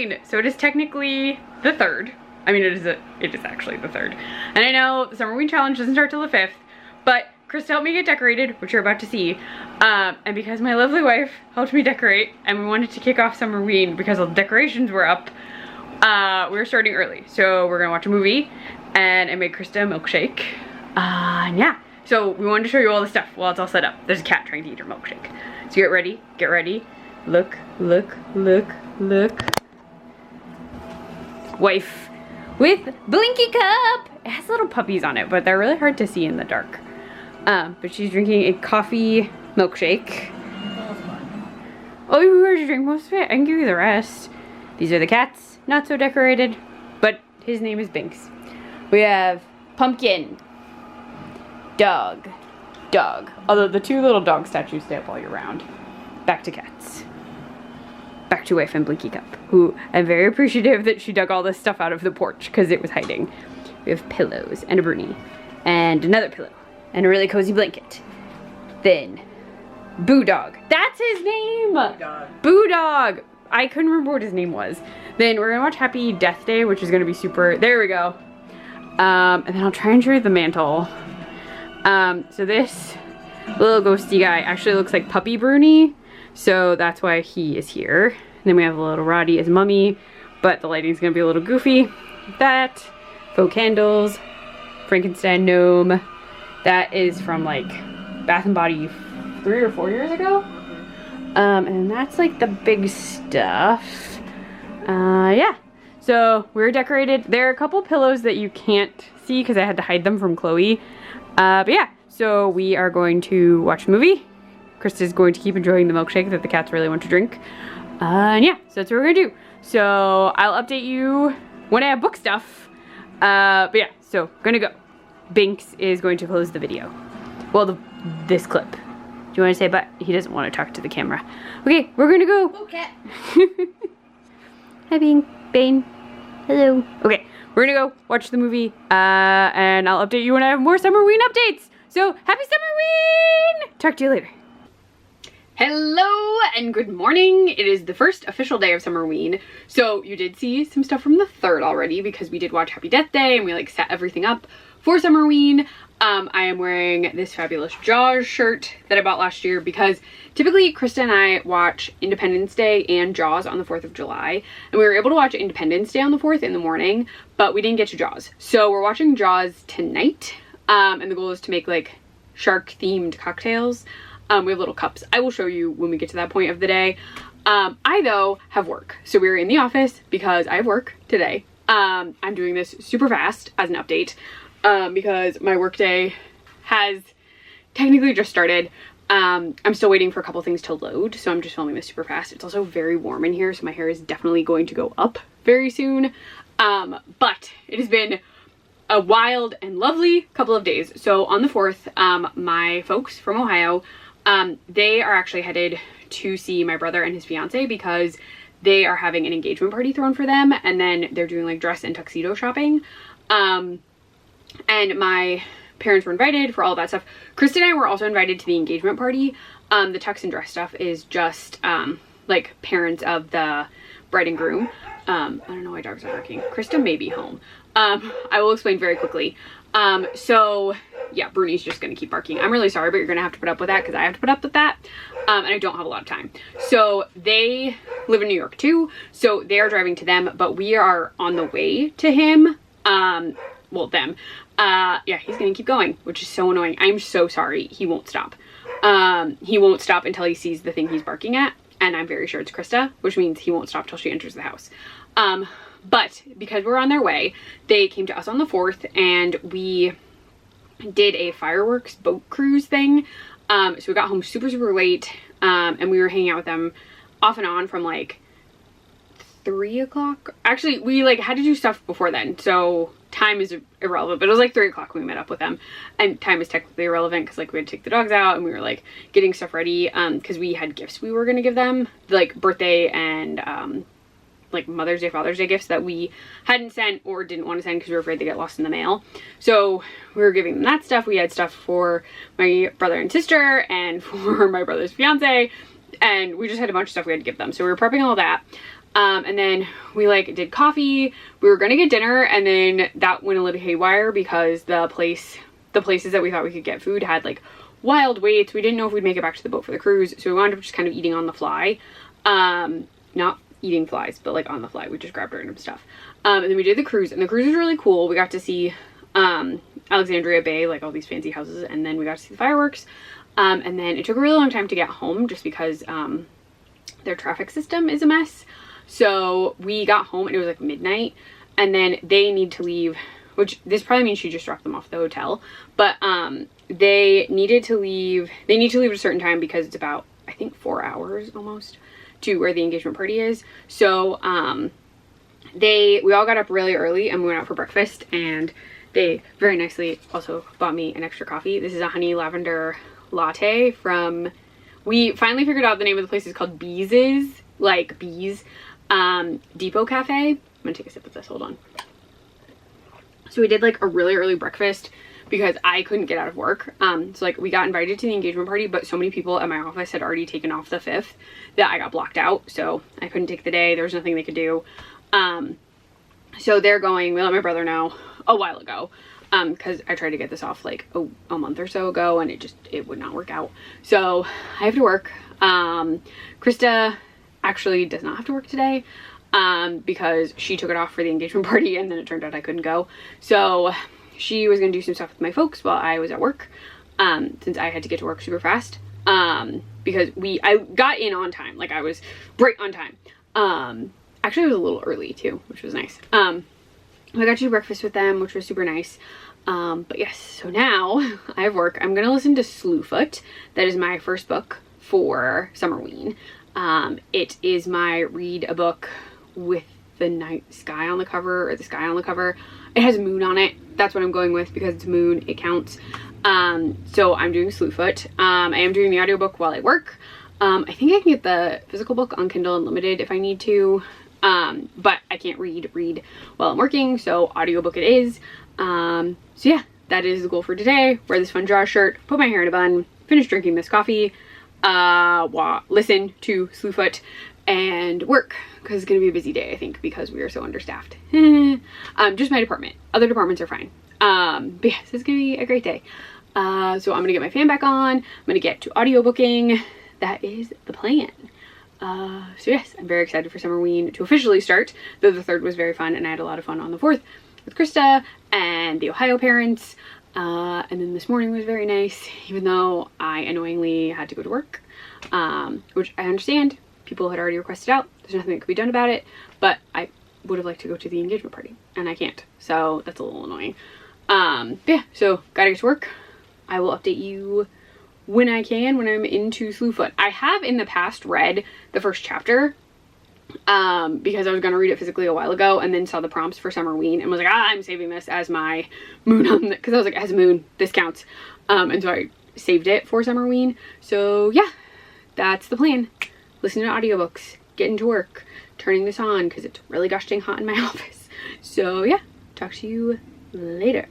Halloween. So it is technically the 3rd. I mean, it is actually the 3rd. And I know the Summerween challenge doesn't start till the 5th, but Krista helped me get decorated, which you're about to see. And because my lovely wife helped me decorate, and we wanted to kick off Summerween because all the decorations were up, we were starting early. So we're gonna watch a movie, and I made Krista a milkshake. And yeah, so we wanted to show you all the stuff while it's all set up. There's a cat trying to eat her milkshake. So get ready, get ready. Look, look, look, look. Wife with Blinky cup. It has little puppies on it, but they're really hard to see in the dark. But she's drinking a coffee milkshake. Oh, you heard you drink most of it? I can give you the rest. These are the cats, not so decorated, but his name is Binks. We have Pumpkin, Dog, Dog. Although the 2 little dog statues stay up all year round. Back to cats. Back to wife and Blinky Cup, who I'm very appreciative that she dug all this stuff out of the porch because it was hiding. We have pillows and a broonie and another pillow and a really cozy blanket. Then Boo Dog. That's his name! Boo Dog! I couldn't remember what his name was. Then we're gonna watch Happy Death Day, which is gonna be super, there we go. And then I'll try and show you the mantle. So this little ghosty guy actually looks like Puppy Bruni, so that's why he is here. And then we have a little Roddy as Mummy, but the lighting's gonna be a little goofy. That, faux candles, Frankenstein gnome. That is from like Bath and Body 3 or 4 years ago. And that's like the big stuff. Yeah. So we're decorated. There are a couple pillows that you can't see because I had to hide them from Chloe. But yeah, so we are going to watch a movie. Krista's going to keep enjoying the milkshake that the cats really want to drink. And yeah, so that's what we're gonna do. So I'll update you when I have book stuff. But yeah, so gonna go. Binks is going to close the video. Well, this clip. Do you want to say bye? He doesn't want to talk to the camera. Okay, we're gonna go. Okay. Hi, Bane. Hello. Okay, we're gonna go watch the movie, and I'll update you when I have more Summerween updates. So, happy Summerween! Talk to you later. Hello and good morning. It is the first official day of Summerween. So you did see some stuff from the 3rd already because we did watch Happy Death Day and we like set everything up for Summerween. I am wearing this fabulous Jaws shirt that I bought last year because typically Krista and I watch Independence Day and Jaws on the 4th of July. And we were able to watch Independence Day on the 4th in the morning, but we didn't get to Jaws. So we're watching Jaws tonight. And the goal is to make like shark themed cocktails. We have little cups. I will show you when we get to that point of the day. I though have work. So we're in the office because I have work today. I'm doing this super fast as an update. Because my workday has technically just started. I'm still waiting for a couple things to load, so I'm just filming this super fast. It's also very warm in here, so my hair is definitely going to go up very soon. But it has been a wild and lovely couple of days. So on the 4th, my folks from Ohio, they are actually headed to see my brother and his fiance because they are having an engagement party thrown for them, and then they're doing like dress and tuxedo shopping. And my parents were invited for all of that stuff. Krista and I were also invited to the engagement party. The tux and dress stuff is just like parents of the bride and groom. I don't know why dogs are barking. Krista may be home. I will explain very quickly. So yeah, Bruni's just gonna keep barking. I'm really sorry, but you're gonna have to put up with that because I have to put up with that. And I don't have a lot of time. So they live in New York too. So they are driving to them, but we are on the way to him. Well, them. Yeah, he's gonna keep going, which is so annoying. I'm so sorry. He won't stop. He won't stop until he sees the thing he's barking at, and I'm very sure it's Krista, which means he won't stop till she enters the house. But because we're on their way, they came to us on the 4th, and we did a fireworks boat cruise thing. So we got home super, super late, and we were hanging out with them off and on from like 3 o'clock. Actually, we like had to do stuff before then, so time is irrelevant, but it was like 3 o'clock when we met up with them, and time is technically irrelevant because like we had to take the dogs out and we were like getting stuff ready because we had gifts we were going to give them, like birthday and like Mother's Day, Father's Day gifts that we hadn't sent or didn't want to send because we were afraid they get lost in the mail. So we were giving them that stuff. We had stuff for my brother and sister and for my brother's fiance, and we just had a bunch of stuff we had to give them, so we were prepping all that. And then we like did coffee. We were gonna get dinner, and then that went a little haywire because the places that we thought we could get food had like wild waits. We didn't know if we'd make it back to the boat for the cruise, so we wound up just kind of eating on the fly. Not eating flies, but like on the fly. We just grabbed random stuff. And then we did the cruise, and the cruise was really cool. We got to see Alexandria Bay, like all these fancy houses, and then we got to see the fireworks. And then it took a really long time to get home just because their traffic system is a mess. So we got home and it was like midnight, and then they need to leave, which this probably means she just dropped them off at the hotel, but they need to leave at a certain time because it's about, I think, 4 hours almost to where the engagement party is. So we all got up really early and we went out for breakfast, and they very nicely also bought me an extra coffee. This is a honey lavender latte from, we finally figured out the name of the place is called Bees's, like bees, Depot Cafe. I'm gonna take a sip of this, hold on. So we did like a really early breakfast because I couldn't get out of work. So like we got invited to the engagement party, but so many people at my office had already taken off the 5th that I got blocked out. So I couldn't take the day. There was nothing they could do. So they're going, we let my brother know a while ago, because I tried to get this off like a month or so ago, and it would not work out. So I have to work. Krista actually does not have to work today, because she took it off for the engagement party, and then it turned out I couldn't go. So she was gonna do some stuff with my folks while I was at work, since I had to get to work super fast, because I got in on time. Like I was right on time. Actually, it was a little early too, which was nice. I got to do breakfast with them, which was super nice. But yes, so now I have work. I'm gonna listen to Slewfoot. That is my first book for Summerween. It is my read a book with the night sky on the cover, or the sky on the cover. It has a moon on it. That's what I'm going with because it's moon, it counts. So I'm doing Slewfoot. I am doing the audiobook while I work. I think I can get the physical book on Kindle Unlimited if I need to. But I can't read while I'm working, so audiobook it is. So yeah, that is the goal for today. Wear this fun draw shirt, put my hair in a bun, finish drinking this coffee, listen to Slewfoot, and work, because it's gonna be a busy day, I think, because we are so understaffed. Just my department. Other departments are fine. But yes, it's gonna be a great day. So I'm gonna get my fan back on. I'm gonna get to audiobooking. That is the plan. So yes, I'm very excited for Summerween to officially start, though the 3rd was very fun, and I had a lot of fun on the 4th with Krista and the Ohio parents. And then this morning was very nice, even though I annoyingly had to go to work, which I understand. People had already requested out. There's nothing that could be done about it, but I would have liked to go to the engagement party, and I can't. So that's a little annoying. But yeah, so gotta get to work. I will update you when I can, when I'm into Slewfoot. I have in the past read the first chapter, because I was gonna read it physically a while ago, and then saw the prompts for Summerween and was like, I'm saving this as my moon on the, because I was like, as a moon, this counts. And so I saved it for Summerween. So yeah, that's the plan. Listening to audiobooks, getting to work, turning this on because it's really gosh dang hot in my office. So yeah, talk to you later.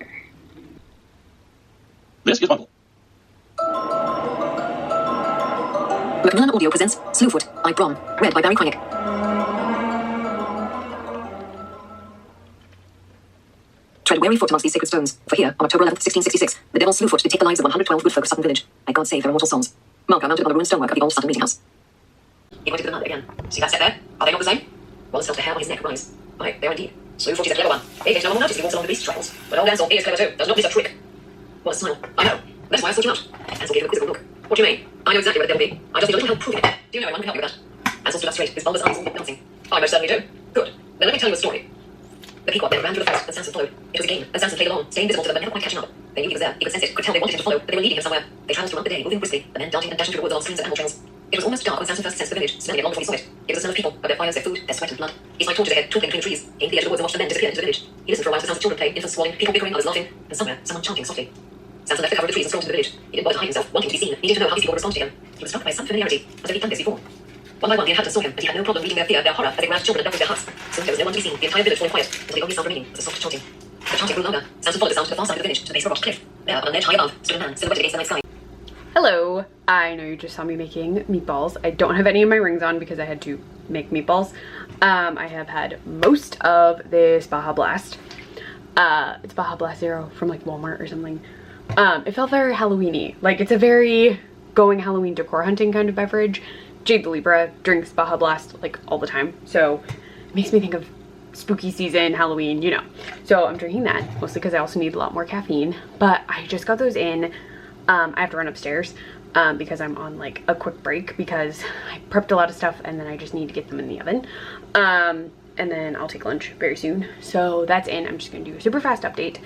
This is Bumble. Macmillan Audio presents Slewfoot by Brom, read by Barry Cranach. Tread wary foot amongst these sacred stones, for here, on October 11th, 1666, the devil Slewfoot did take the lives of 112 good folk of Sutton Village. May God save their immortal souls. Marker mounted on the ruined stonework of the old Sutton meeting house. He pointed to the mud again. See that set there? Are they not the same? Wallace felt the hair on his neck rise. Aye, they are indeed. Slewfoot is a clever one. He takes no more notice if he walks along the beast's trails. But old Ansel, he is clever too. Does not miss a trick. Wallace smiled. I know. That's why I sought you out. Ansel gave him a quizzical look. What do you mean? I know exactly where the devil be. I just need a little help proving it. Do you know anyone who can help you with that? Ansel stood up straight, his bulbous eyes all dancing. I most certainly do. Good. Then let me tell you a story. The Pequod then ran through the forest, and Samson followed. It was a game, and Samson played along, staying visible to them, but never quite catching up. They knew he was there, he could sense it, could tell they wanted him to follow, but they were leading him somewhere. They travelled throughout the day, moving briskly, the men darting and dashing through the woods on streams and animal trails. It was almost dark when Samson first sensed the village, smelling it long before he saw it. It was the smell of people, of their fires, their food, their sweat and blood. His eye tortured ahead, twinkling between the trees, came to the edge of the woods and watched the men disappear into the village. He listened for a while to the sounds of children play, infants squalling, people bickering, others laughing, and somewhere, someone chanting softly. Samson left the cover of the trees and strolled into the village. He didn't bother to hide himself, wanting to be seen, needing to know how his people would respond to him. He was struck by some familiarity, as if he'd done this before. One by one, the inhabitants saw him, and he had no problem reading their fear, their horror, as they ran after children and dug into their huts. Soon there was no one to be seen, the entire village falling quiet, until the only sound remaining was the soft chanting. The chanting grew louder. Samson followed the sound to the far side of the village, to the base of a rock cliff. There, on a ledge high above, stood a man, silhouetted against the night sky. Hello, I know you just saw me making meatballs. I don't have any of my rings on because I had to make meatballs. I have had most of this Baja Blast. It's Baja Blast Zero from like Walmart or something. It felt very Halloween-y. Like it's a very going Halloween decor hunting kind of beverage. Jade the Libra drinks Baja Blast like all the time. So it makes me think of spooky season, Halloween, you know. So I'm drinking that mostly because I also need a lot more caffeine. But I just got those in. I have to run upstairs because I'm on like a quick break because I prepped a lot of stuff and then I just need to get them in the oven. And then I'll take lunch very soon. So that's in. I'm just gonna do a super fast update.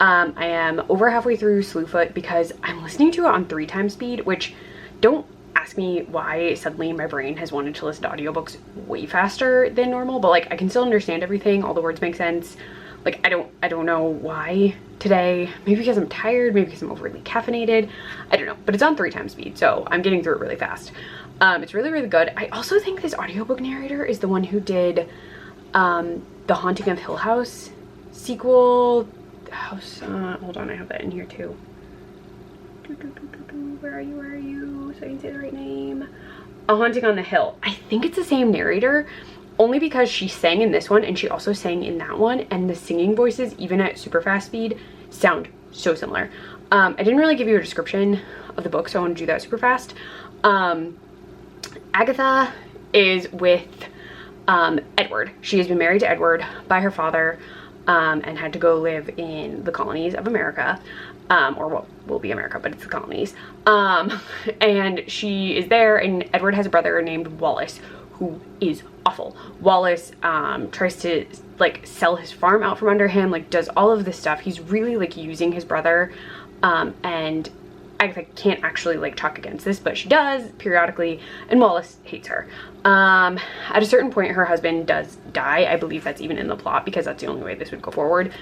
I am over halfway through Slewfoot because I'm listening to it on 3x speed, which don't ask me why suddenly my brain has wanted to listen to audiobooks way faster than normal, but like I can still understand everything. All the words make sense. Like I don't know why today. Maybe because I'm tired, maybe because I'm overly caffeinated. I don't know, but it's on 3x speed, so I'm getting through it really fast. It's really, really good. I also think this audiobook narrator is the one who did The Haunting of Hill House sequel. Hold on, I have that in here too. Where are you? So I can say the right name. A Haunting on the Hill. I think it's the same narrator. Only because she sang in this one and she also sang in that one, and the singing voices, even at super fast speed, sound so similar. I didn't really give you a description of the book, so I want to do that super fast. Agatha is with Edward. She has been married to Edward by her father and had to go live in the colonies of America, or what will be America, but it's the colonies. And she is there, and Edward has a brother named Wallace, who is awful. Wallace tries to like sell his farm out from under him, like does all of this stuff. He's really like using his brother, and Agatha can't actually like talk against this, but she does periodically, and Wallace hates her. At a certain point her husband does die. I believe that's even in the plot because that's the only way this would go forward.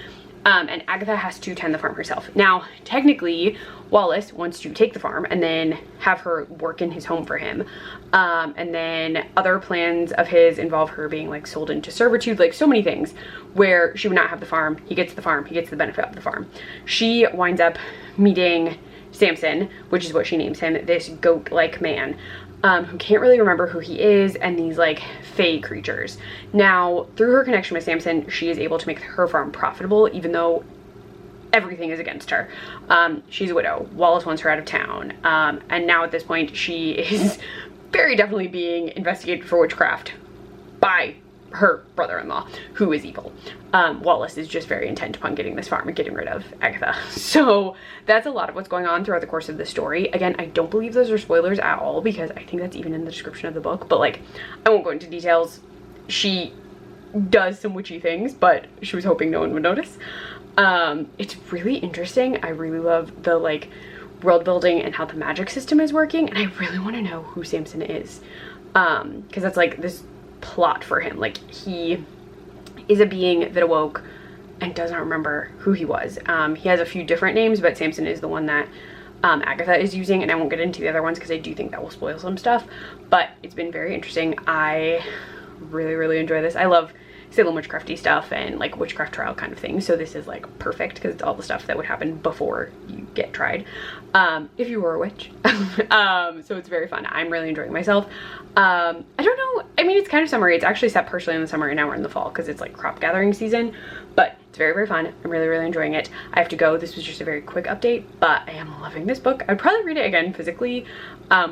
And Agatha has to tend the farm herself. Now, technically, Wallace wants to take the farm and then have her work in his home for him. And then other plans of his involve her being like sold into servitude, like so many things where she would not have the farm. He gets the farm, he gets the benefit of the farm. She winds up meeting Samson, which is what she names him, this goat-like man. Who can't really remember who he is, and these like fae creatures. Now, through her connection with Samson, she is able to make her farm profitable, even though everything is against her. She's a widow. Wallace wants her out of town. And now at this point, she is very definitely being investigated for witchcraft by her brother-in-law, who is evil. Wallace is just very intent upon getting this farm and getting rid of Agatha. So that's a lot of what's going on throughout the course of the story. Again, I don't believe those are spoilers at all because I think that's even in the description of the book, but like I won't go into details. She does some witchy things, but she was hoping no one would notice. It's really interesting. I really love the like world building and how the magic system is working, and I really want to know who Samson is, because that's like this plot for him. Like he is a being that awoke and does not remember who he was. He has a few different names, but Samson is the one that Agatha is using, and I won't get into the other ones because I do think that will spoil some stuff, but it's been very interesting. I really, really enjoy this. I love Salem witchcrafty stuff and like witchcraft trial kind of thing, so this is like perfect because it's all the stuff that would happen before you get tried, if you were a witch. So it's very fun. I'm really enjoying myself. I don't know, I mean, it's kind of summery. It's actually set partially in the summer and now we're in the fall because it's like crop gathering season, but it's very, very fun. I'm really, really enjoying it. I have to go. This was just a very quick update, but I am loving this book. I'd probably read it again physically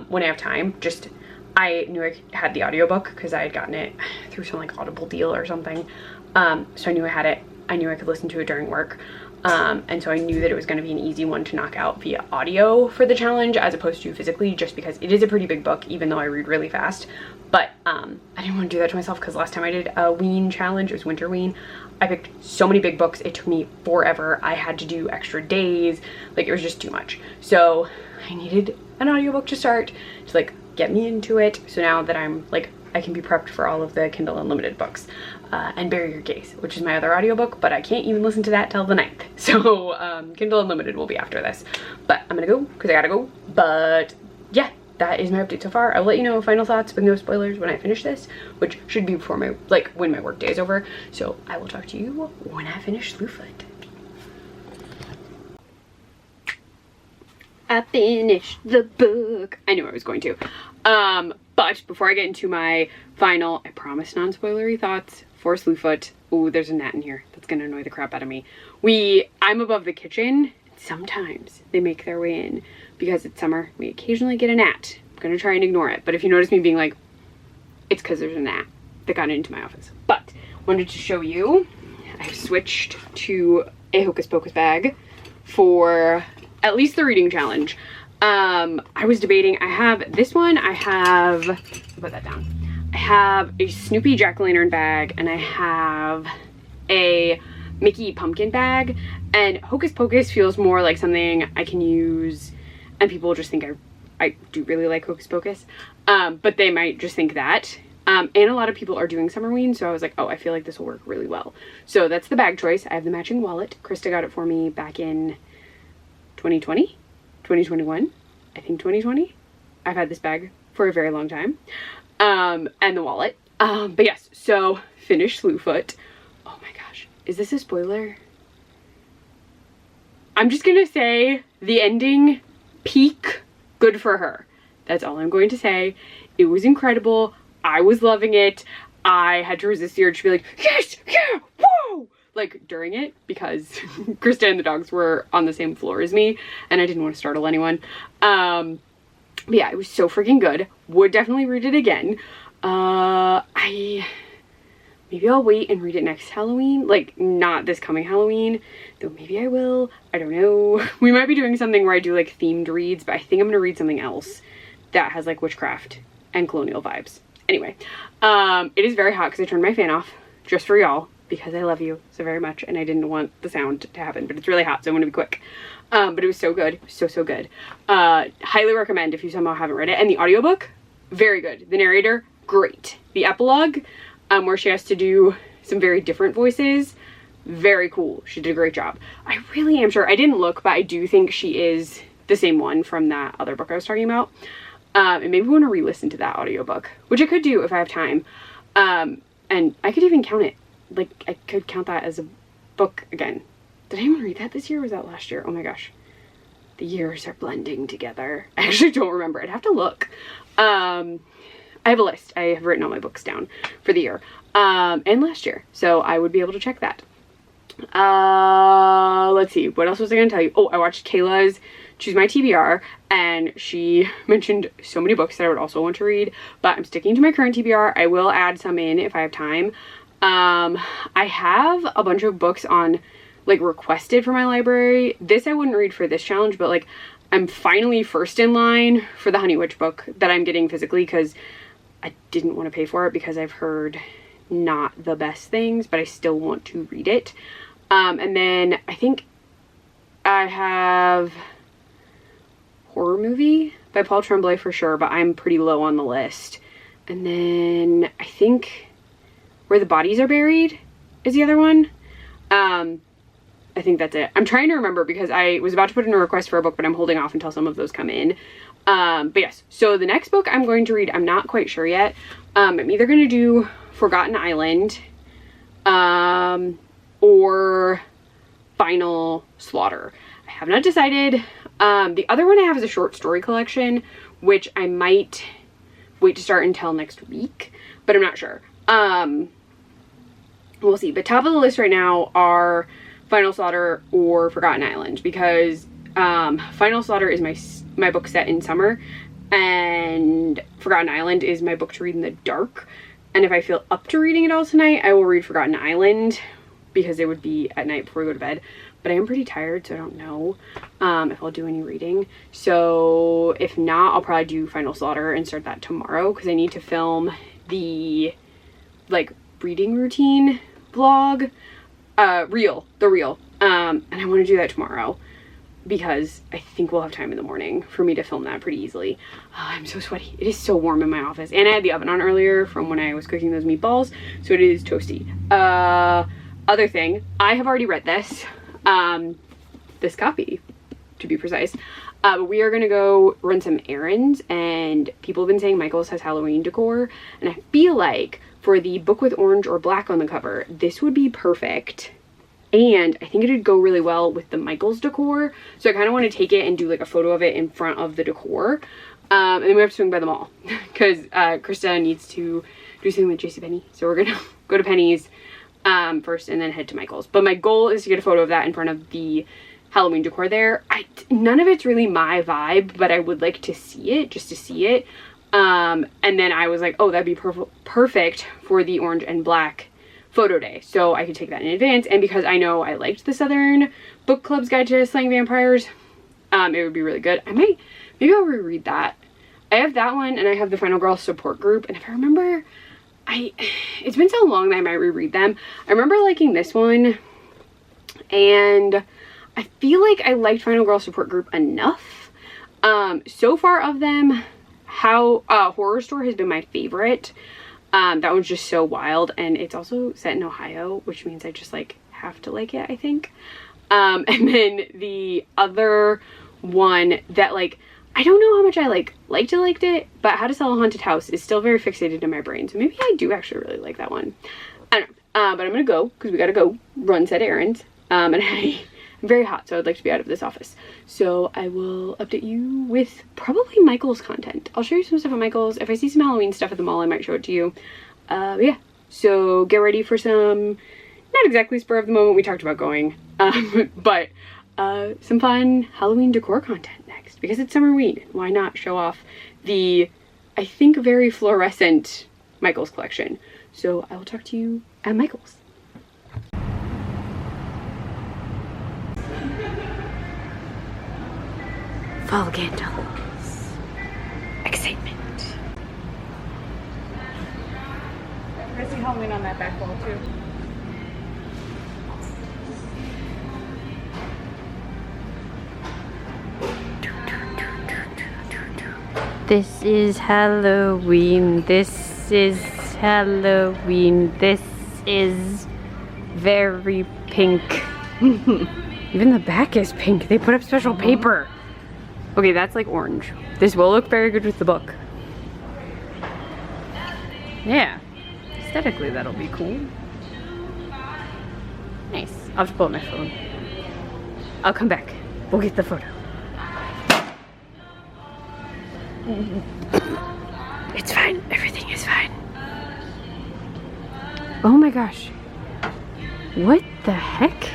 when I have time. Just I knew I had the audiobook because I had gotten it through some like Audible deal or something. So I knew I had it. I knew I could listen to it during work. And so I knew that it was going to be an easy one to knock out via audio for the challenge as opposed to physically, just because it is a pretty big book, even though I read really fast. But I didn't want to do that to myself because last time I did a Ween challenge, it was Winterween, I picked so many big books. It took me forever. I had to do extra days. Like it was just too much. So I needed an audiobook to start to like get me into it. So now that I'm like, I can be prepped for all of the Kindle Unlimited books, and Bury Your Gaze, which is my other audiobook, but I can't even listen to that till the 9th. So Kindle Unlimited will be after this, but I'm gonna go because I gotta go. But yeah, that is my update so far. I'll let you know final thoughts with no spoilers when I finish this, which should be before my, like when my work day is over. So I will talk to you when I finish Slewfoot. I finished the book. I knew I was going to. But before I get into my final, I promise non-spoilery thoughts for Slewfoot. Ooh, there's a gnat in here. That's gonna annoy the crap out of me. I'm above the kitchen. Sometimes they make their way in. Because it's summer, we occasionally get a gnat. I'm gonna try and ignore it. But if you notice me being like, it's because there's a gnat that got into my office. But wanted to show you, I've switched to a Hocus Pocus bag for at least the reading challenge. I was debating, I have this one, put that down. I have a Snoopy jack-o'-lantern bag, and I have a Mickey pumpkin bag, and Hocus Pocus feels more like something I can use, and people will just think I do really like Hocus Pocus, but they might just think that. And a lot of people are doing Summerween, so I was like, oh, I feel like this will work really well. So that's the bag choice. I have the matching wallet. Krista got it for me back in 2020, 2021, I think 2020. I've had this bag for a very long time. And the wallet. But yes, so finished Slewfoot. Oh my gosh, is this a spoiler? I'm just gonna say the ending, peak, good for her. That's all I'm going to say. It was incredible. I was loving it. I had to resist the urge to be like, yes, yeah, whoa! Like during it, because Krista and the dogs were on the same floor as me and I didn't want to startle anyone. But yeah, it was so freaking good. Would definitely read it again. Maybe I'll wait and read it next Halloween. Like, not this coming Halloween, though maybe I will. I don't know. We might be doing something where I do like themed reads, but I think I'm gonna read something else that has like witchcraft and colonial vibes. Anyway, it is very hot because I turned my fan off just for y'all because I love you so very much and I didn't want the sound to happen, but it's really hot, so I'm gonna be quick. But it was so good, so good. Highly recommend if you somehow haven't read it. And the audiobook, very good. The narrator, great. The epilogue, where she has to do some very different voices, very cool. She did a great job. I really am sure, I didn't look, but I do think she is the same one from that other book I was talking about. And maybe we want to re-listen to that audiobook, which I could do if I have time. And I could even count it. Like, I could count that as a book again. Did I even read that this year or was that last year? Oh my gosh. The years are blending together. I actually don't remember. I'd have to look. I have a list. I have written all my books down for the year. And last year. So I would be able to check that. Let's see. What else was I going to tell you? Oh, I watched Kayla's Choose My TBR, and she mentioned so many books that I would also want to read, but I'm sticking to my current TBR. I will add some in if I have time. I have a bunch of books on, like, requested for my library. This I wouldn't read for this challenge, but, like, I'm finally first in line for the Honey Witch book that I'm getting physically because I didn't want to pay for it because I've heard not the best things, but I still want to read it. And then I think I have Horror Movie by Paul Tremblay for sure, but I'm pretty low on the list. And then I think Where the Bodies Are Buried is the other one. I think that's it. I'm trying to remember because I was about to put in a request for a book, but I'm holding off until some of those come in. But yes, so the next book I'm going to read, I'm not quite sure yet. I'm either going to do Forgotten Island, or Final Slaughter. I have not decided. The other one I have is a short story collection, which I might wait to start until next week, but I'm not sure. We'll see. But top of the list right now are Final Slaughter or Forgotten Island, because Final Slaughter is my book set in summer, and Forgotten Island is my book to read in the dark. And if I feel up to reading it all tonight, I will read Forgotten Island because it would be at night before we go to bed. But I am pretty tired, so I don't know if I'll do any reading. So if not, I'll probably do Final Slaughter and start that tomorrow because I need to film the, like, reading routine vlog, the reel. And I want to do that tomorrow because I think we'll have time in the morning for me to film that pretty easily. I'm so sweaty. It is so warm in my office. And I had the oven on earlier from when I was cooking those meatballs, so it is toasty. Other thing, I have already read this. This copy, to be precise. We are gonna go run some errands, and people have been saying Michael's has Halloween decor, and I feel like for the book with orange or black on the cover, this would be perfect and I think it would go really well with the Michaels decor. So I kind of want to take it and do like a photo of it in front of the decor. And then we have to swing by the mall because Krista needs to do something with JCPenney. So we're gonna go to Penny's first and then head to Michael's. But my goal is to get a photo of that in front of the Halloween decor there. None of it's really my vibe, but I would like to see it, just to see it. And then I was like, oh, that'd be perfect for the orange and black photo day. So I could take that in advance. And because I know I liked the Southern Book Club's Guide to Slaying Vampires, it would be really good. Maybe I'll reread that. I have that one and I have the Final Girl support group. And if I remember, it's been so long that I might reread them. I remember liking this one, and I feel like I liked Final Girl support group enough. So far of them, Horror Store has been my favorite. That one's just so wild, and it's also set in Ohio, which means I just like have to like it, I think. And then the other one that like, I don't know how much I liked it, but How to Sell a Haunted House is still very fixated in my brain. So maybe I do actually really like that one. I don't know. But I'm gonna go because we gotta go run set errands. And I'm very hot, so I'd like to be out of this office. So I will update you with probably Michael's content. I'll show you some stuff at Michael's. If I see some Halloween stuff at the mall, I might show it to you. Yeah. So get ready for some, not exactly spur of the moment, we talked about going, but some fun Halloween decor content next because it's Summerween. Why not show off the, I think, very fluorescent Michael's collection. So I will talk to you at Michael's. Fall candles. Excitement. I see Halloween on that back wall too. This is Halloween. This is Halloween. This is very pink. Even the back is pink. They put up special paper. Okay, that's like orange. This will look very good with the book. Yeah. Aesthetically, that'll be cool. Nice. I'll just pull up my phone. I'll come back. We'll get the photo. It's fine. Everything is fine. Oh my gosh. What the heck?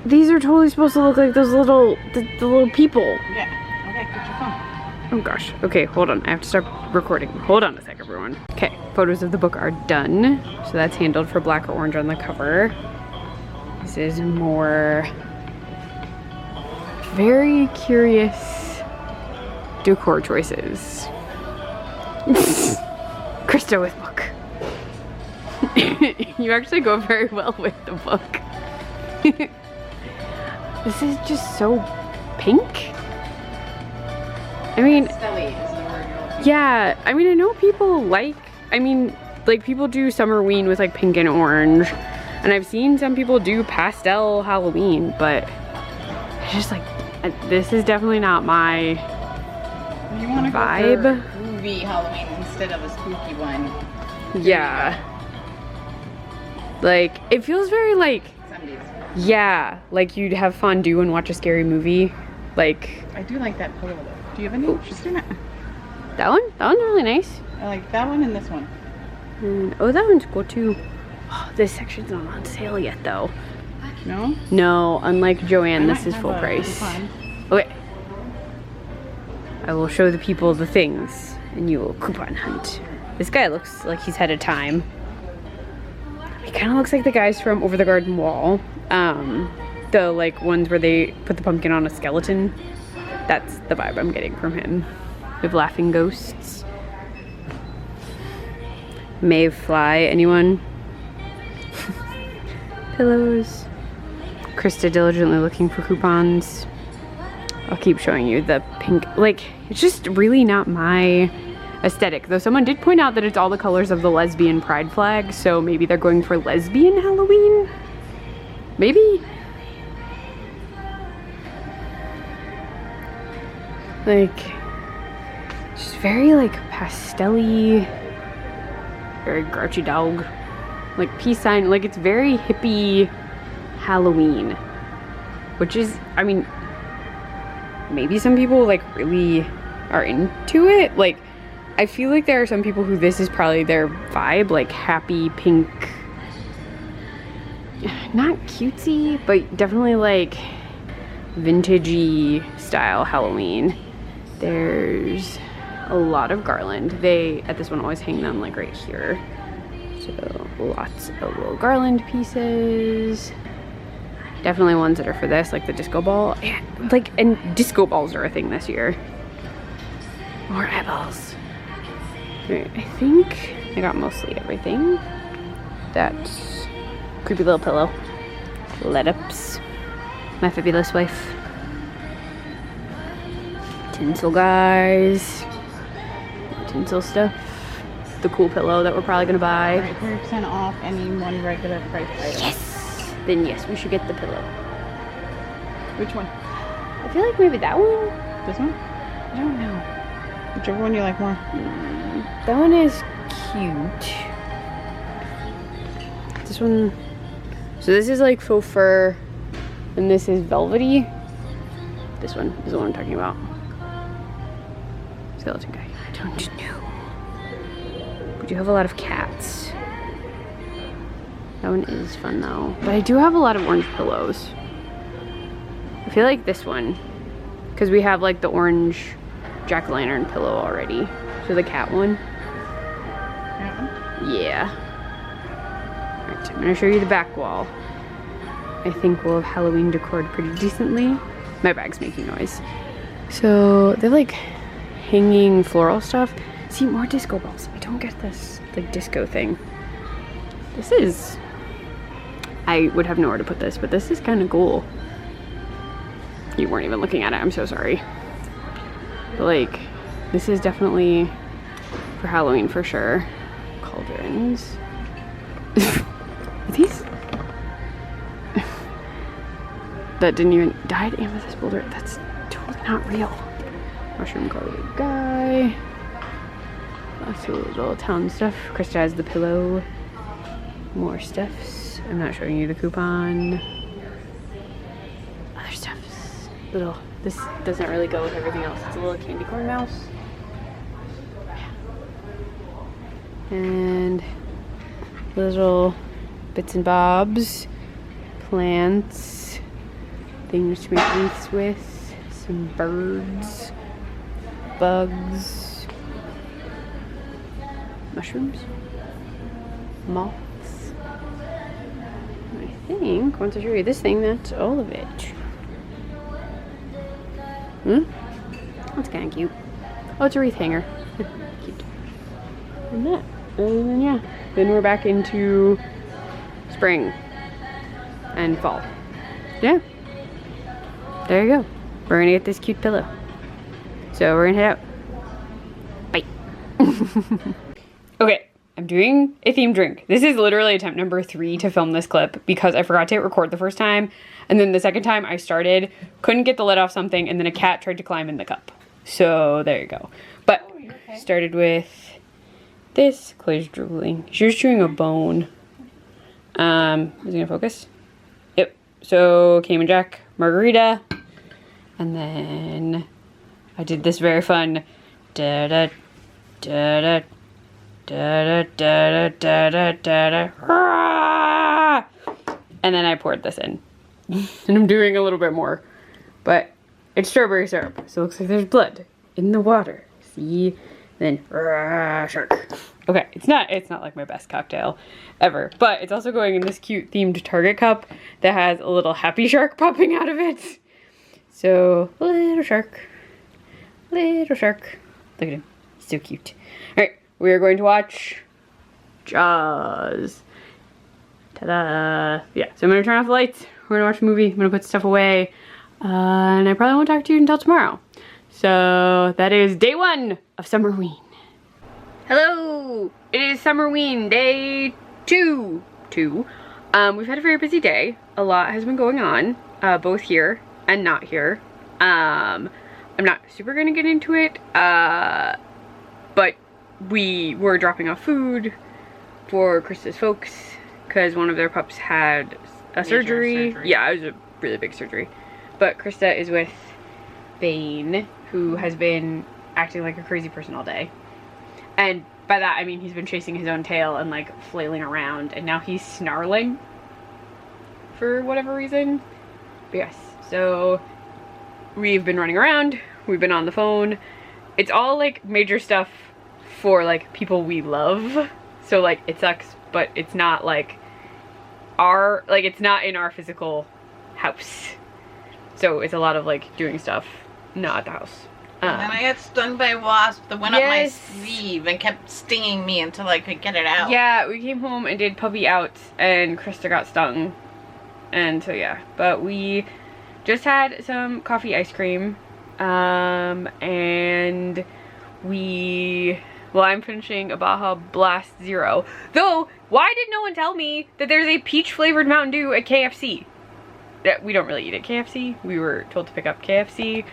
These are totally supposed to look like those little, the little people. Yeah. Okay, get your phone. Oh gosh. Okay, hold on. I have to start recording. Hold on a sec, everyone. Okay, photos of the book are done. So that's handled for black or orange on the cover. This is more very curious decor choices. Krista with book. You actually go very well with the book. This is just so pink. I mean, Stelly is the word you're looking for. yeah, I mean, I know people like, like people do Summerween with like pink and orange, and I've seen some people do pastel Halloween, but it's just like, this is definitely not my You want to vibe. go for groovy Halloween instead of a spooky one. Yeah. Like, it feels very like, 70s. yeah, like you'd have fondue and watch a scary movie. Like, I do like that photo though. Do you have any interest in it? that one? That one's really nice. I like that one and this one. And, oh, that one's cool too. Oh, this section's not on sale yet though. No? No, unlike Joanne, I this might is have full a price. coupon. Okay. I will show the people the things and you will coupon hunt. This guy looks like he's had a time. He kind of looks like the guys from Over the Garden Wall. The like ones where they put the pumpkin on a skeleton. That's the vibe I'm getting from him. We have laughing ghosts. Maeve Fly, anyone? Pillows. Krista diligently looking for coupons. I'll keep showing you the pink. Like, it's just really not my aesthetic. Though someone did point out that it's all the colors of the lesbian pride flag, so maybe they're going for lesbian Halloween? Maybe? Like, just very like pastel-y, very grouchy dog. like peace sign. Like it's very hippie Halloween, which is, I mean, maybe some people like really are into it. Like I feel like there are some people who this is probably their vibe, like happy pink, not cutesy, but definitely like vintagey style Halloween. There's a lot of garland. They, at this one, always hang them like right here. So lots of little garland pieces. Definitely ones that are for this, like the disco ball. Like, and disco balls are a thing this year. More eyeballs. Alright, I think I got mostly everything. That's creepy little pillow. Let ups. My fabulous wife. Tinsel guys. Tinsel stuff. The cool pillow that we're probably gonna buy. Alright, 30% off any one regular price item. Yes! Then yes, we should get the pillow. Which one? I feel like maybe that one? This one? I don't know. Whichever one you like more. That one is cute. This one, so this is like faux fur, and this is velvety. This one is the one I'm talking about. Skeleton guy. I don't know. We do have a lot of cats. That one is fun though. But I do have a lot of orange pillows. I feel like this one, because we have like the orange jack-o'-lantern pillow already. So the cat one. Yeah. Alright, so I'm gonna show you the back wall. I think we'll have Halloween decored pretty decently. My bag's making noise. So they're like hanging floral stuff. See, more disco balls. I don't get this like disco thing. This is, I would have nowhere to put this, but this is kind of cool. You weren't even looking at it, I'm so sorry. But like, this is definitely for Halloween for sure. Cauldrons. Are these? That didn't even, dyed amethyst boulder. That's totally not real. Mushroom colored guy. Lots of little town stuff. Krista has the pillow. More stuffs. I'm not showing you the coupon. Other stuffs. Little, this doesn't really go with everything else. It's a little candy corn mouse. And little bits and bobs. Plants. Things to make wreaths with. Some birds. Bugs. Mushrooms. Moths. I think, once I show you this thing, that's all of it. That's kind of cute. Oh, it's a wreath hanger. Cute. And that. And then, yeah. Then we're back into spring and fall. Yeah. There you go. We're gonna get this cute pillow. So we're gonna head out. Bye. Okay, I'm doing a themed drink. This is literally attempt number 3 to film this clip because I forgot to hit record the first time. And then the second time I started, couldn't get the lid off something, and then a cat tried to climb in the cup. So there you go. But started with this. Chloe's drooling. She was chewing a bone. Is it gonna focus? Yep. So Cayman Jack, margarita. And then I did this very fun da da da da da da da da da da da, and then I poured this in. And I'm doing a little bit more. But it's strawberry syrup, so it looks like there's blood in the water. See? Then shark. Okay, it's not like my best cocktail ever, but it's also going in this cute themed Target cup that has a little happy shark popping out of it. So, little shark. Little shark. Look at him. He's so cute. Alright, we are going to watch Jaws. Ta-da! Yeah, so I'm going to turn off the lights. We're going to watch a movie. I'm going to put stuff away. And I probably won't talk to you until tomorrow. So, that is day 1 of Summerween. Hello! It is Summerween, day 2. We've had a very busy day. A lot has been going on, both here and not here. I'm not super gonna get into it, but we were dropping off food for Krista's folks because one of their pups had a surgery. Yeah, it was a really big surgery. But Krista is with Bane, who has been acting like a crazy person all day. And by that, I mean he's been chasing his own tail and like flailing around, and now he's snarling for whatever reason. But yes, so we've been running around, we've been on the phone. It's all like major stuff for like people we love. So like it sucks, but it's not like it's not in our physical house. So it's a lot of like doing stuff not at the house. And then I got stung by a wasp that went up my sleeve and kept stinging me until I could get it out. Yeah, we came home and did puppy outs and Krista got stung. And so yeah, but we just had some coffee ice cream. And I'm finishing a Baja Blast Zero. Though, why did no one tell me that there's a peach flavored Mountain Dew at KFC? We don't really eat at KFC. We were told to pick up KFC.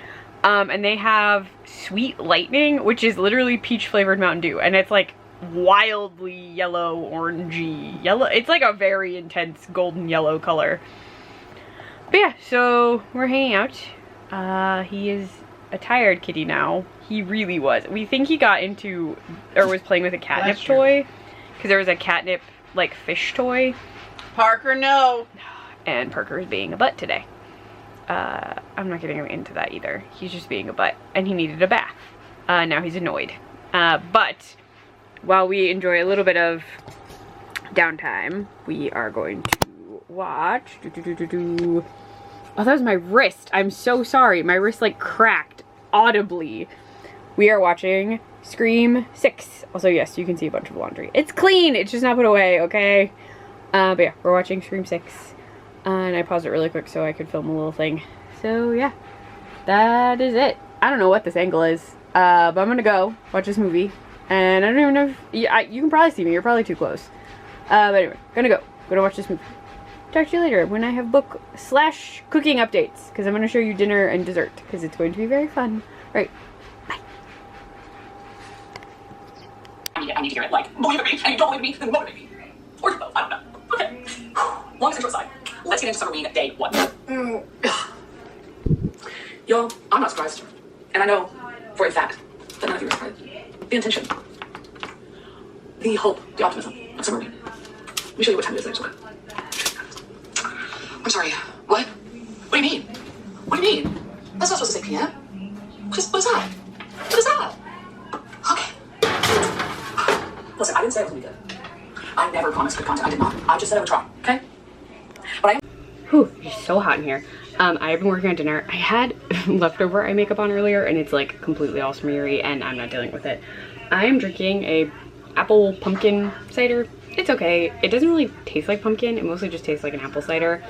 And they have Sweet Lightning, which is literally peach flavored Mountain Dew. And it's like wildly yellow, orangey yellow. It's like a very intense golden yellow color. But yeah, so we're hanging out. He is a tired kitty now. He really was. We think he got into, or was playing with a catnip toy. Because there was a catnip, like, fish toy. Parker, no. And Parker's being a butt today. I'm not getting him into that either. He's just being a butt. And he needed a bath. Now he's annoyed. But while we enjoy a little bit of downtime, we are going to watch... Oh, that was my wrist. I'm so sorry. My wrist, like, cracked audibly. We are watching Scream 6. Also, yes, you can see a bunch of laundry. It's clean. It's just not put away, okay? But yeah, we're watching Scream 6. And I paused it really quick so I could film a little thing. So, yeah. That is it. I don't know what this angle is. But I'm gonna go watch this movie. And I don't even know if... you can probably see me. You're probably too close. But anyway, gonna watch this movie. Talk to you later when I have book/cooking updates, because I'm going to show you dinner and dessert, because it's going to be very fun. Alright, bye. I need to hear it, like, believe me, and you don't believe me, then motivate me. Or both, I don't know. Okay. Long intro aside, let's get into Summerween day 1. Y'all, I'm not surprised. And I know, for a fact, that none of you are surprised. The intention. The hope, the optimism of Summerween. Let me show you what time it is next week. I'm sorry, what? What do you mean? What do you mean? That's not supposed to say PM. What is that? What is that? Okay. Listen, I didn't say it was gonna be good. I never promised good content. I did not. I just said I would try, okay? But I... Whew, it's so hot in here. I've been working on dinner. I had leftover eye makeup on earlier, and it's like completely all smeary, and I'm not dealing with it. I am drinking a apple pumpkin cider. It's okay. It doesn't really taste like pumpkin. It mostly just tastes like an apple cider.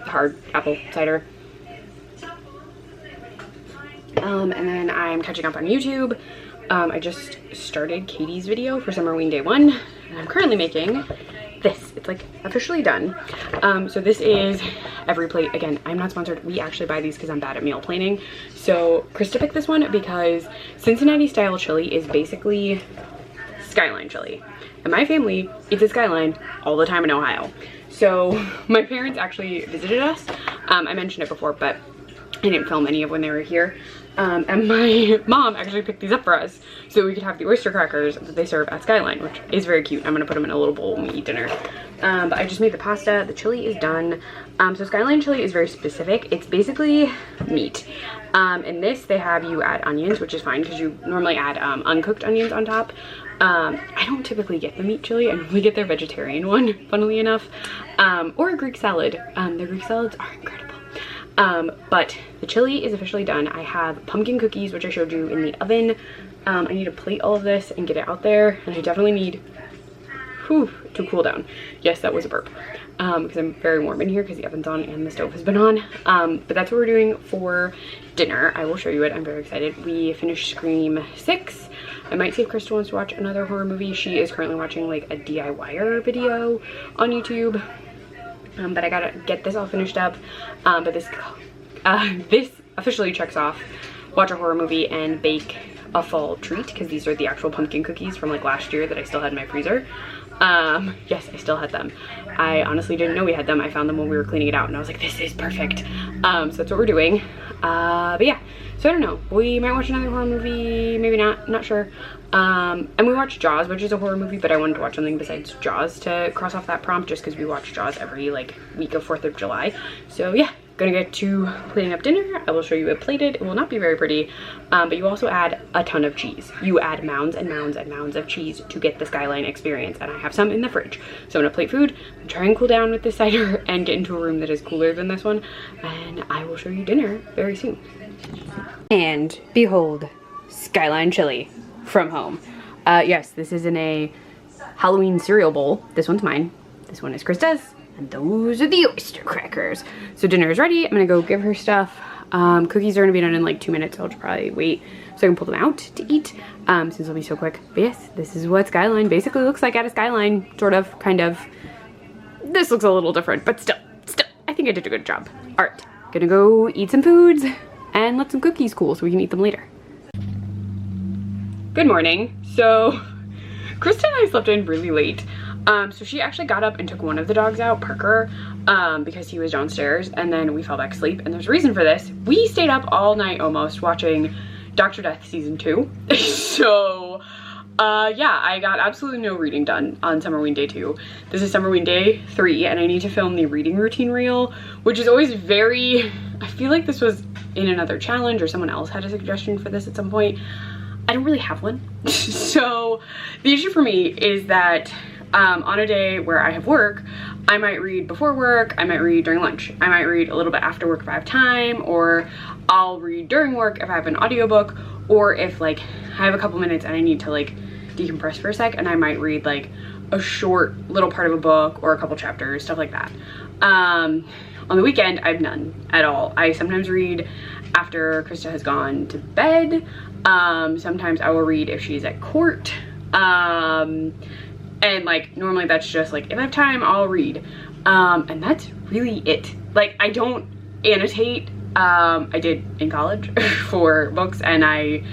Hard apple cider. And then I'm catching up on YouTube. I just started Katie's video for Summerween day 1, and I'm currently making this. It's like officially done. So this is every plate. Again, I'm not sponsored. We actually buy these because I'm bad at meal planning. So Krista picked this one because Cincinnati style chili is basically Skyline chili. And my family eats a Skyline all the time in Ohio. So my parents actually visited us. I mentioned it before, but I didn't film any of when they were here. And my mom actually picked these up for us so we could have the oyster crackers that they serve at Skyline, which is very cute. I'm gonna put them in a little bowl when we eat dinner. But I just made the pasta. The chili is done. So Skyline chili is very specific. It's basically meat. In this, they have you add onions, which is fine because you normally add uncooked onions on top. I don't typically get the meat chili. I normally get their vegetarian one, funnily enough, or a Greek salad. Their Greek salads are incredible. But the chili is officially done. I have pumpkin cookies, which I showed you in the oven. I need to plate all of this and get it out there, and I definitely need to cool down. Yes, that was a burp. Because I'm very warm in here because the oven's on and the stove has been on. But that's what we're doing for dinner. I will show you it. I'm very excited. We finished Scream 6. I might see if Krista wants to watch another horror movie. She is currently watching like a DIYer video on YouTube. But I gotta get this all finished up. But this officially checks off watch a horror movie and bake a fall treat because these are the actual pumpkin cookies from like last year that I still had in my freezer. Yes, I still had them. I honestly didn't know we had them. I found them when we were cleaning it out and I was like, this is perfect. So that's what we're doing. But yeah, so I don't know. We might watch another horror movie, maybe not sure. And we watched Jaws, which is a horror movie, but I wanted to watch something besides Jaws to cross off that prompt just because we watch Jaws every like week of 4th of July. So yeah, gonna get to plating up dinner. I will show you it plated. It will not be very pretty, but you also add a ton of cheese. You add mounds and mounds and mounds of cheese to get the skyline experience, and I have some in the fridge. So I'm gonna plate food, try and cool down with this cider, and get into a room that is cooler than this one, and I will show you dinner very soon. And behold, skyline chili from home. Yes, this is in a Halloween cereal bowl. This one's mine. This one is Krista's. And those are the oyster crackers. So dinner is ready. I'm gonna go give her stuff. Cookies are gonna be done in like 2 minutes. So I'll just probably wait so I can pull them out to eat, since it'll be so quick. But yes, this is what skyline basically looks like at a skyline, sort of, kind of. This looks a little different, but still, I think I did a good job. All right, gonna go eat some foods and let some cookies cool so we can eat them later. Good morning. So Krista and I slept in really late. So she actually got up and took one of the dogs out, Parker, because he was downstairs, and then we fell back asleep. And there's a reason for this. We stayed up all night almost watching Dr. Death season 2. So yeah, I got absolutely no reading done on Summerween day 2. This is Summerween day 3, and I need to film the reading routine reel, which is always very, I feel like this was in another challenge or someone else had a suggestion for this at some point. I don't really have one. So the issue for me is that on a day where I have work, I might read before work, I might read during lunch, I might read a little bit after work if I have time, or I'll read during work if I have an audiobook, or if like I have a couple minutes and I need to like decompress for a sec, and I might read like a short little part of a book or a couple chapters, stuff like that. On the weekend, I have none at all. I sometimes read after Krista has gone to bed. Sometimes I will read if she's at court. And like normally that's just like if I have time I'll read, and that's really it. Like I don't annotate. I did in college for books, and I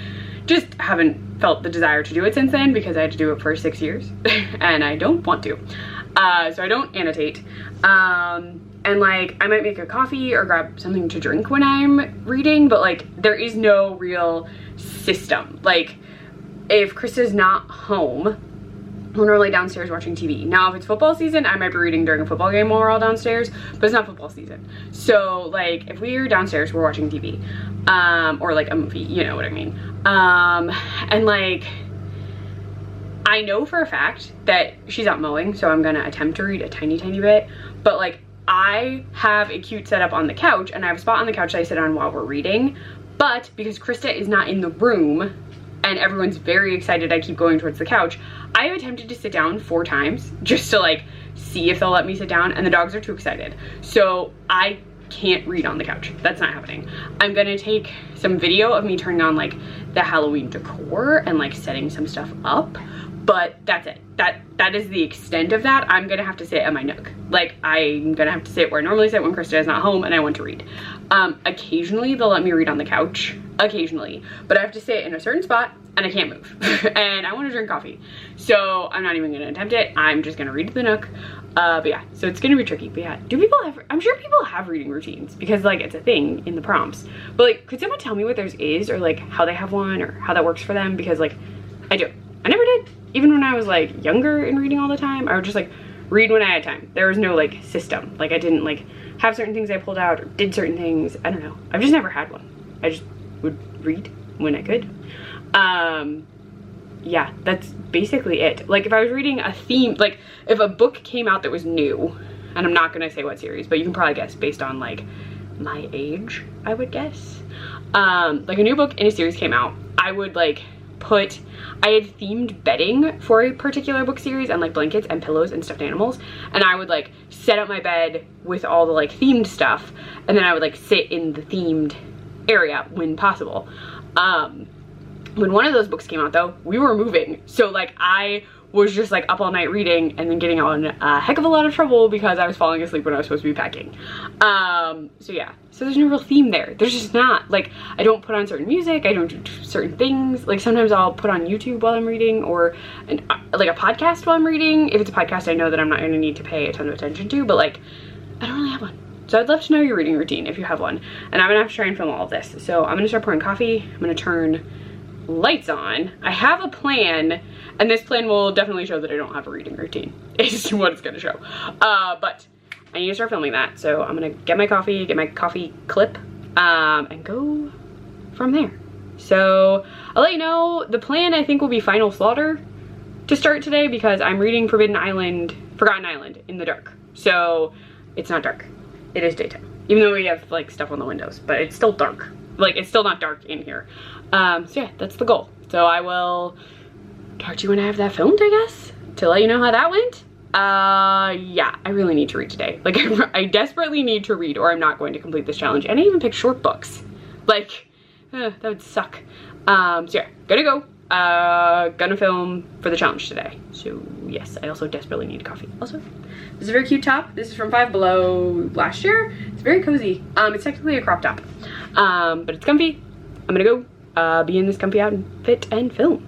just haven't felt the desire to do it since then because I had to do it for 6 years and I don't want to, so I don't annotate. And like I might make a coffee or grab something to drink when I'm reading, but like there is no real system. Like if Krista's not home, we're normally downstairs watching TV. Now if it's football season, I might be reading during a football game while we're all downstairs, but it's not football season. So like if we're downstairs, we're watching TV, or like a movie, you know what I mean. And like I know for a fact that she's out mowing, so I'm gonna attempt to read a tiny bit, but like I have a cute setup on the couch, and I have a spot on the couch that I sit on while we're reading, but because Krista is not in the room and everyone's very excited I keep going towards the couch, I have attempted to sit down 4 times just to like see if they'll let me sit down, and the dogs are too excited. So I can't read on the couch. That's not happening. I'm gonna take some video of me turning on like the Halloween decor and like setting some stuff up, but that's it. That is the extent of that. I'm gonna have to sit at my nook. Like I'm gonna have to sit where I normally sit when Krista is not home and I want to read. Occasionally they'll let me read on the couch, occasionally, but I have to sit in a certain spot and I can't move. And I want to drink coffee, so I'm not even gonna attempt it. I'm just gonna read at the nook. But yeah, so it's gonna be tricky. But yeah, do people have, I'm sure people have reading routines because like it's a thing in the prompts, but like could someone tell me what theirs is, or like how they have one, or how that works for them? Because like I never did. Even when I was like younger and reading all the time, I would just like read when I had time. There was no like system. Like I didn't like have certain things I pulled out or did certain things. I don't know. I've just never had one. I just would read when I could. Yeah, that's basically it. Like if I was reading a theme, like if a book came out that was new, and I'm not gonna say what series, but you can probably guess based on like my age, I would guess. Like a new book in a series came out, I would like I had themed bedding for a particular book series, and like blankets and pillows and stuffed animals, and I would like set up my bed with all the like themed stuff, and then I would like sit in the themed area when possible. When one of those books came out though, we were moving, so like I was just like up all night reading and then getting on a heck of a lot of trouble because I was falling asleep when I was supposed to be packing. So yeah, so there's no real theme there. There's just not. Like, I don't put on certain music, I don't do certain things. Like, sometimes I'll put on YouTube while I'm reading, or like a podcast while I'm reading. If it's a podcast I know that I'm not going to need to pay a ton of attention to, but like, I don't really have one. So I'd love to know your reading routine if you have one. And I'm gonna have to try and film all of this. So I'm gonna start pouring coffee. I'm gonna turn lights on. I have a plan, and this plan will definitely show that I don't have a reading routine. It's what it's gonna show. But I need to start filming that. So I'm gonna get my coffee clip, and go from there. So I'll let you know. The plan, I think, will be Final Slaughter to start today because I'm reading Forgotten Island in the dark. So it's not dark. It is daytime, even though we have like stuff on the windows, but it's still dark. Like, it's still not dark in here. So yeah, that's the goal. So I will talk to you when I have that filmed, I guess, to let you know how that went. Yeah, I really need to read today. Like, I desperately need to read or I'm not going to complete this challenge. And I even picked short books. Like, that would suck. So yeah, gotta go. Gonna film for the challenge today. So yes, I also desperately need coffee. Also, this is a very cute top. This is from Five Below last year. It's very cozy. It's technically a crop top, but it's comfy. I'm gonna go be in this comfy outfit and film.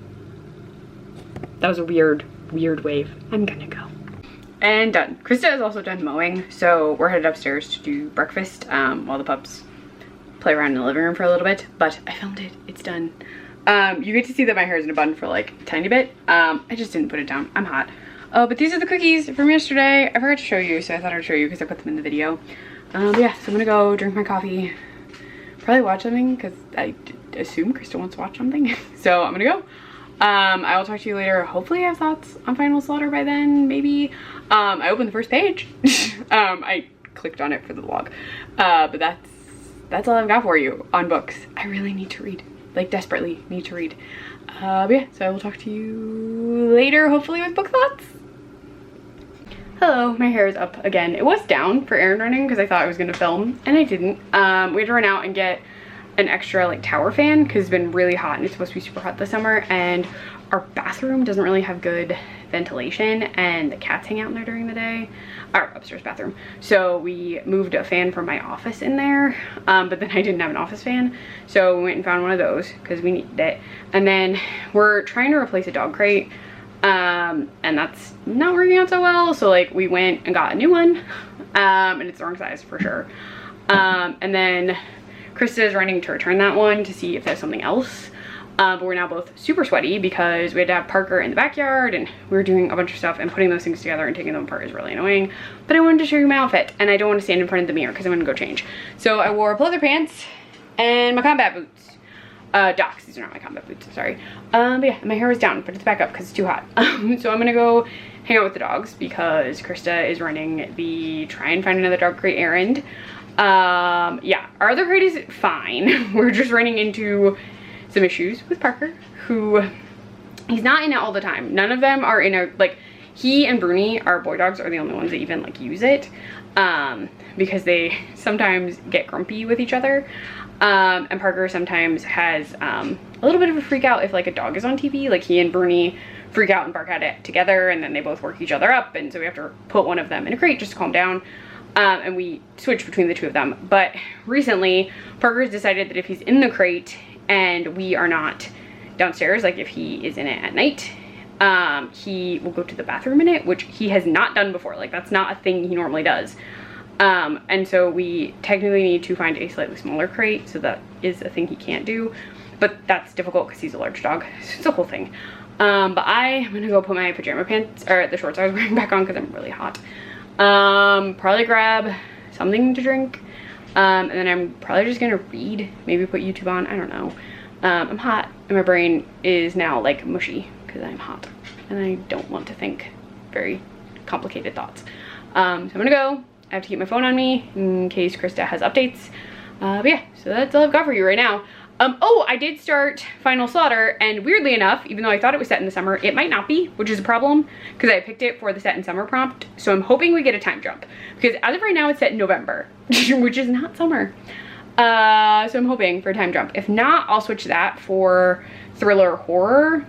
That was a weird wave. I'm gonna go. And done. Krista is also done mowing, so we're headed upstairs to do breakfast while the pups play around in the living room for a little bit. But I filmed it. It's done. You get to see that my hair is in a bun for like a tiny bit. I just didn't put it down. I'm hot. But these are the cookies from yesterday. I forgot to show you, so I thought I'd show you because I put them in the video. But yeah, so I'm gonna go drink my coffee, probably watch something because I assume Krista wants to watch something. So I'm gonna go. I will talk to you later. Hopefully I have thoughts on Final Slaughter by then, maybe. I opened the first page. I clicked on it for the vlog. But that's all I've got for you on books. I really need to read. Like, desperately need to read. But yeah, so I will talk to you later, hopefully with book thoughts. Hello, my hair is up again. It was down for errand running because I thought I was gonna film and I didn't. We had to run out and get an extra like tower fan because it's been really hot and it's supposed to be super hot this summer, and our bathroom doesn't really have good ventilation and the cats hang out in there during the day, our upstairs bathroom. So we moved a fan from my office in there, but then I didn't have an office fan, so we went and found one of those because we needed it. And then we're trying to replace a dog crate, and that's not working out so well, so like we went and got a new one, and it's the wrong size for sure. And then Krista is running to return that one to see if there's something else. But we're now both super sweaty because we had to have Parker in the backyard and we were doing a bunch of stuff, and putting those things together and taking them apart is really annoying. But I wanted to show you my outfit and I don't want to stand in front of the mirror because I'm gonna go change. So I wore pleather pants and my combat boots. Docs, these are not my combat boots, sorry. But yeah, my hair was down, but it's back up because it's too hot. So I'm gonna go hang out with the dogs because Krista is running the try and find another dog crate errand. Yeah, our other crate is fine. We're just running into some issues with Parker, who he's not in it all the time. None of them are in a, like, he and Bruni, our boy dogs, are the only ones that even like use it, because they sometimes get grumpy with each other. And Parker sometimes has a little bit of a freak out if like a dog is on TV. Like, he and Bruni freak out and bark at it together, and then they both work each other up, and so we have to put one of them in a crate just to calm down. And we switch between the two of them. But recently Parker's decided that if he's in the crate and we are not downstairs, like if he is in it at night, he will go to the bathroom in it, which he has not done before. Like, that's not a thing he normally does. And so we technically need to find a slightly smaller crate, so that is a thing he can't do, but that's difficult because he's a large dog. It's a whole thing. But I'm gonna go put my pajama pants, or the shorts I was wearing, back on because I'm really hot. Probably grab something to drink, and then I'm probably just gonna read, maybe put YouTube on, I don't know. I'm hot and my brain is now like mushy because I'm hot and I don't want to think very complicated thoughts. So I'm gonna go. I have to keep my phone on me in case Krista has updates. But yeah, so that's all I've got for you right now. Oh, I did start Final Slaughter, and weirdly enough, even though I thought it was set in the summer, it might not be, which is a problem because I picked it for the set in summer prompt. So I'm hoping we get a time jump because as of right now it's set in November, which is not summer. So I'm hoping for a time jump. If not, I'll switch that for thriller horror,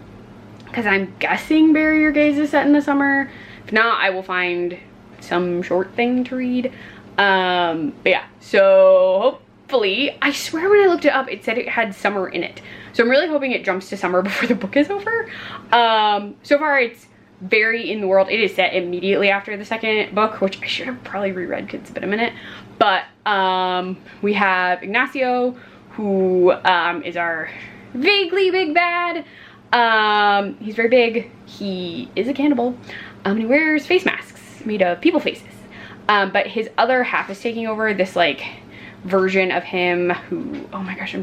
because I'm guessing Bury Your Gaze is set in the summer. If not, I will find some short thing to read. But yeah, so hopefully, I swear when I looked it up, it said it had summer in it. So I'm really hoping it jumps to summer before the book is over. So far it's very in the world. It is set immediately after the second book, which I should have probably reread because it's been a minute. But we have Ignacio, who is our vaguely big bad. He's very big. He is a cannibal. And he wears face masks made of people faces. But his other half is taking over, this like version of him who, oh my gosh,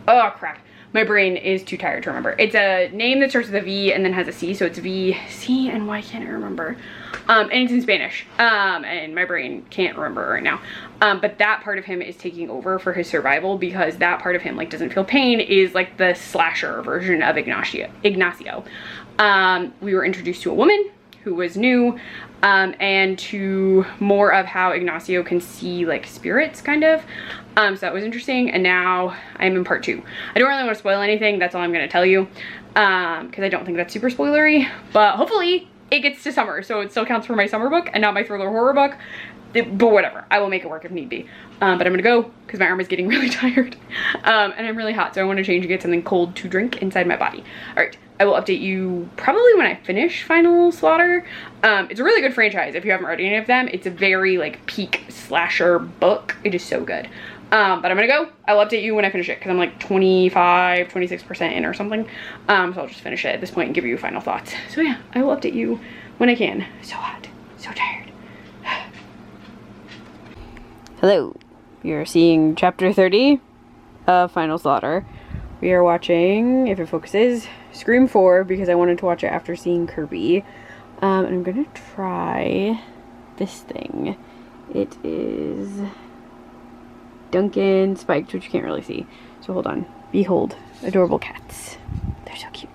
oh crap. My brain is too tired to remember. It's a name that starts with a V and then has a C, so it's V-C, and why can't I remember? And it's in Spanish, and my brain can't remember right now. But that part of him is taking over for his survival, because that part of him like doesn't feel pain, is like the slasher version of Ignacio. We were introduced to a woman who was new, and to more of how Ignacio can see like spirits, kind of. So that was interesting, and now I'm in part 2. I don't really want to spoil anything, that's all I'm gonna tell you, because I don't think that's super spoilery, but hopefully it gets to summer, so it still counts for my summer book and not my thriller horror book. But whatever, I will make it work if need be. But I'm gonna go because my arm is getting really tired, and I'm really hot, so I want to change and get something cold to drink inside my body. All right, I will update you probably when I finish Final Slaughter. It's a really good franchise if you haven't read any of them. It's a very like peak slasher book. It is so good. But I'm gonna go. I'll update you when I finish it, because I'm like 26% in or something. So I'll just finish it at this point and give you final thoughts. So yeah, I will update you when I can. So hot, so tired. Hello, you're seeing chapter 30 of Final Slaughter. We are watching, if it focuses, Scream 4, because I wanted to watch it after seeing Kirby. And I'm gonna try this thing. It is Duncan Spiked, which you can't really see. So hold on. Behold, adorable cats. They're so cute.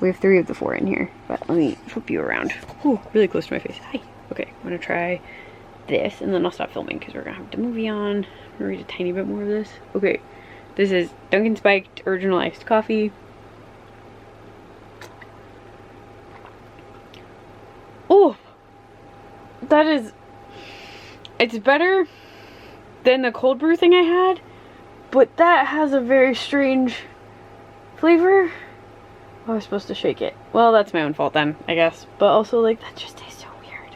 We have 3 of the 4 in here, but let me flip you around. Ooh, really close to my face. Hi. Okay, I'm gonna try this, and then I'll stop filming because we're gonna have the movie on. I'm gonna read a tiny bit more of this. Okay, this is Duncan Spiked Original Iced Coffee. Oh, that is, it's better than the cold brew thing I had, but that has a very strange flavor. Oh, I was supposed to shake it. Well, that's my own fault then, I guess. But also, like, that just tastes so weird.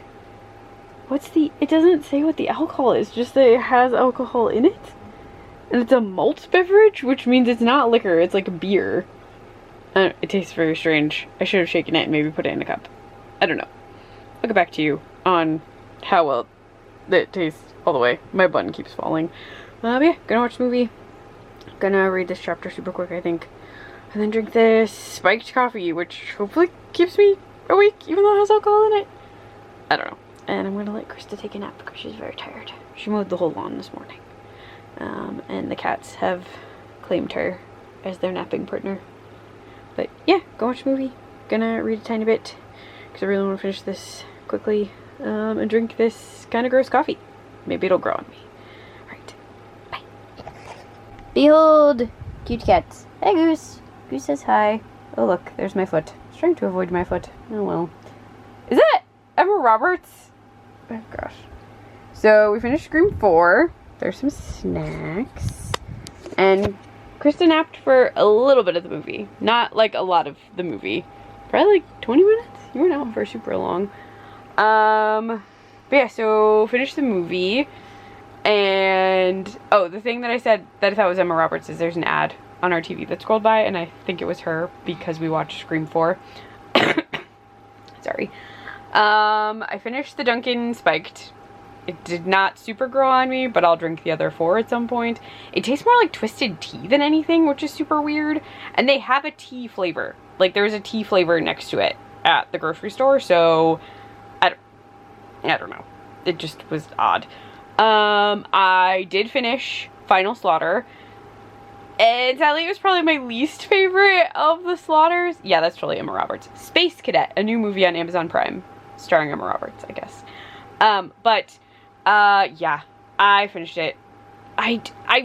What's the, it doesn't say what the alcohol is, just that it has alcohol in it. And it's a malt beverage, which means it's not liquor, it's like a beer. It tastes very strange. I should have shaken it and maybe put it in a cup. I don't know. I'll get back to you on how well it tastes all the way. My bun keeps falling. But yeah, gonna watch the movie. Gonna read this chapter super quick, I think. And then drink this spiked coffee, which hopefully keeps me awake, even though it has alcohol in it. I don't know. And I'm gonna let Krista take a nap because she's very tired. She mowed the whole lawn this morning. And the cats have claimed her as their napping partner. But yeah, go watch the movie. Gonna read a tiny bit because I really want to finish this quickly. And drink this kind of gross coffee. Maybe it'll grow on me. Alright, bye. Behold, cute cats. Hi, Goose. Goose says hi. Oh look, there's my foot. I was trying to avoid my foot. Oh well. Is that Emma Roberts? Oh gosh. So we finished Scream 4. There's some snacks. And Krista napped for a little bit of the movie. Not like a lot of the movie. Probably like 20 minutes? You weren't out for super long. But yeah, so finished the movie. And oh, the thing that I said that I thought was Emma Roberts is there's an ad on our TV that scrolled by, and I think it was her because we watched Scream 4. Sorry. I finished the Duncan Spiked. It did not super grow on me, but I'll drink the other 4 at some point. It tastes more like twisted tea than anything, which is super weird. And they have a tea flavor. Like, there's a tea flavor next to it at the grocery store, so I don't know. It just was odd. I did finish Final Slaughter. And sadly, it was probably my least favorite of the Slaughters. Yeah, that's totally Emma Roberts. Space Cadet, a new movie on Amazon Prime. Starring Emma Roberts, I guess. Yeah, I finished it. I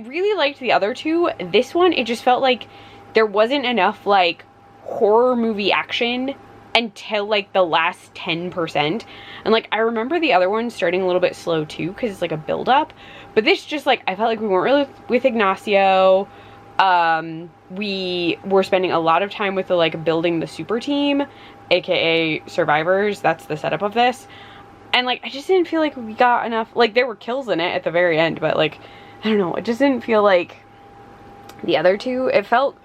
really liked the other 2. This one, it just felt like there wasn't enough like horror movie action until like the last 10%. And like I remember the other one starting a little bit slow too because it's like a build up, but this just like I felt like we weren't really with Ignacio. We were spending a lot of time with the like building the super team, aka survivors. That's the setup of this. And like I just didn't feel like we got enough, like there were kills in it at the very end, but like I don't know, it just didn't feel like the other two. It felt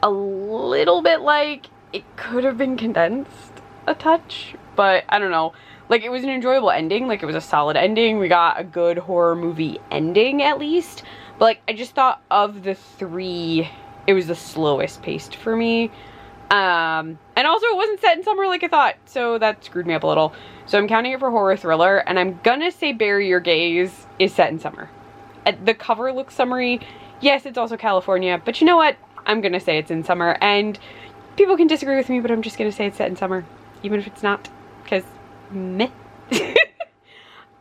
a little bit like it could have been condensed a touch, but I don't know. Like it was an enjoyable ending, like it was a solid ending. We got a good horror movie ending at least, but like I just thought of the three, it was the slowest paced for me. And also it wasn't set in summer like I thought, so that screwed me up a little. So I'm counting it for horror thriller, and I'm gonna say Bury Your Gaze is set in summer. The cover looks summery. Yes, it's also California, but you know what? I'm gonna say it's in summer, and people can disagree with me, but I'm just gonna say it's set in summer, even if it's not, because meh.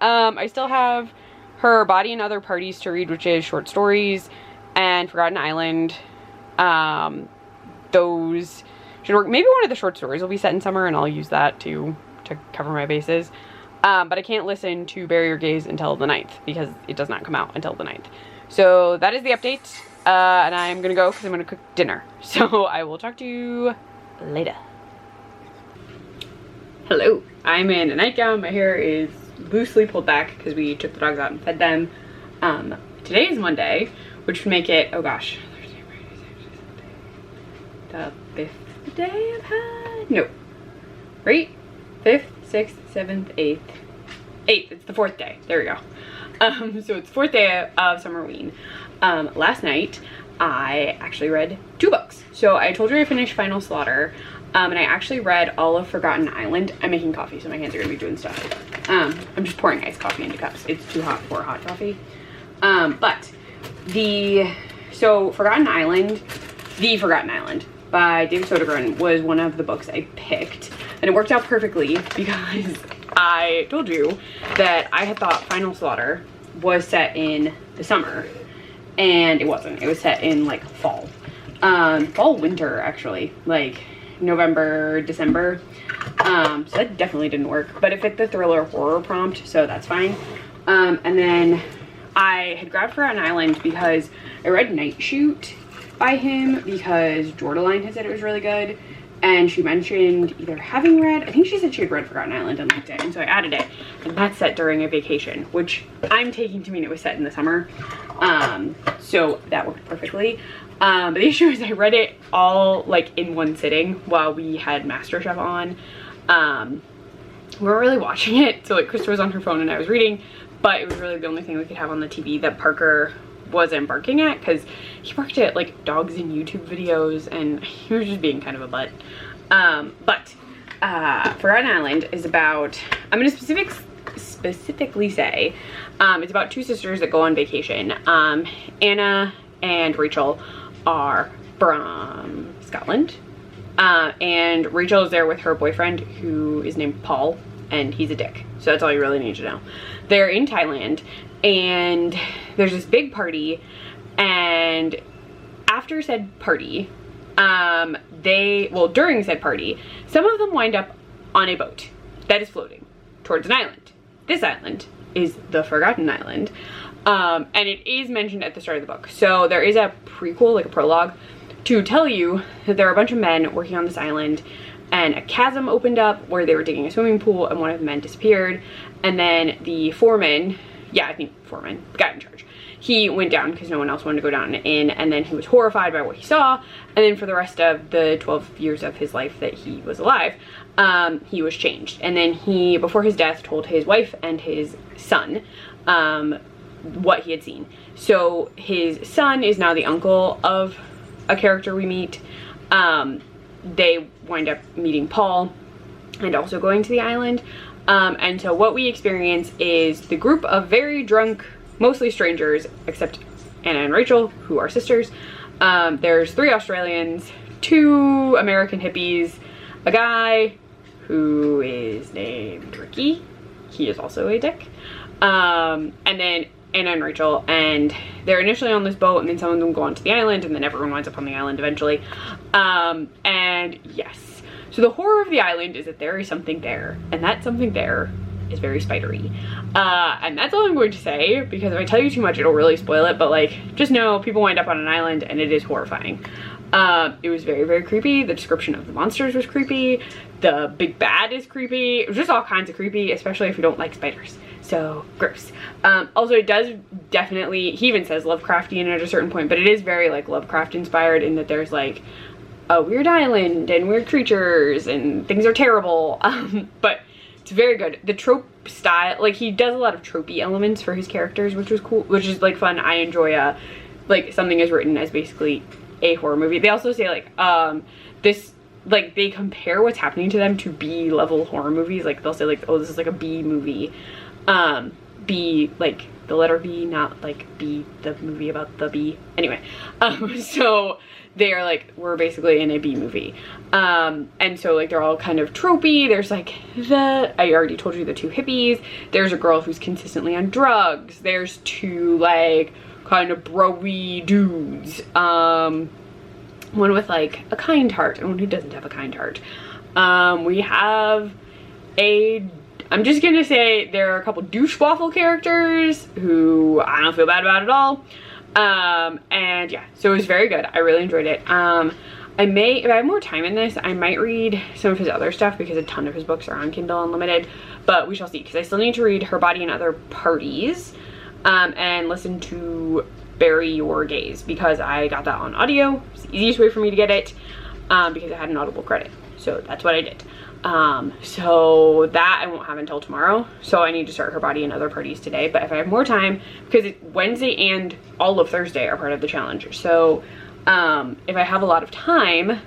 I still have Her Body and Other Parties to read, which is short stories, and Forgotten Island. Those should work. Maybe one of the short stories will be set in summer, and I'll use that to cover my bases. But I can't listen to Bury Your Gaze until the 9th, because it does not come out until the 9th. So that is the update. And I'm gonna go because I'm gonna cook dinner. So I will talk to you later. Hello. I'm in a nightgown. My hair is loosely pulled back because we took the dogs out and fed them. Today is Monday, which would make it, oh gosh, Thursday, Friday, Saturday, Sunday. The 5th day I've had? No. Right? 5th, 6th, 7th, 8th. 8th, it's the 4th day. There we go. So it's 4th day of Summerween. Last night I actually read 2 books. So I told you I finished Final Slaughter, and I actually read all of Forgotten Island. I'm making coffee, so my hands are gonna be doing stuff. I'm just pouring iced coffee into cups. It's too hot for hot coffee. So Forgotten Island, The Forgotten Island by David Sodergren was one of the books I picked, and it worked out perfectly because I told you that I had thought Final Slaughter was set in the summer, and it wasn't. It was set in like fall, winter actually, like November, December. So that definitely didn't work, but it fit the thriller horror prompt, so that's fine. And then I had grabbed Forgotten Island because I read Night Shoot by him because Jordaline had said it was really good, and she mentioned either having read, I think she said she had read Forgotten Island and liked it, and so I added it, and that's set during a vacation, which I'm taking to mean it was set in the summer. So that worked perfectly. But the issue is I read it all like in one sitting while we had MasterChef on. We weren't really watching it, so like Krista was on her phone and I was reading, but it was really the only thing we could have on the TV that Parker wasn't barking at, because he barked at like dogs in YouTube videos and he was just being kind of a butt. Forgotten Island is about, I'm gonna specifically say it's about 2 sisters that go on vacation. Anna and Rachel are from Scotland, and Rachel is there with her boyfriend who is named Paul, and he's a dick, so that's all you really need to know. They're in Thailand and there's this big party, and after said party, during said party, some of them wind up on a boat that is floating towards an island. This island is the Forgotten Island, and it is mentioned at the start of the book. So there is a prequel, like a prologue, to tell you that there are a bunch of men working on this island, and a chasm opened up where they were digging a swimming pool, and one of the men disappeared, and then the foreman, the guy in charge, he went down because no one else wanted to go down in, and then he was horrified by what he saw, and then for the rest of the 12 years of his life that he was alive, he was changed. And then he, before his death, told his wife and his son what he had seen. So his son is now the uncle of a character we meet. They wind up meeting Paul and also going to the island. And so what we experience is the group of very drunk, mostly strangers, except Anna and Rachel, who are sisters. There's 3 Australians, 2 American hippies, a guy who is named Ricky. He is also a dick. And then Anna and Rachel, and they're initially on this boat, and then some of them go onto the island, and then everyone winds up on the island eventually. And yes, so the horror of the island is that there is something there, and that something there is very spidery. And that's all I'm going to say, because if I tell you too much, it'll really spoil it. But like, just know people wind up on an island, and it is horrifying. It was very, very creepy. The description of the monsters was creepy. The big bad is creepy. It was just all kinds of creepy, especially if you don't like spiders. So gross. Also, it does definitely, he even says Lovecraftian at a certain point, but it is very like Lovecraft inspired in that there's like a weird island and weird creatures and things are terrible. But it's very good. The trope style, like he does a lot of tropey elements for his characters, which was cool, which is like fun. I enjoy like something is written as basically a horror movie. They also say like this, like they compare what's happening to them to B level horror movies. Like they'll say like, oh, this is like a B movie. B like the letter B, not like B the movie about the bee. Anyway, so they are like, we're basically in a B movie. And so like they're all kind of tropey. There's like I already told you, the two hippies. There's a girl who's consistently on drugs. There's two like kind of bro-y dudes. One with like a kind heart and one who doesn't have a kind heart. We have I'm just gonna say there are a couple douche waffle characters who I don't feel bad about at all. And yeah, so it was very good. I really enjoyed it. I may, if I have more time in this, I might read some of his other stuff because a ton of his books are on Kindle Unlimited, but we shall see, because I still need to read Her Body and Other Parties, and listen to Bury Your Gaze, because I got that on audio. It's the easiest way for me to get it, because I had an Audible credit. So that's what I did. So that I won't have until tomorrow. So I need to start Her Body and Other Parties today. But if I have more time, because Wednesday and all of Thursday are part of the challenge. So if I have a lot of time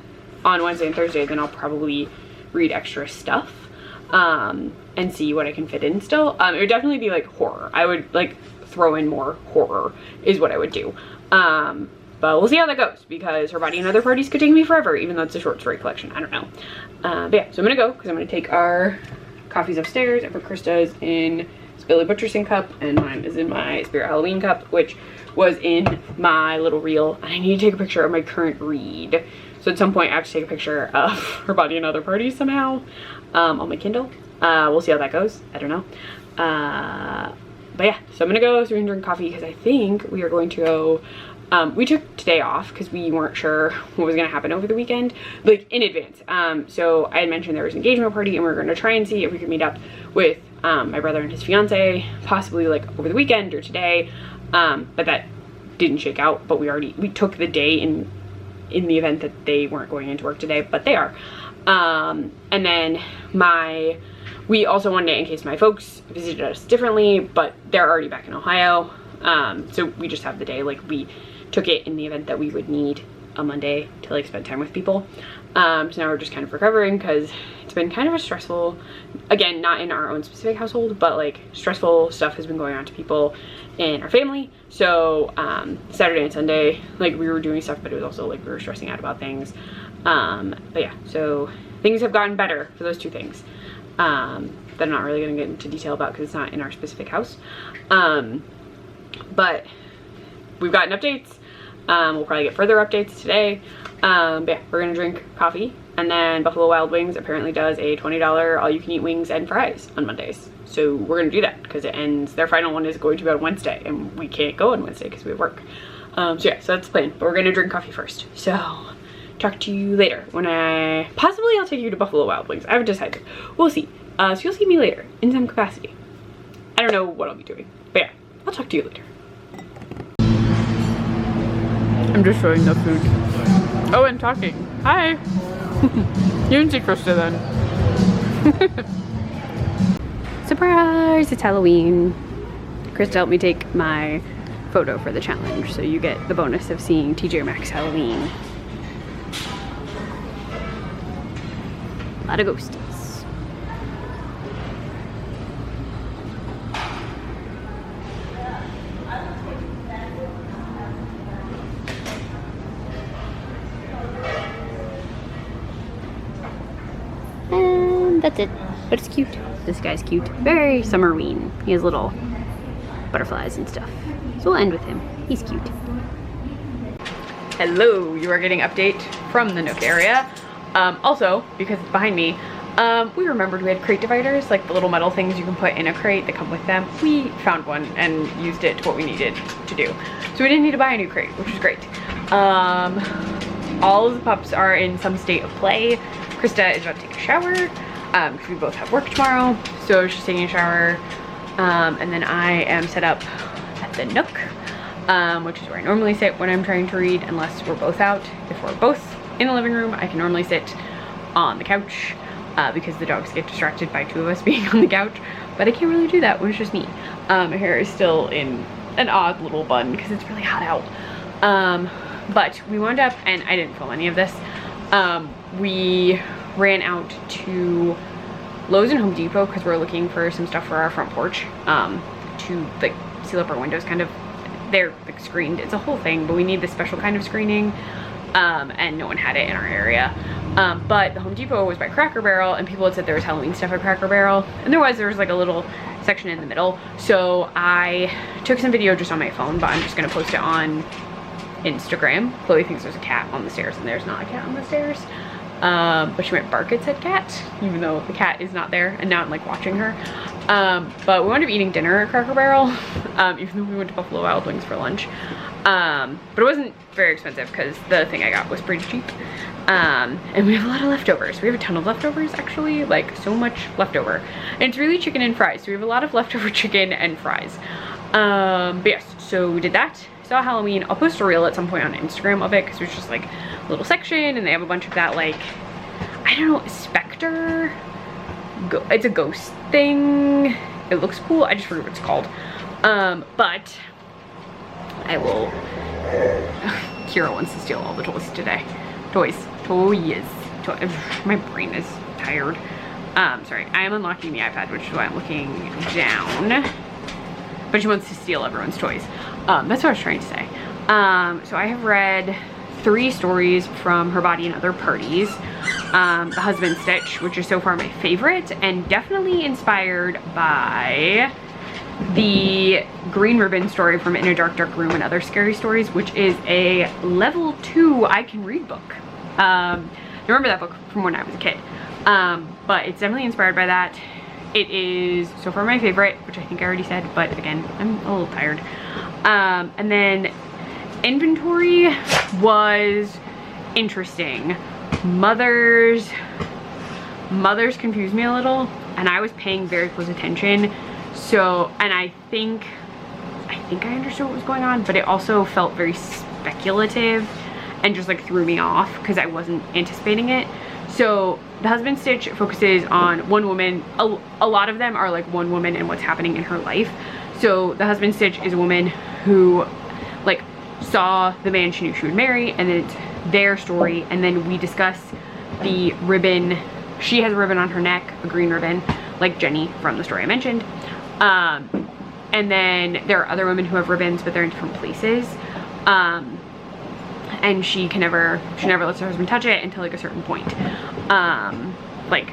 on Wednesday and Thursday, then I'll probably read extra stuff and see what I can fit in still. It would definitely be like horror. I would like throw in more horror is what I would do. But we'll see how that goes, because Her Body and Other Parties could take me forever, even though it's a short story collection. I don't know. But yeah, so I'm gonna go, because I'm gonna take our coffees upstairs, and for Krista's in Billy Butcherson cup, and mine is in my Spirit Halloween cup, which was in my little reel. And I need to take a picture of my current read. So at some point I have to take a picture of Her Body and Other Parties somehow on my Kindle. We'll see how that goes. I don't know. But yeah, so I'm gonna go, so we can drink coffee, because I think we are going to go. We took today off because we weren't sure what was going to happen over the weekend, like in advance. So I had mentioned there was an engagement party, and we were going to try and see if we could meet up with my brother and his fiance, possibly like over the weekend or today. But that didn't shake out. But we took the day in the event that they weren't going into work today, but they are. And then we also one day, in case my folks visited us differently, but they're already back in Ohio. So we just have the day, like we took it in the event that we would need a Monday to like spend time with people. So now we're just kind of recovering, because it's been kind of a stressful, again, not in our own specific household, but like stressful stuff has been going on to people in our family. So Saturday and Sunday, like we were doing stuff, but it was also like we were stressing out about things. But yeah, so things have gotten better for those two things that I'm not really going to get into detail about, because it's not in our specific house. But we've gotten updates. We'll probably get further updates today. But yeah, we're gonna drink coffee, and then Buffalo Wild Wings apparently does a $20 all-you-can-eat wings and fries on Mondays. So we're gonna do that, because it ends. Their final one is going to be on Wednesday, and we can't go on Wednesday because we have work. So yeah, so that's the plan. But we're gonna drink coffee first. So talk to you later when possibly I'll take you to Buffalo Wild Wings. I haven't decided. We'll see. So you'll see me later in some capacity. I don't know what I'll be doing, but yeah, I'll talk to you later. I'm just showing the food. Oh, and talking. Hi. You didn't see Krista then. Surprise! It's Halloween. Krista helped me take my photo for the challenge, so you get the bonus of seeing TJ Maxx Halloween. A lot of ghosties. And that's it. But it's cute. This guy's cute. Very Summerween. He has little butterflies and stuff. So we'll end with him. He's cute. Hello, you are getting update from the Nook area. Also, because it's behind me, we remembered we had crate dividers, like the little metal things you can put in a crate that come with them. We found one and used it to what we needed to do. So we didn't need to buy a new crate, which was great. All of the pups are in some state of play. Krista is about to take a shower, because we both have work tomorrow. So she's taking a shower. And then I am set up at the Nook, which is where I normally sit when I'm trying to read, unless we're both out. If we're both in the living room, I can normally sit on the couch, because the dogs get distracted by two of us being on the couch, but I can't really do that when it's just me. My hair is still in an odd little bun because it's really hot out. But we wound up, and I didn't film any of this, we ran out to Lowe's and Home Depot because we're looking for some stuff for our front porch, to like seal up our windows, kind of. They're like screened, it's a whole thing, but we need this special kind of screening, and no one had it in our area. But the Home Depot was by Cracker Barrel, and people had said there was Halloween stuff at Cracker Barrel, and there was like a little section in the middle. So I took some video just on my phone, but I'm just gonna post it on Instagram. Chloe thinks there's a cat on the stairs, and there's not a cat on the stairs. But she went bark at said cat, even though the cat is not there, and now I'm like watching her. But we wound up eating dinner at Cracker Barrel, even though we went to Buffalo Wild Wings for lunch. But it wasn't very expensive because the thing I got was pretty cheap. And we have a lot of leftovers. We have a ton of leftovers, actually, like so much leftover. And it's really chicken and fries, so we have a lot of leftover chicken and fries. But yes, so we did that. Saw Halloween. I'll post a reel at some point on Instagram of it because there's just like a little section, and they have a bunch of that, like, I don't know, specter, it's a ghost thing. It looks cool. I just forget what it's called. But I will. Kira wants to steal all the toys today. Toys. My brain is tired. Sorry, I am unlocking the iPad, which is why I'm looking down. But she wants to steal everyone's toys. That's what I was trying to say. So I have read 3 stories from Her Body and Other Parties. The Husband Stitch, which is so far my favorite, and definitely inspired by the Green Ribbon story from In a Dark, Dark Room and Other Scary Stories, which is a level 2 I can read book. I remember that book from when I was a kid. But it's definitely inspired by that. It is so far my favorite, which I think I already said, but again, I'm a little tired. And then Inventory was interesting. Mothers confused me a little, and I was paying very close attention. So, and I think I understood what was going on, but it also felt very speculative and just like threw me off because I wasn't anticipating it. So The Husband Stitch focuses on one woman. A lot of them are like one woman and what's happening in her life. So The Husband Stitch is a woman who like saw the man she knew she would marry, and then it's their story, and then we discuss the ribbon. She has a ribbon on her neck, a green ribbon, like Jenny from the story I mentioned. And then there are other women who have ribbons, but they're in different places. And she never lets her husband touch it until like a certain point. Like,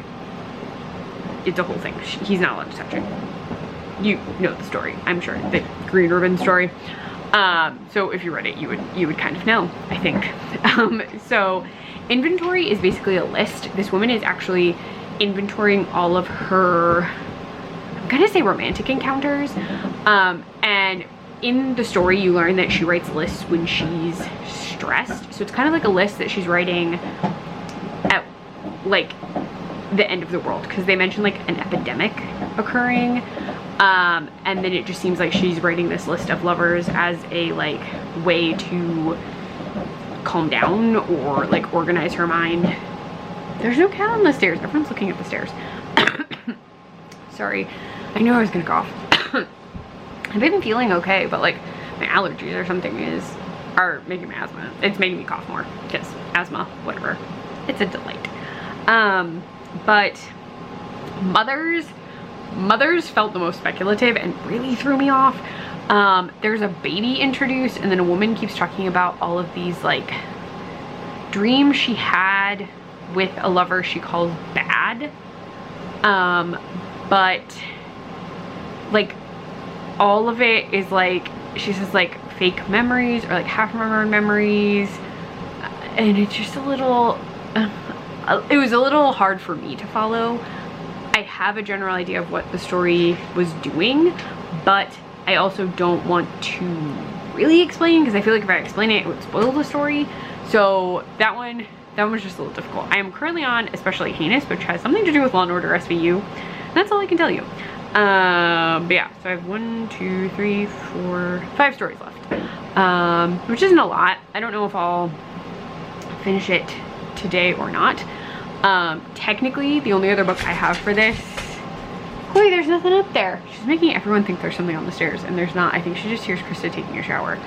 it's a whole thing. He's not allowed to touch it. You know the story, I'm sure, the green ribbon story. So if you read it, you would kind of know, I think. So Inventory is basically a list. This woman is actually inventorying all of her, I'm gonna say romantic encounters. And in the story, you learn that she writes lists when she's stressed. So it's kind of like a list that she's writing at like the end of the world, because they mention like an epidemic occurring. And then it just seems like she's writing this list of lovers as a like way to calm down or like organize her mind. There's no cat on the stairs. Everyone's looking at the stairs. Sorry, I knew I was gonna cough. I've been feeling okay, but like my allergies or something are making me asthma. It's making me cough more because asthma, whatever. It's a delight. But mothers felt the most speculative and really threw me off. There's a baby introduced, and then a woman keeps talking about all of these like dreams she had with a lover she calls bad. But like all of it is like, she says like fake memories or like half remembered memories, and it's just a little, it was a little hard for me to follow. I have a general idea of what the story was doing, but I also don't want to really explain, because I feel like if I explain it, it would spoil the story. So that one was just a little difficult. I am currently on Especially Heinous, which has something to do with Law & Order SVU. And that's all I can tell you. But yeah, so I have 1, 2, 3, 4, 5 stories left, which isn't a lot. I don't know if I'll finish it today or not. Technically, the only other book I have for this, wait, there's nothing up there. She's making everyone think there's something on the stairs, and there's not. I think she just hears Krista taking a shower.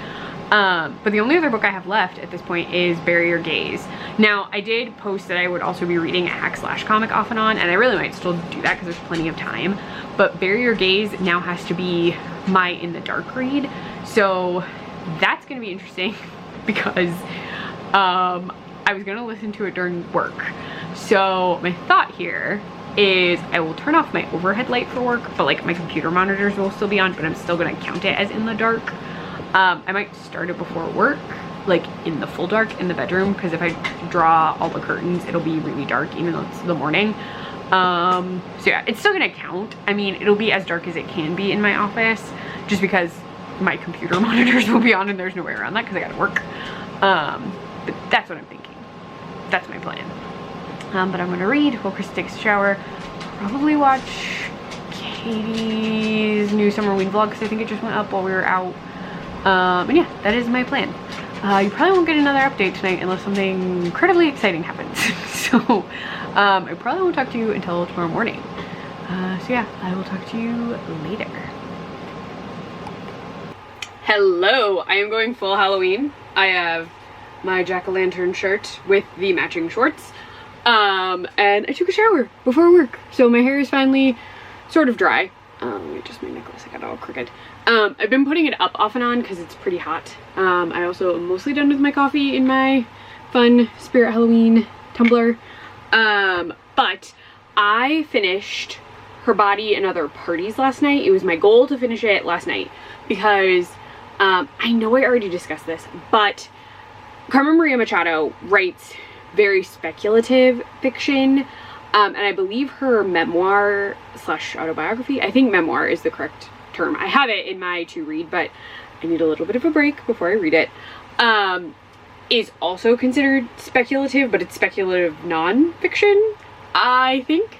But the only other book I have left at this point is Bury Your Gaze. Now, I did post that I would also be reading a hack/comic off and on, and I really might still do that because there's plenty of time. But Bury Your Gaze now has to be my In the Dark read. So that's gonna be interesting because I was gonna listen to it during work. So my thought here is I will turn off my overhead light for work, but like my computer monitors will still be on, but I'm still gonna count it as in the dark. I might start it before work, like in the full dark in the bedroom, because if I draw all the curtains, it'll be really dark even though it's the morning. So yeah, it's still gonna count. I mean, it'll be as dark as it can be in my office, just because my computer monitors will be on and there's no way around that because I gotta work. But that's what I'm thinking. That's my plan. But I'm gonna read while Chris takes a shower, probably watch Katie's new Summerween vlog, because I think it just went up while we were out. And yeah, that is my plan. You probably won't get another update tonight unless something incredibly exciting happens. So I probably won't talk to you until tomorrow morning. So yeah, I will talk to you later. Hello, I am going full Halloween. I have my jack-o'-lantern shirt with the matching shorts. And I took a shower before work, so my hair is finally sort of dry. Let me adjust my necklace, I got it all crooked. I've been putting it up off and on because it's pretty hot. I also am mostly done with my coffee in my fun Spirit Halloween tumbler. But I finished Her Body and Other Parties last night. It was my goal to finish it last night because I know I already discussed this, but Carmen Maria Machado writes very speculative fiction, and I believe her memoir / autobiography, I think memoir is the correct term. I have it in my to read, but I need a little bit of a break before I read it. Is also considered speculative, but it's speculative non-fiction, I think.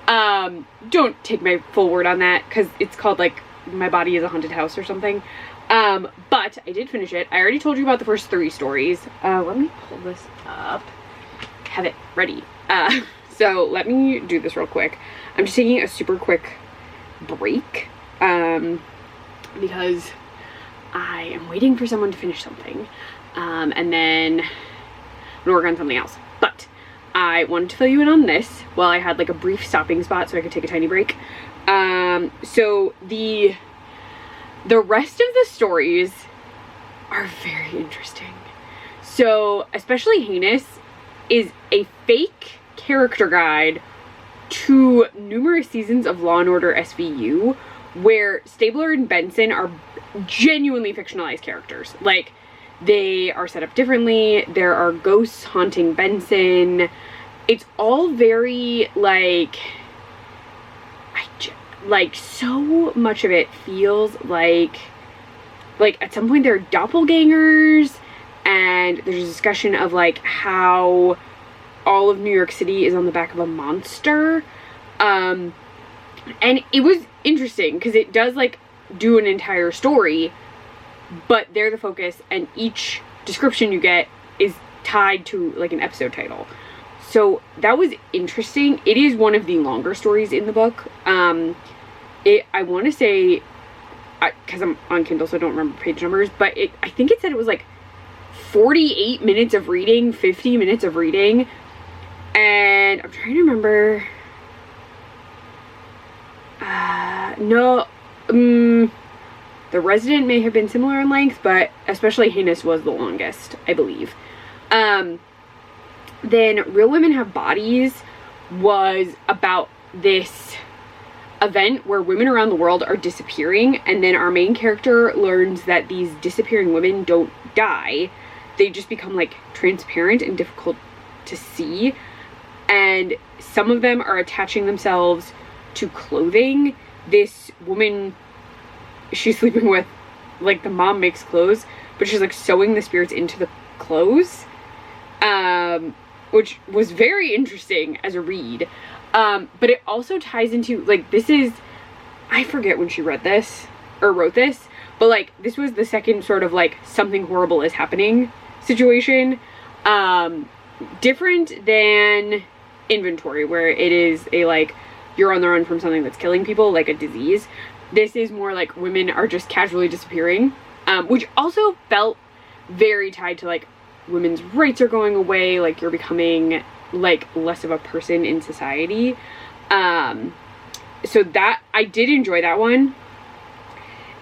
Don't take my full word on that because it's called like My Body is a Haunted House or something. But I did finish it. I already told you about the first 3 stories. Let me pull this up. Have it ready. So let me do this real quick. I'm just taking a super quick break because I am waiting for someone to finish something, and then I'm gonna work on something else. But I wanted to fill you in on this while I had like a brief stopping spot so I could take a tiny break. So the rest of the stories are very interesting. So Especially Heinous is a fake character guide to numerous seasons of Law & Order SVU, where Stabler and Benson are genuinely fictionalized characters. Like, they are set up differently. There are ghosts haunting Benson. It's all very, like so much of it feels like at some point they're doppelgangers, and there's a discussion of like how all of New York City is on the back of a monster. And it was interesting because it does like do an entire story, but they're the focus, and each description you get is tied to like an episode title. So that was interesting. It is one of the longer stories in the book. I want to say, because I'm on Kindle so I don't remember page numbers, but I think it said it was like 48 minutes of reading, 50 minutes of reading, and I'm trying to remember. The Resident may have been similar in length, but Especially Heinous was the longest, I believe. Then Real Women Have Bodies was about this event where women around the world are disappearing, and then our main character learns that these disappearing women don't die. They just become like transparent and difficult to see, and some of them are attaching themselves to clothing. This woman she's sleeping with, like, the mom makes clothes, but she's like sewing the spirits into the clothes, which was very interesting as a read. But it also ties into, like, this is, I forget when she read this or wrote this, but like this was the second sort of like something horrible is happening situation. Different than Inventory, where it is a like you're on the run from something that's killing people, like a disease. This is more like women are just casually disappearing, which also felt very tied to like women's rights are going away, like you're becoming like less of a person in society. So that, I did enjoy that one.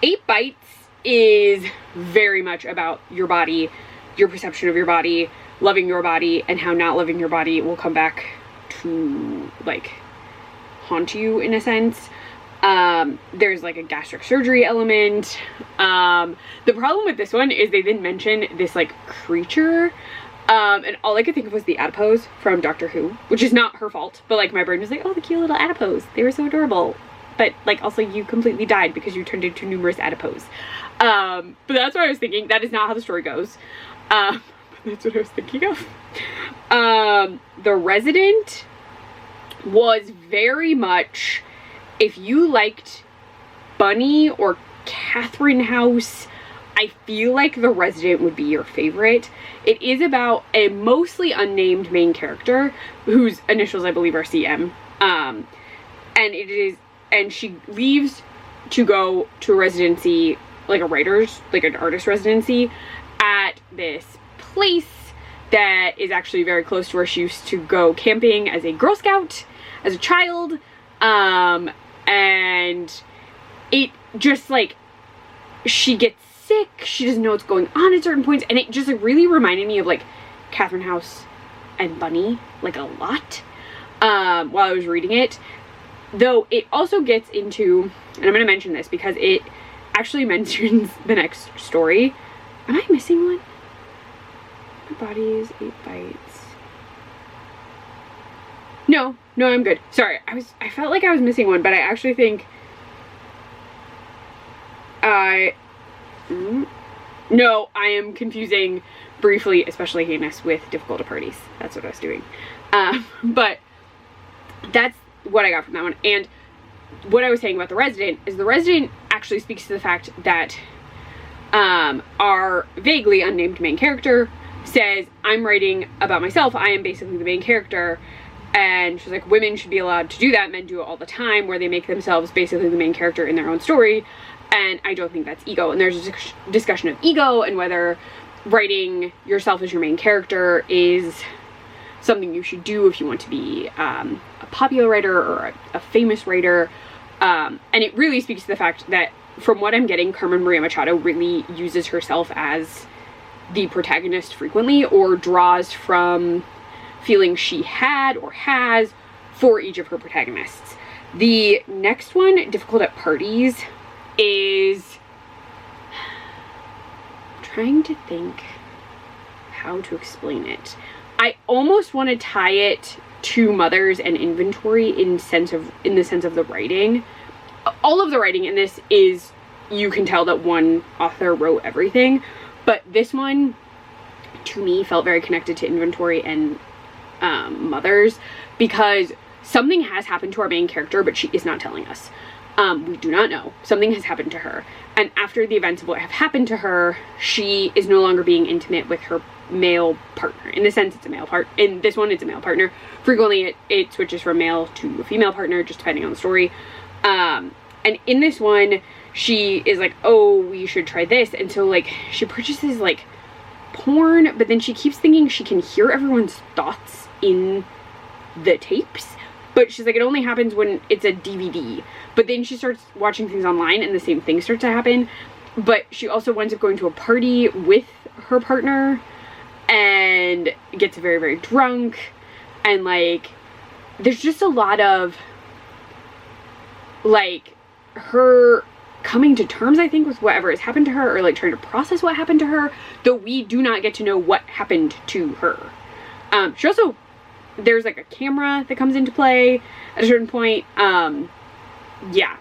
8 Bites is very much about your body, your perception of your body, loving your body, and how not loving your body will come back to like haunt you in a sense. There's like a gastric surgery element. The problem with this one is they didn't mention this like creature, and all I could think of was the adipose from Doctor Who, which is not her fault, but like my brain was like, oh, the cute little adipose, they were so adorable, but like also you completely died because you turned into numerous adipose. But that's what I was thinking. That is not how the story goes. But that's what I was thinking of. The Resident was very much, if you liked Bunny or Catherine House, I feel like The Resident would be your favorite. It is about a mostly unnamed main character whose initials I believe are CM. And she leaves to go to a residency, like an artist residency at this place that is actually very close to where she used to go camping as a Girl Scout as a child. And it just like, she gets sick, she doesn't know what's going on at certain points, and it just like really reminded me of like Catherine House and Bunny like a lot while I was reading it. Though it also gets into, and I'm going to mention this because it actually mentions the next story. Am I missing one? My body is 8 bites. No, I'm good. Sorry, I felt like I was missing one, but I actually think no, I am confusing briefly, especially heinous, with difficult to parties. That's what I was doing. But that's what I got from that one. And what I was saying about The Resident is The Resident actually speaks to the fact that our vaguely unnamed main character says, I'm writing about myself, I am basically the main character. And she's like, women should be allowed to do that, men do it all the time, where they make themselves basically the main character in their own story. And I don't think that's ego. And there's a discussion of ego and whether writing yourself as your main character is something you should do if you want to be a popular writer or a famous writer. And it really speaks to the fact that, from what I'm getting, Carmen Maria Machado really uses herself as the protagonist frequently, or draws from feelings she had or has for each of her protagonists. The next one, Difficult at Parties, is trying to think how to explain it. I almost want to tie it to Mothers and Inventory in the sense of the writing. All of the writing in this is, you can tell that one author wrote everything, but this one to me felt very connected to Inventory and Mothers, because something has happened to our main character, but she is not telling us. We do not know. Something has happened to her. And after the events of what have happened to her, she is no longer being intimate with her male partner. In this sense, it's a male part. In this one, it's a male partner. Frequently, it switches from male to a female partner, just depending on the story. And in this one, she is like, oh, we should try this. And so, like, she purchases, like, porn, but then she keeps thinking she can hear everyone's thoughts in the tapes. But she's like, it only happens when it's a DVD. But then she starts watching things online and the same thing starts to happen. But she also winds up going to a party with her partner and gets very, very drunk. And like, there's just a lot of like her coming to terms, I think, with whatever has happened to her, or like trying to process what happened to her, though we do not get to know what happened to her. She also, there's like a camera that comes into play at a certain point. Yeah.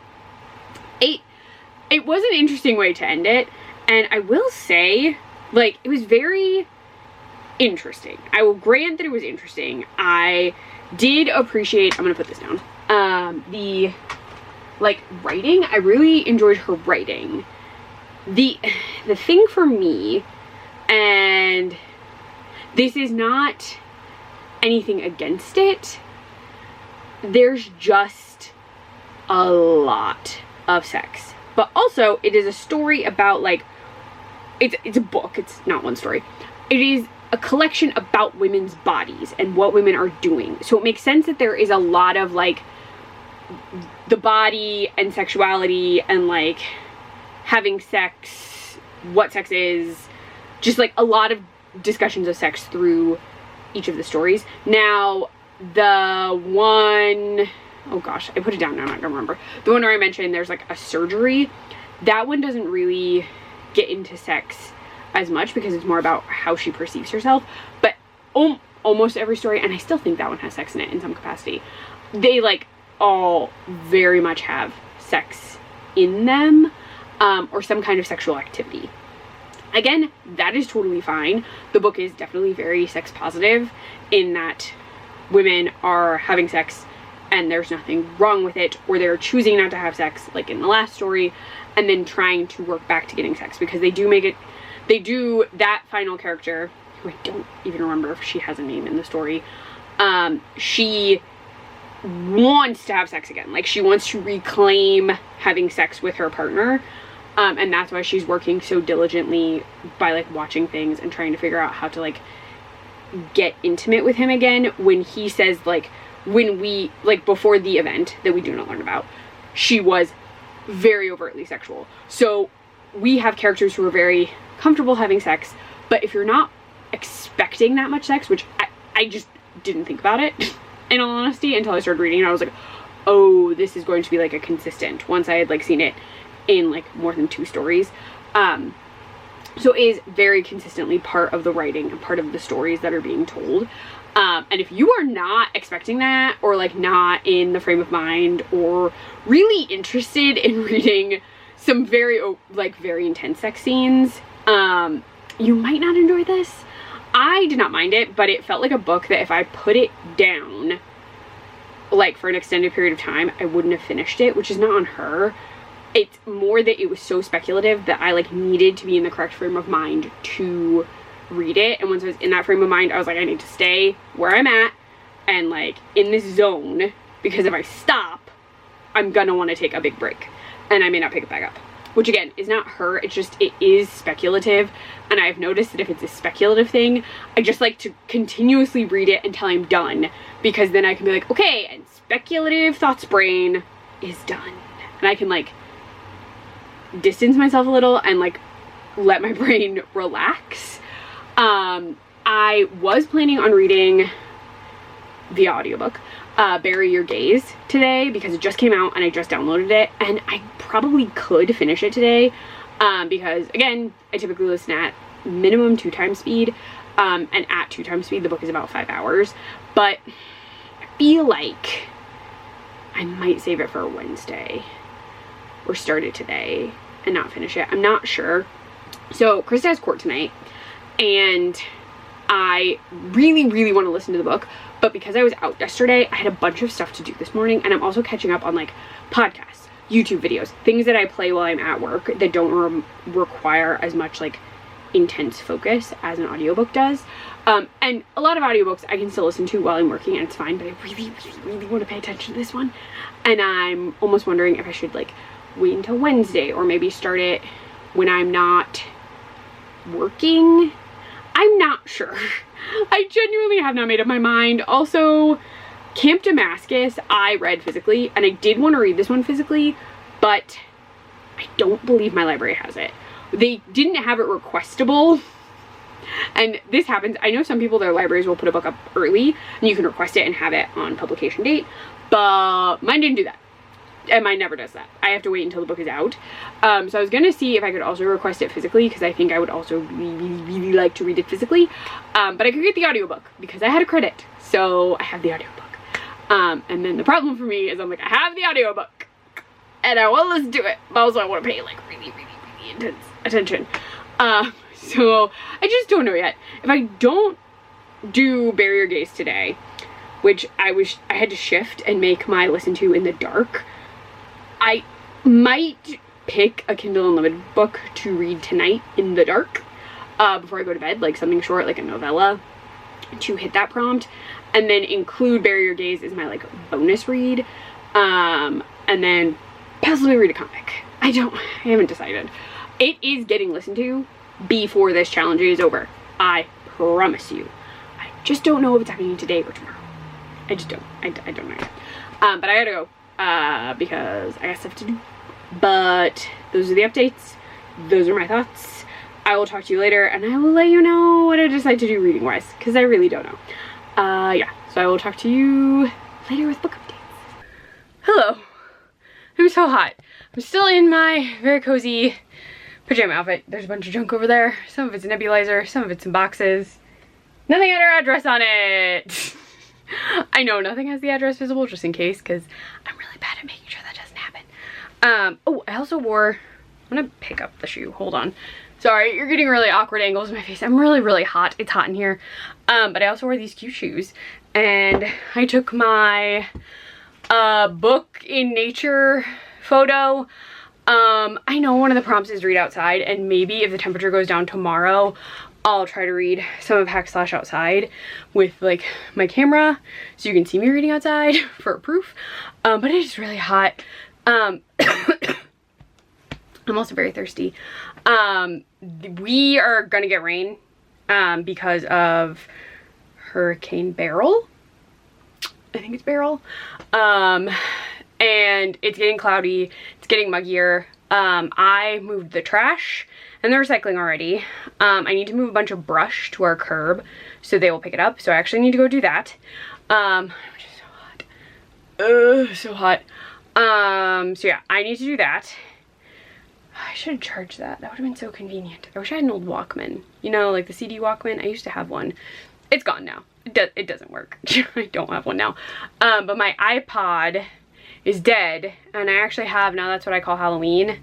It was an interesting way to end it, and I will say, like, it was very interesting. I will grant that it was interesting. I did appreciate, I'm gonna put this down, the, like, writing. I really enjoyed her writing. The thing for me, and this is not anything against it, there's just a lot of sex. But also, it is a story about, like, it's a book, it's not one story. It is a collection about women's bodies and what women are doing. So it makes sense that there is a lot of, like, the body and sexuality and, like, having sex, what sex is, just, like, a lot of discussions of sex through each of the stories. Now, the one, oh gosh, I put it down now, I'm not gonna remember. The one where I mentioned there's, like, a surgery, that one doesn't really get into sex as much because it's more about how she perceives herself. But almost every story, and I still think that one has sex in it in some capacity, they, like, all very much have sex in them, or some kind of sexual activity. Again, that is totally fine. The book is definitely very sex positive in that women are having sex and there's nothing wrong with it, or they're choosing not to have sex, like in the last story, and then trying to work back to getting sex, because they do that final character, who I don't even remember if she has a name in the story, she wants to have sex again. Like, she wants to reclaim having sex with her partner, and that's why she's working so diligently by, like, watching things and trying to figure out how to, like, get intimate with him again. When he says, like, when we, like, before the event that we do not learn about, she was very overtly sexual. So we have characters who are very comfortable having sex, but if you're not expecting that much sex, which I just didn't think about it in all honesty until I started reading, and I was like, oh, this is going to be, like, a consistent, once I had, like, seen it in, like, more than 2 stories. So it is very consistently part of the writing and part of the stories that are being told. And if you are not expecting that, or, like, not in the frame of mind, or really interested in reading some very, like, very intense sex scenes, you might not enjoy this. I did not mind it, but it felt like a book that if I put it down, like, for an extended period of time, I wouldn't have finished it, which is not on her. It's more that it was so speculative that I, like, needed to be in the correct frame of mind to read it. And once I was in that frame of mind, I was like, I need to stay where I'm at and, like, in this zone, because if I stop, I'm gonna want to take a big break and I may not pick it back up. Which, again, is not her, it's just, it is speculative, and I've noticed that if it's a speculative thing, I just like to continuously read it until I'm done, because then I can be like, okay, and speculative thoughts brain is done, and I can, like, distance myself a little and, like, let my brain relax. I was planning on reading the audiobook, Bury Your Gaze, today, because it just came out and I just downloaded it, and I probably could finish it today, because, again, I typically listen at minimum 2 times speed, and at 2 times speed the book is about 5 hours, but I feel like I might save it for Wednesday, or start it today and not finish it. I'm not sure. So Krista has court tonight, and I really, really want to listen to the book, but because I was out yesterday, I had a bunch of stuff to do this morning, and I'm also catching up on, like, podcasts, YouTube videos, things that I play while I'm at work that don't require as much, like, intense focus as an audiobook does. And a lot of audiobooks I can still listen to while I'm working, and it's fine, but I really, really, really want to pay attention to this one. And I'm almost wondering if I should, like, wait until Wednesday, or maybe start it when I'm not working. I'm not sure. I genuinely have not made up my mind. Also, Camp Damascus I read physically, and I did want to read this one physically, but I don't believe my library has it. They didn't have it requestable, and this happens. I know some people, their libraries will put a book up early and you can request it and have it on publication date, but mine didn't do that. and mine never does that. I have to wait until the book is out. So I was gonna see if I could also request it physically, because I think I would also really like to read it physically. But I could get the audiobook because I had a credit, so I have the audiobook. And then the problem for me is I'm like, I have the audiobook and I want to listen to it, but also I want to pay like really intense attention. So I just don't know yet. If I don't do Bury Your Gaze today, which I had to shift and make my listen to in the dark, I might pick a Kindle Unlimited book to read tonight in the dark before I go to bed, like something short, like a novella, to hit that prompt, and then include Bury Your Gaze as my like bonus read, and then possibly read a comic. I haven't decided. It is getting listened to before this challenge is over. I promise you. I just don't know if it's happening today or tomorrow. I just don't. I don't know yet. But I gotta go because I got stuff to do. But those are the updates. Those are my thoughts. I will talk to you later, and I will let you know what I decide to do reading wise, because I really don't know. Yeah, so I will talk to you later with book updates. Hello. I'm so hot. I'm still in my very cozy pajama outfit. There's a bunch of junk over there. Some of it's a nebulizer, some of it's in boxes. Nothing had our address on it. I know nothing has the address visible, just in case, because I'm really bad at making sure that doesn't happen. Oh, I also wore, I'm gonna pick up the shoe, hold on. Sorry, you're getting really awkward angles in my face. I'm really hot. It's hot in here. But I also wore these cute shoes, and I took my book in nature photo. I know one of the prompts is read outside, and maybe if the temperature goes down tomorrow, I'll try to read some of Hack/Slash outside with like my camera so you can see me reading outside for proof. But it is really hot. I'm also very thirsty. We are gonna get rain because of Hurricane Beryl. I think it's Beryl. And it's getting cloudy, it's getting muggier. I moved the trash and the recycling already. I need to move a bunch of brush to our curb so they will pick it up. So I actually need to go do that. Which is so hot. So hot. So yeah, I need to do that. I should have charged that. That would have been so convenient. I wish I had an old Walkman. You know, like the CD Walkman. I used to have one. It's gone now. It doesn't work. I don't have one now. But my iPod is dead, and I actually have, now that's what I call Halloween,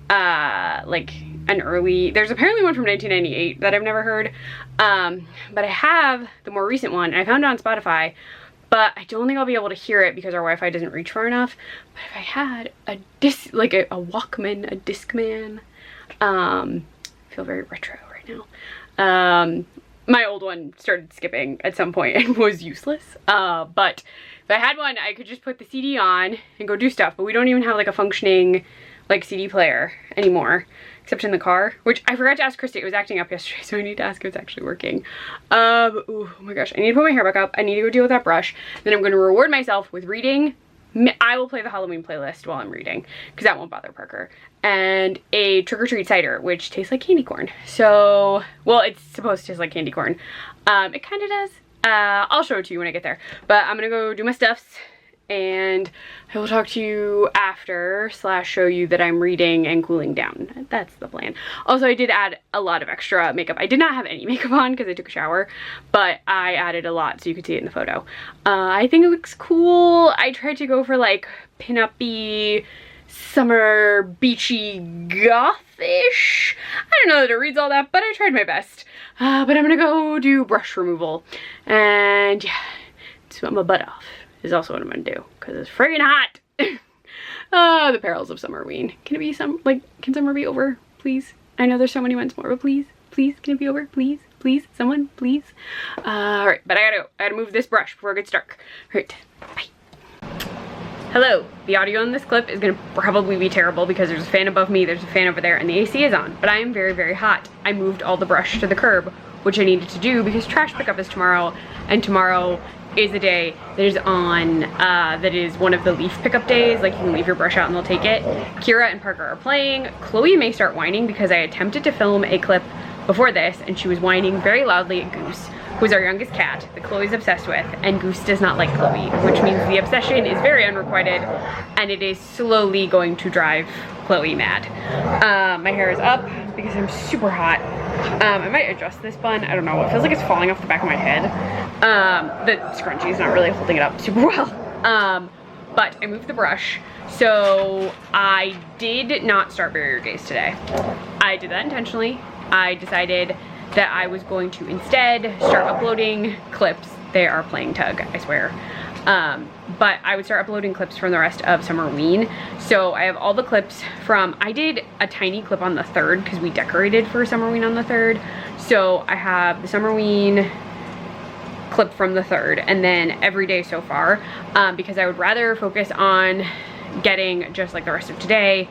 like an early, there's apparently one from 1998 that I've never heard, but I have the more recent one, and I found it on Spotify, but I don't think I'll be able to hear it because our Wi-Fi doesn't reach far enough. But if I had a like a Walkman, a Discman, I feel very retro right now. My old one started skipping at some point and was useless, but if I had one, I could just put the CD on and go do stuff. But we don't even have like a functioning like CD player anymore, except in the car, which I forgot to ask Christy. It was acting up yesterday, so I need to ask if it's actually working. Oh my gosh, I need to put my hair back up. I need to go deal with that brush. Then I'm going to reward myself with reading. I will play the Halloween playlist while I'm reading, because that won't bother Parker. And a trick-or-treat cider, which tastes like candy corn. So, well, it's supposed to taste like candy corn. It kind of does. I'll show it to you when I get there. But I'm gonna go do my stuffs, and I will talk to you after / show you that I'm reading and cooling down. That's the plan. Also, I did add a lot of extra makeup. I did not have any makeup on because I took a shower, but I added a lot so you could see it in the photo. I think it looks cool. I tried to go for like pin-up-y, summer, beachy, gothish. I don't know that it reads all that, but I tried my best. But I'm gonna go do brush removal, and yeah, sweat my butt off is also what I'm gonna do, because it's friggin' hot. The perils of Summerween. Can it be can summer be over, please? I know there's so many months more, but please, can it be over? Please, someone, please. Alright, but I gotta move this brush before it gets dark. Alright, bye. Hello, the audio in this clip is gonna probably be terrible because there's a fan above me, there's a fan over there, and the AC is on, but I am very hot. I moved all the brush to the curb, which I needed to do because trash pickup is tomorrow, and tomorrow is the day that is on, that is one of the leaf pickup days. Like, you can leave your brush out and they'll take it. Kira and Parker are playing. Chloe may start whining because I attempted to film a clip before this and she was whining very loudly at Goose, who is our youngest cat that Chloe's obsessed with, and Goose does not like Chloe, which means the obsession is very unrequited, and it is slowly going to drive Chloe mad. My hair is up because I'm super hot. I might adjust this bun. I don't know. It feels like it's falling off the back of my head. The scrunchie is not really holding it up super well. But I moved the brush, so I did not start Barrier Gaze today. I did that intentionally. I decided that I was going to instead start uploading clips. They are playing tug, I swear. But I would start uploading clips from the rest of Summerween. So I have all the clips from, I did a tiny clip on the 3rd because we decorated for Summerween on the 3rd. So I have the Summerween clip from the 3rd and then every day so far, because I would rather focus on getting just like the rest of today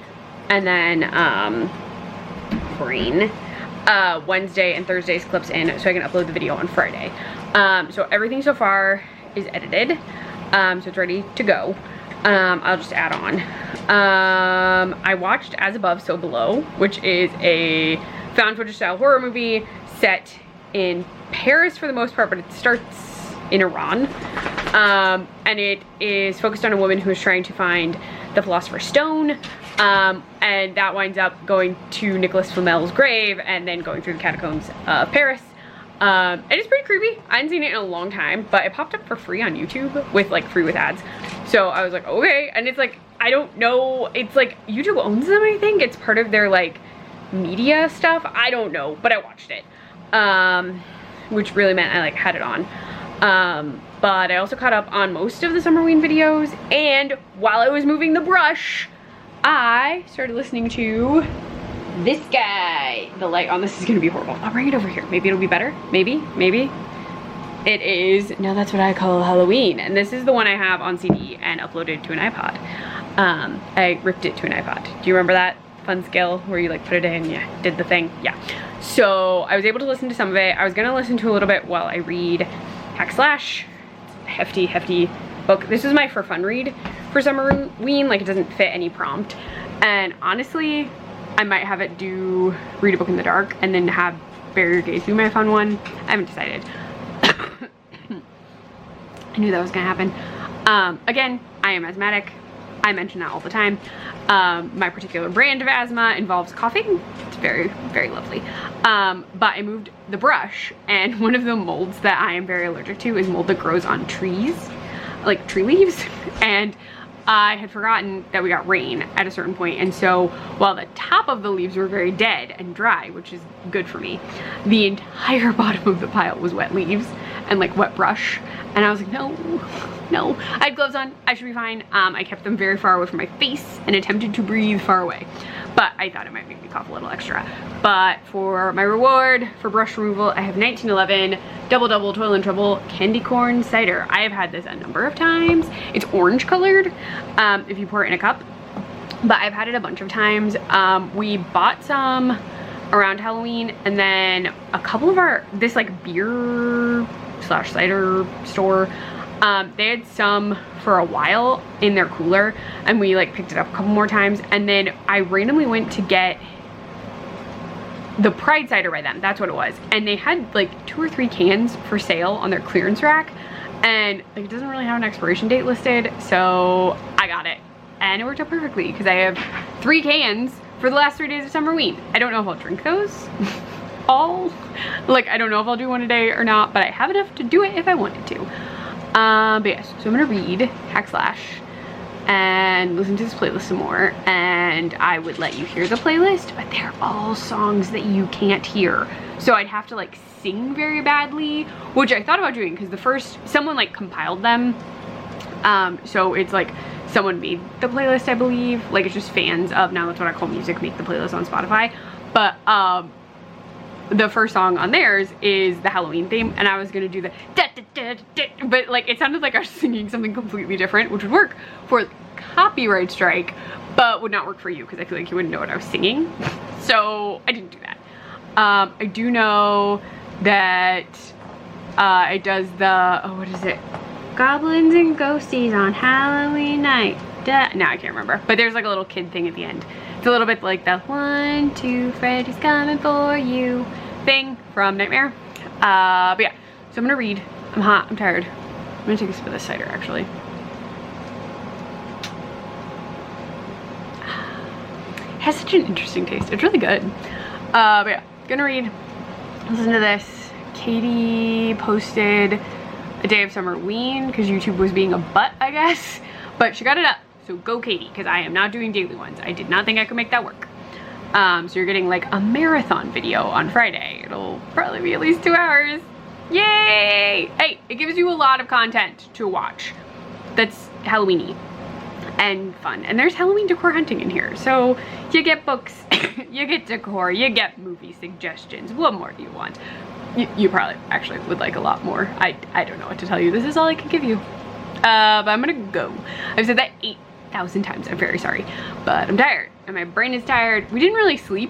and then bring Wednesday and Thursday's clips in so I can upload the video on Friday. So everything so far is edited, so it's ready to go. I'll just add on. I watched As Above, So Below, which is a found footage style horror movie set in Paris for the most part, but it starts in Iran. And it is focused on a woman who is trying to find the Philosopher's Stone. And that winds up going to Nicholas Flamel's grave and then going through the catacombs of Paris. It is pretty creepy. I hadn't seen it in a long time, but it popped up for free on YouTube with like free with ads. So I was like, okay. And it's like, I don't know. It's like YouTube owns them, I think. It's part of their like media stuff. I don't know, but I watched it. Which really meant I like had it on. But I also caught up on most of the Summerween videos, and while I was moving the brush, I started listening to this guy. The light on this is gonna be horrible. I'll bring it over here. Maybe it'll be better. Maybe. It is, no, that's what I call Halloween. And this is the one I have on CD and uploaded to an iPod. I ripped it to an iPod. Do you remember that fun skill where you like put it in, yeah, did the thing? Yeah. So I was able to listen to some of it. I was gonna listen to a little bit while I read Hack Slash. It's a hefty book. This is my for fun read for Summerween. Like, it doesn't fit any prompt. And honestly, I might have it do read a book in the dark and then have Barrier Gaze be my fun one. I haven't decided. I knew that was gonna happen. Again, I am asthmatic. I mention that all the time. My particular brand of asthma involves coughing. It's very, very lovely. But I moved the brush, and one of the molds that I am very allergic to is mold that grows on trees, like tree leaves. And I had forgotten that we got rain at a certain point, and so while the top of the leaves were very dead and dry, which is good for me, the entire bottom of the pile was wet leaves and like wet brush. And I was like, no. I had gloves on, I should be fine. I kept them very far away from my face and attempted to breathe far away. But I thought it might make me cough a little extra. But for my reward for brush removal, I have 1911 Double Double Toil and Trouble Candy Corn Cider. I have had this a number of times. It's orange colored if you pour it in a cup. But I've had it a bunch of times. We bought some around Halloween, and then a couple of this like beer slash cider store, they had some for a while in their cooler, and we like picked it up a couple more times. And then I randomly went to get the Pride cider by them, that's what it was, and they had like 2 or 3 cans for sale on their clearance rack, and like, it doesn't really have an expiration date listed, so I got it, and it worked out perfectly because I have 3 cans for the last 3 days of Summerween. I don't know if I'll drink those all, like, I don't know if I'll do one a day or not, but I have enough to do it if I wanted to. But yes, so I'm gonna read Hack Slash and listen to this playlist some more, and I would let you hear the playlist, but they're all songs that you can't hear, so I'd have to like sing very badly, which I thought about doing because someone like compiled them, so it's like someone made the playlist, I believe, like it's just fans of Now That's What I Call Music make the playlist on Spotify. But the first song on theirs is the Halloween theme, and I was gonna do the da, da, da, da, but like it sounded like I was singing something completely different, which would work for copyright strike, but would not work for you because I feel like you wouldn't know what I was singing. So I didn't do that. I do know that it does the, oh, what is it? Goblins and ghosties on Halloween night. Now I can't remember, but there's like a little kid thing at the end. It's a little bit like the 1, 2, Freddy's coming for you thing from Nightmare. But yeah, so I'm gonna read. I'm hot, I'm tired. I'm gonna take a sip of this cider actually. It has such an interesting taste. It's really good. But yeah, gonna read. Listen to this. Katie posted a day of Summerween because YouTube was being a butt, I guess. But she got it up. So go Katie, because I am not doing daily ones. I did not think I could make that work. So you're getting like a marathon video on Friday. It'll probably be at least 2 hours. Yay! Hey, it gives you a lot of content to watch that's Halloween-y and fun. And there's Halloween Decor Hunting in here. So you get books, you get decor, you get movie suggestions. What more do you want? You probably actually would like a lot more. I don't know what to tell you. This is all I can give you. But I'm gonna go. I've said that 8,000 times. I'm very sorry. But I'm tired. And my brain is tired. We didn't really sleep,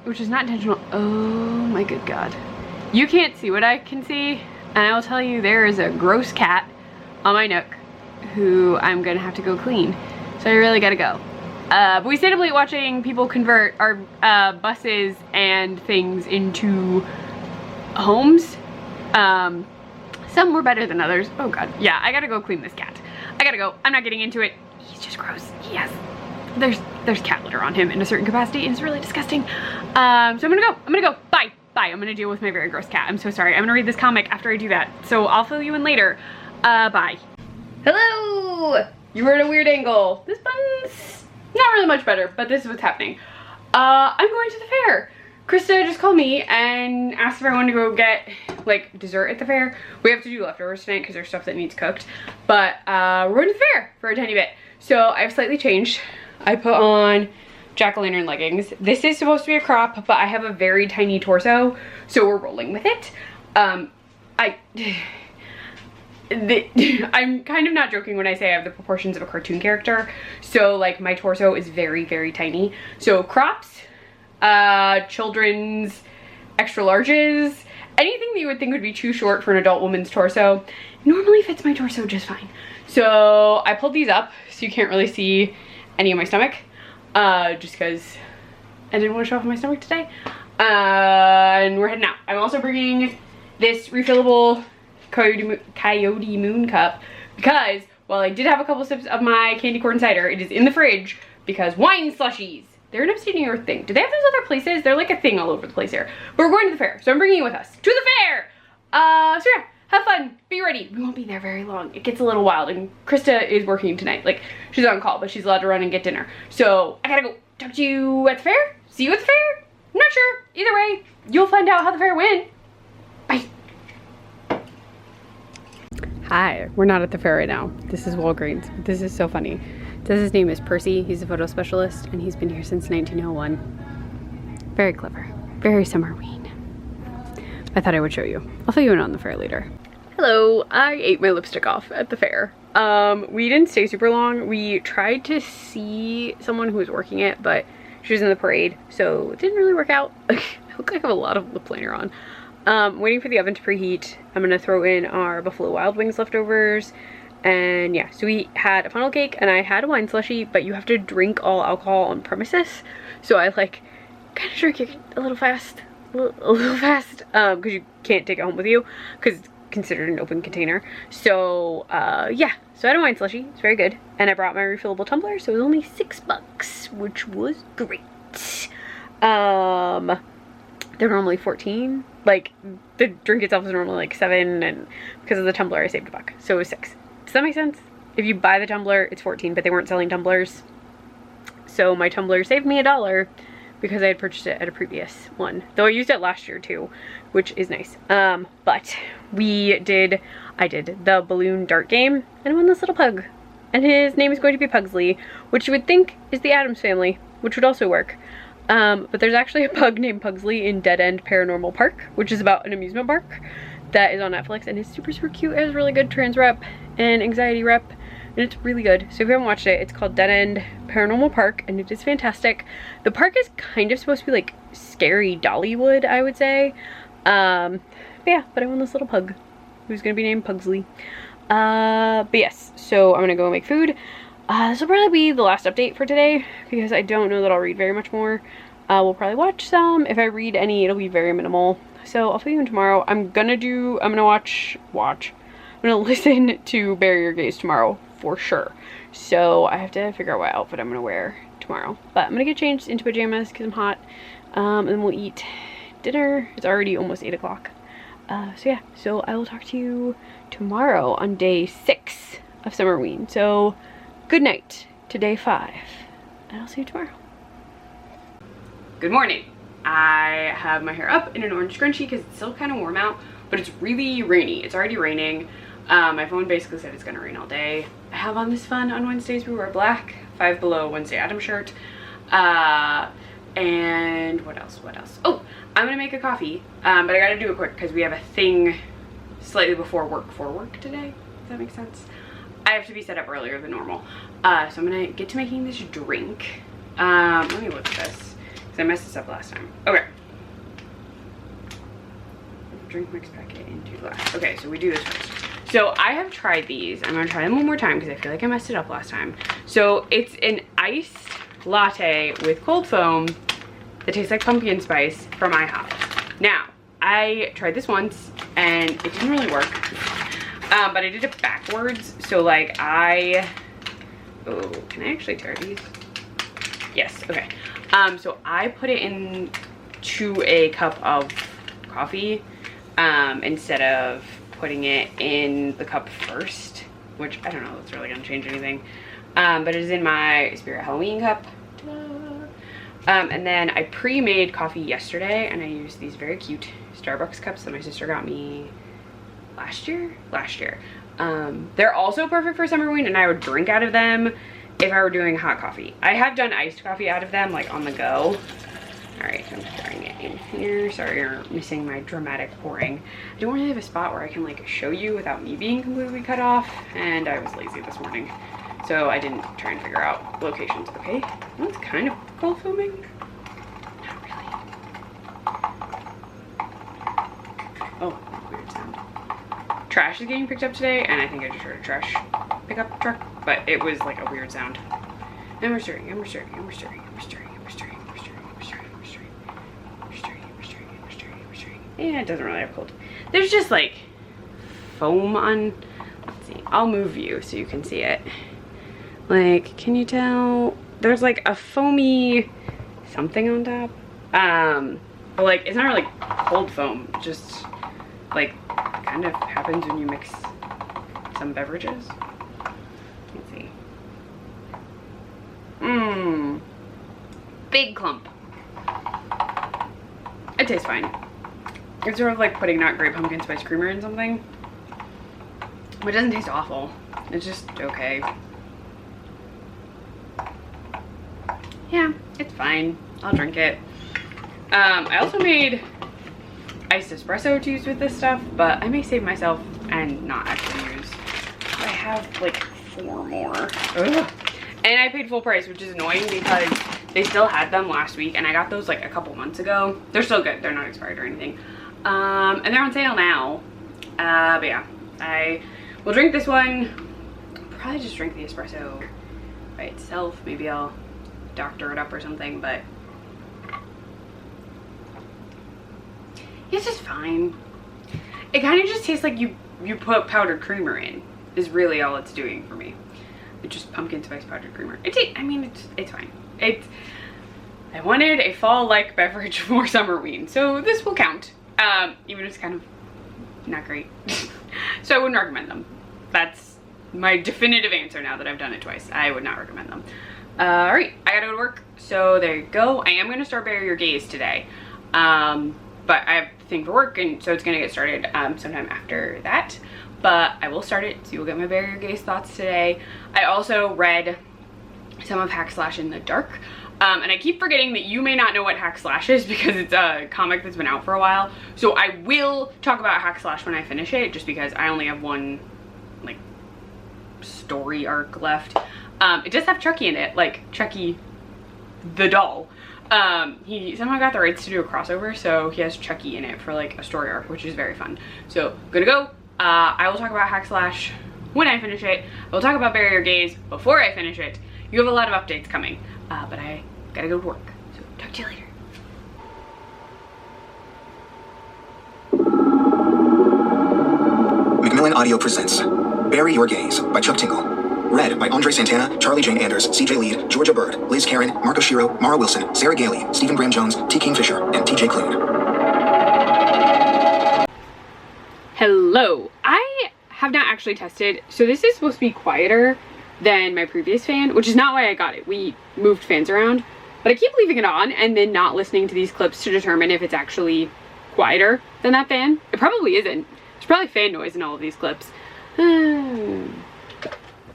which is not intentional. Oh my good God. You can't see what I can see. And I will tell you, there is a gross cat on my nook who I'm gonna have to go clean. So I really gotta go. But we stayed up late watching people convert our buses and things into homes. Some were better than others. Oh God, yeah, I gotta go clean this cat. I gotta go. I'm not getting into it. He's just gross. Yes, there's cat litter on him in a certain capacity and it's really disgusting. So I'm gonna go. Bye. I'm gonna deal with my very gross cat. I'm so sorry. I'm gonna read this comic after I do that. So I'll fill you in later. Bye. Hello! You were at a weird angle. This button's not really much better, but this is what's happening. I'm going to the fair. Krista just called me and asked if I wanted to go get like dessert at the fair. We have to do leftovers tonight because there's stuff that needs cooked. But we're going to the fair for a tiny bit. So I've slightly changed. I put on jack-o'-lantern leggings. This is supposed to be a crop, but I have a very tiny torso, so we're rolling with it. I'm kind of not joking when I say I have the proportions of a cartoon character. So like my torso is very, very tiny. So crops, children's extra larges, anything that you would think would be too short for an adult woman's torso normally fits my torso just fine. So I pulled these up so you can't really see any of my stomach, just because I didn't want to show off my stomach today. And we're heading out. I'm also bringing this refillable Coyote Moon cup because while I did have a couple sips of my candy corn cider, it is in the fridge because wine slushies. They're an upstate New York thing. Do they have those other places? They're like a thing all over the place here. But we're going to the fair, so I'm bringing you with us to the fair. So yeah, have fun, be ready. We won't be there very long. It gets a little wild, and Krista is working tonight. Like, she's on call, but she's allowed to run and get dinner. So I gotta go talk to you at the fair. See you at the fair? I'm not sure. Either way, you'll find out how the fair went. Bye. Hi, we're not at the fair right now. This is Walgreens. This is so funny. His name is Percy. He's a photo specialist and he's been here since 1901. Very clever. Very Summerween. I thought I would show you. I'll fill you in on the fair later. Hello, I ate my lipstick off at the fair. We didn't stay super long. We tried to see someone who was working it, but she was in the parade, so it didn't really work out. I look like I have a lot of lip liner on. Waiting for the oven to preheat. I'm gonna throw in our Buffalo Wild Wings leftovers. And yeah, so we had a funnel cake and I had a wine slushie, but you have to drink all alcohol on premises. So I like kind of drank it a little fast, because you can't take it home with you because it's considered an open container. So yeah, so I had a wine slushie. It's very good. And I brought my refillable tumbler, so it was only $6, which was great. They're normally 14. Like the drink itself is normally like 7, and because of the tumbler I saved $1, so it was 6. Does that make sense? If you buy the tumbler, it's 14, but they weren't selling tumblers. So my tumbler saved me $1 because I had purchased it at a previous one. Though I used it last year too, which is nice. But I did the balloon dart game and I won this little pug. And his name is going to be Pugsley, which you would think is the Addams family, which would also work. But there's actually a pug named Pugsley in Dead End Paranormal Park, which is about an amusement park that is on Netflix, and it's super, super cute. It has really good trans rep and anxiety rep, and it's really good. So if you haven't watched it, it's called Dead End Paranormal Park, and it is fantastic. The park is kind of supposed to be like scary Dollywood, I would say. But yeah, but I won this little pug who's gonna be named Pugsley. But yes, so I'm gonna go make food. This will probably be the last update for today because I don't know that I'll read very much more. We'll probably watch some. If I read any, it'll be very minimal. so I'll film you tomorrow. I'm gonna listen to Bury Your Gaze tomorrow for sure. So I have to figure out what outfit I'm gonna wear tomorrow. But I'm gonna get changed into pajamas because I'm hot. And then we'll eat dinner. It's already almost 8 o'clock. So yeah, so I will talk to you tomorrow on day 6 of Summerween. So good night to day 5, and I'll see you tomorrow. Good morning. I have my hair up in an orange scrunchie because it's still kind of warm out, but it's really rainy. It's already raining. My phone basically said it's gonna rain all day. I have on this fun on Wednesdays we wear black, 5 Below Wednesday Adam shirt. And what else? Oh, I'm gonna make a coffee, but I gotta do it quick because we have a thing slightly before work today. Does that make sense? I have to be set up earlier than normal. So I'm gonna get to making this drink. Let me look at this because I messed this up last time. Okay. Drink mix packet into glass. Okay, so we do this first. So I have tried these. I'm gonna try them one more time because I feel like I messed it up last time. So it's an iced latte with cold foam that tastes like pumpkin spice from IHOP. Now, I tried this once and it didn't really work, but I did it backwards. So like oh, can I actually tear these? Yes, okay. So I put it into a cup of coffee instead of putting it in the cup first, which I don't know, that's really gonna change anything. But it is in my Spirit Halloween cup. And then I pre-made coffee yesterday, and I used these very cute Starbucks cups that my sister got me last year. They're also perfect for Summerween, and I would drink out of them if I were doing hot coffee. I have done iced coffee out of them, like on the go. All right, so I'm just throwing it in here. Sorry you're missing my dramatic pouring. I don't really have a spot where I can like show you without me being completely cut off, and I was lazy this morning, so I didn't try and figure out locations. Okay, that's kind of cold foaming. Not really. Oh, weird sound. Trash is getting picked up today, and I think I just heard a trash pickup truck, but it was like a weird sound. And we're stirring. Yeah, it doesn't really have cold. There's just like foam on, let's see, I'll move you so you can see it. Like, can you tell? There's like a foamy something on top. But like, it's not really cold foam, it just like kind of happens when you mix some beverages. Let's see. Big clump. It tastes fine. It's sort of like putting not great pumpkin spice creamer in something. But it doesn't taste awful. It's just okay. Yeah, it's fine. I'll drink it. I also made iced espresso to use with this stuff, but I may save myself and not actually use. I have like 4 more. Ugh. And I paid full price, which is annoying because they still had them last week, and I got those like a couple months ago. They're still good. They're not expired or anything. And they're on sale now. But yeah, I will drink this one. Probably just drink the espresso by itself. Maybe I'll doctor it up or something, but it's just fine. It kind of just tastes like you put powdered creamer in, is really all it's doing for me. It's just pumpkin spice powdered creamer. I mean, it's fine. I wanted a fall-like beverage for Summerween, so this will count. Even if it's kind of not great. So I wouldn't recommend them. That's my definitive answer now that I've done it twice. I would not recommend them. All right, I gotta go to work, so there you go. I am gonna start Bury Your Gaze today, but I have a thing for work, and so it's gonna get started sometime after that. But I will start it, so you'll get my Bury Your Gaze thoughts today. I also read some of Hack Slash in the Dark, and I keep forgetting that you may not know what Hack Slash is because it's a comic that's been out for a while. So I will talk about Hack Slash when I finish it, just because I only have one like story arc left. It does have Chucky in it, like Chucky the doll. He somehow got the rights to do a crossover, so he has Chucky in it for like a story arc, which is very fun. So I'm gonna go. I will talk about Hack Slash when I finish it. I will talk about Bury Your Gaze before I finish it. You have a lot of updates coming, but I gotta go to work. So talk to you later. Audio presents Bury Your Gaze by Chuck Tingle. Read by Andre Santana, Charlie Jane Anders, CJ Lead, Georgia Bird, Liz Karen, Marco Shiro, Mara Wilson, Sarah Gailey, Stephen Graham Jones, T. Kingfisher, and TJ Clune. Hello. I have not actually tested, so this is supposed to be quieter than my previous fan, which is not why I got it. We moved fans around, but I keep leaving it on and then not listening to these clips to determine if it's actually quieter than that fan. It probably isn't. There's probably fan noise in all of these clips. I'm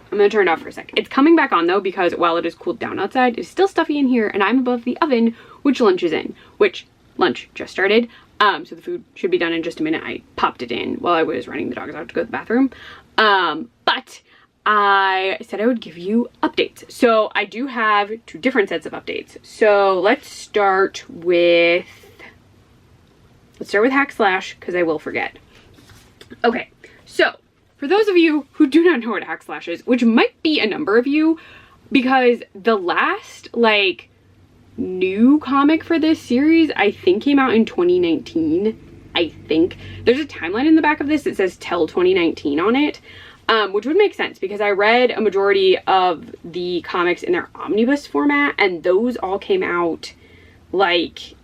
gonna turn it off for a sec. It's coming back on though, because while it is cooled down outside, it's still stuffy in here, and I'm above the oven, which lunch is in, which lunch just started. So the food should be done in just a minute. I popped it in while I was running the dogs out to go to the bathroom. But I said I would give you updates. So I do have two different sets of updates. So let's start with Hack Slash, because I will forget. Okay, so for those of you who do not know what Hack Slash is, which might be a number of you, because the last like new comic for this series I think came out in 2019. I think there's a timeline in the back of this that says till 2019 on it, which would make sense because I read a majority of the comics in their omnibus format, and those all came out like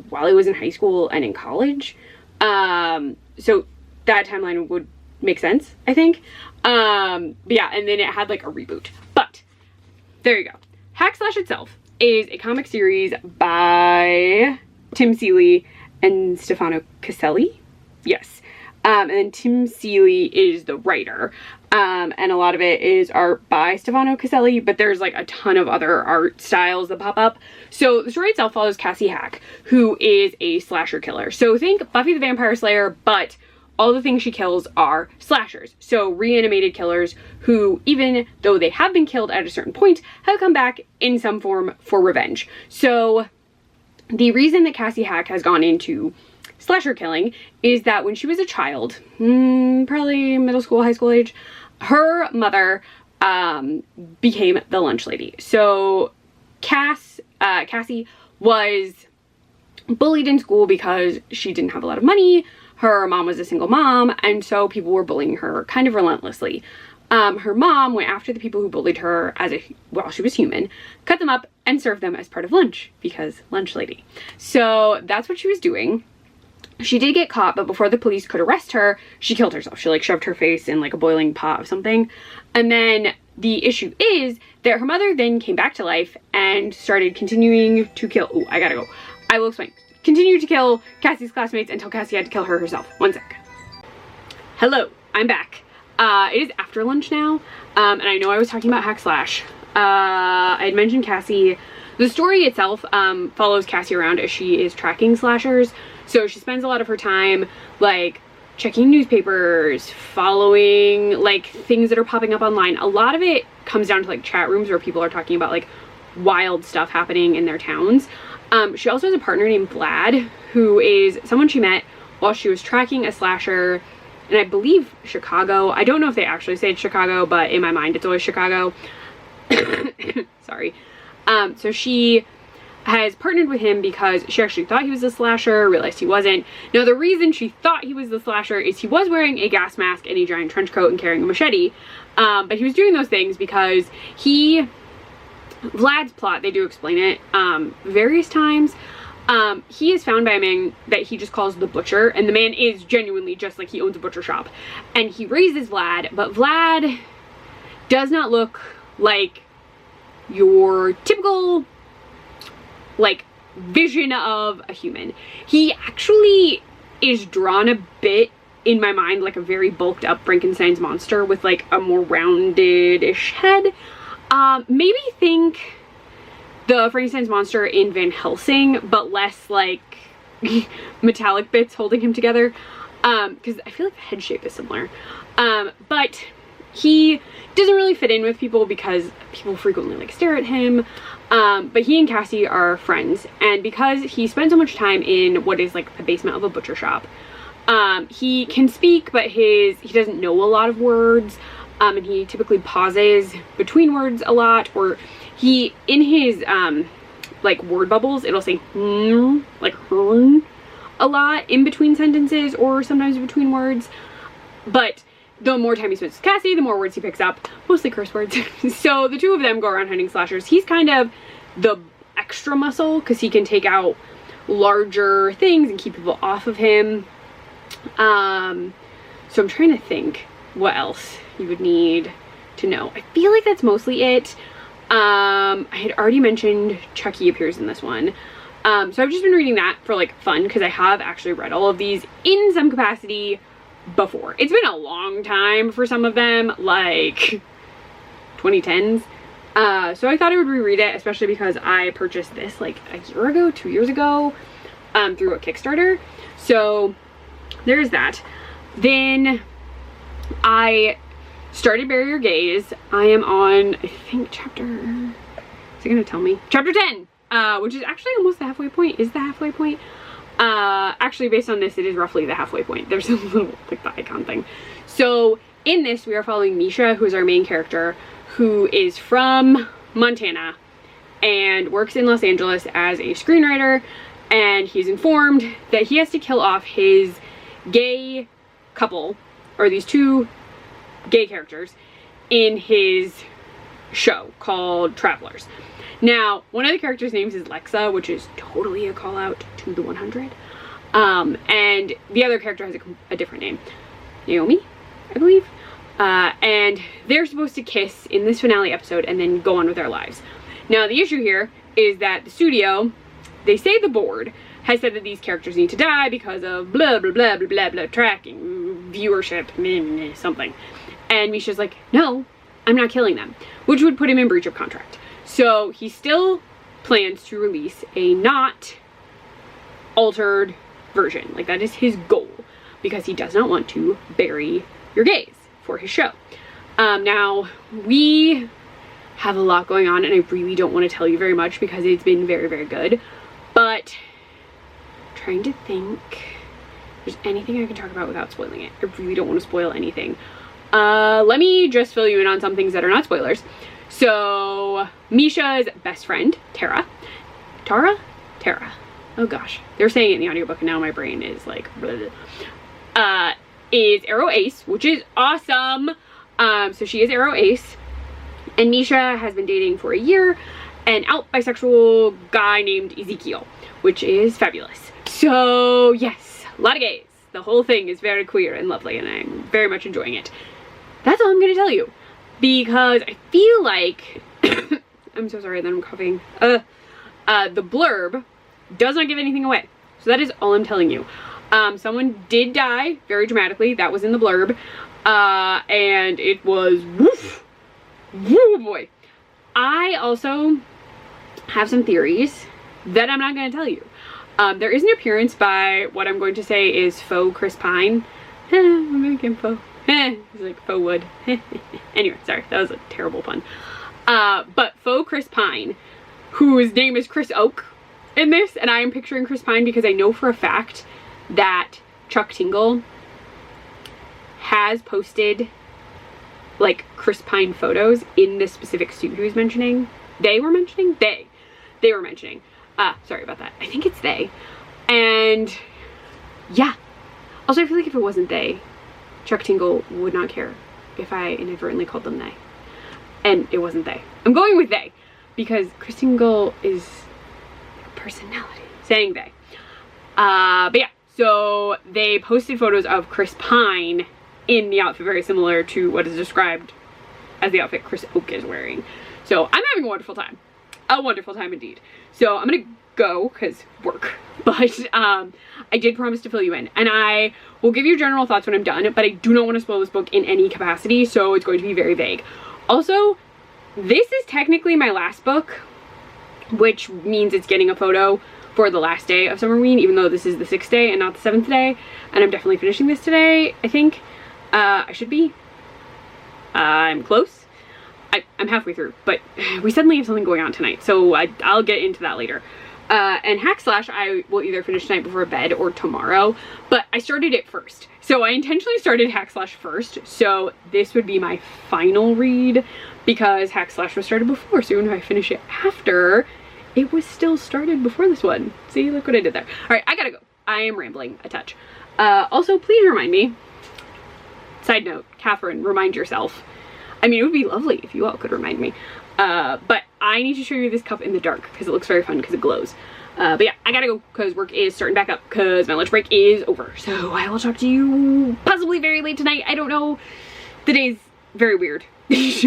while I was in high school and in college. So that timeline would make sense, I think. But yeah, and then it had like a reboot. But there you go. Hack Slash itself is a comic series by Tim Seeley and Stefano Caselli. Yes. And then Tim Seeley is the writer. And a lot of it is art by Stefano Caselli, but there's like a ton of other art styles that pop up. So the story itself follows Cassie Hack, who is a slasher killer. So think Buffy the Vampire Slayer, but all the things she kills are slashers. So reanimated killers who, even though they have been killed at a certain point, have come back in some form for revenge. So the reason that Cassie Hack has gone into slasher killing is that when she was a child, probably middle school, high school age, her mother became the lunch lady. So Cassie was bullied in school because she didn't have a lot of money. Her mom was a single mom, and so people were bullying her kind of relentlessly. Her mom went after the people who bullied her while she was human, cut them up, and served them as part of lunch, because lunch lady. So that's what she was doing. She did get caught, but before the police could arrest her, she killed herself. She like shoved her face in like a boiling pot of something. And then the issue is that her mother then came back to life and started continuing to kill. Oh, I gotta go. I will explain. Continued to kill Cassie's classmates until Cassie had to kill her herself. One sec. Hello, I'm back. It is after lunch now, and I know I was talking about Hack Slash. I had mentioned Cassie. The story itself follows Cassie around as she is tracking slashers. So she spends a lot of her time like checking newspapers, following like things that are popping up online. A lot of it comes down to like chat rooms where people are talking about like wild stuff happening in their towns. She also has a partner named Vlad, who is someone she met while she was tracking a slasher in, I believe, Chicago. I don't know if they actually say it's Chicago, but in my mind it's always Chicago. Sorry. So she has partnered with him because she actually thought he was a slasher, realized he wasn't. Now the reason she thought he was the slasher is he was wearing a gas mask and a giant trench coat and carrying a machete. But he was doing those things because Vlad's plot, they do explain it various times. He is found by a man that he just calls the Butcher, and the man is genuinely just like he owns a butcher shop. And he raises Vlad, but Vlad does not look like your typical like vision of a human. He actually is drawn a bit in my mind like a very bulked up Frankenstein's monster with like a more rounded-ish head. Maybe think the Frankenstein's monster in Van Helsing, but less like metallic bits holding him together, because I feel like the head shape is similar. But he doesn't really fit in with people because people frequently like stare at him. But he and Cassie are friends, and because he spends so much time in what is like the basement of a butcher shop, he can speak, but he doesn't know a lot of words. And he typically pauses between words a lot, or in his like word bubbles, it'll say like a lot in between sentences or sometimes between words. But the more time he spends with Cassie, the more words he picks up, mostly curse words. So the two of them go around hunting slashers. He's kind of the extra muscle because he can take out larger things and keep people off of him. So I'm trying to think what else you would need to know. I feel like that's mostly it. I had already mentioned Chucky appears in this one. So I've just been reading that for like fun because I have actually read all of these in some capacity before. It's been a long time for some of them, like 2010s. So I thought I would reread it, especially because I purchased this like a year ago, 2 years ago, through a Kickstarter. So there's that. Then I started Bury Your Gaze. I am on, I think, chapter, is it gonna tell me? Chapter 10, which is actually almost the halfway point. Is the halfway point? Actually, based on this, it is roughly the halfway point. There's a little, like, the icon thing. So in this, we are following Misha, who is our main character, who is from Montana and works in Los Angeles as a screenwriter, and he's informed that he has to kill off his gay couple, or these two gay characters, in his show called Travelers. Now, one of the characters' names is Lexa, which is totally a call out to the 100. And the other character has a different name. Naomi, I believe. And they're supposed to kiss in this finale episode and then go on with their lives. Now, the issue here is that the studio, they say the board, has said that these characters need to die because of blah, blah, blah, blah, blah, blah, tracking, viewership, meh, meh, something. And Misha's like, no, I'm not killing them, which would put him in breach of contract. So he still plans to release a not altered version. Like, that is his goal, because he does not want to bury your gaze for his show. Now, we have a lot going on, and I really don't want to tell you very much because it's been very, very good. But I'm trying to think if there's anything I can talk about without spoiling it. I really don't want to spoil anything. Let me just fill you in on some things that are not spoilers. So Misha's best friend, Tara, oh gosh, they're saying it in the audiobook and now my brain is like, is Arrow Ace, which is awesome. So she is Arrow Ace, and Misha has been dating for a year an out bisexual guy named Ezekiel, which is fabulous. So yes, a lot of gays. The whole thing is very queer and lovely, and I'm very much enjoying it. That's all I'm gonna tell you, because I feel like I'm so sorry that I'm coughing. The blurb does not give anything away, so that is all I'm telling you. Someone did die very dramatically. That was in the blurb, and it was woof, woo boy. I also have some theories that I'm not going to tell you. There is an appearance by what I'm going to say is faux Chris Pine. I'm making faux. He's like faux wood. Anyway, sorry, that was a terrible pun. But faux Chris Pine, whose name is Chris Oak in this, and I am picturing Chris Pine because I know for a fact that Chuck Tingle has posted like Chris Pine photos in this specific suit he was mentioning. They were mentioning? They were mentioning. Sorry about that. I think it's they. And yeah. Also, I feel like if it wasn't they, Chuck Tingle would not care if I inadvertently called them they. And it wasn't they. I'm going with they because Chris Tingle is like a personality. Saying they. But yeah. So they posted photos of Chris Pine in the outfit very similar to what is described as the outfit Chris Oak is wearing. So I'm having a wonderful time. A wonderful time indeed. So I'm gonna go because work. But I did promise to fill you in. And I will give you general thoughts when I'm done, but I do not want to spoil this book in any capacity, so it's going to be very vague. Also, this is technically my last book, which means it's getting a photo for the last day of Summerween, even though this is the 6th day and not the 7th day. And I'm definitely finishing this today, I think. I should be. I'm close. I'm halfway through, but we suddenly have something going on tonight, so I'll get into that later. And Hack Slash I will either finish tonight before bed or tomorrow, but I started it first. So I intentionally started Hack Slash first, so this would be my final read because Hack Slash was started before, so even if I finish it after, it was still started before this one. See, look what I did there. All right, I gotta go. I am rambling a touch. Also, please remind me Side note, Catherine, remind yourself. I mean, it would be lovely if you all could remind me. But I need to show you this cup in the dark because it looks very fun because it glows. But yeah, I gotta go because work is starting back up because my lunch break is over. So I will talk to you possibly very late tonight. I don't know. The day's very weird.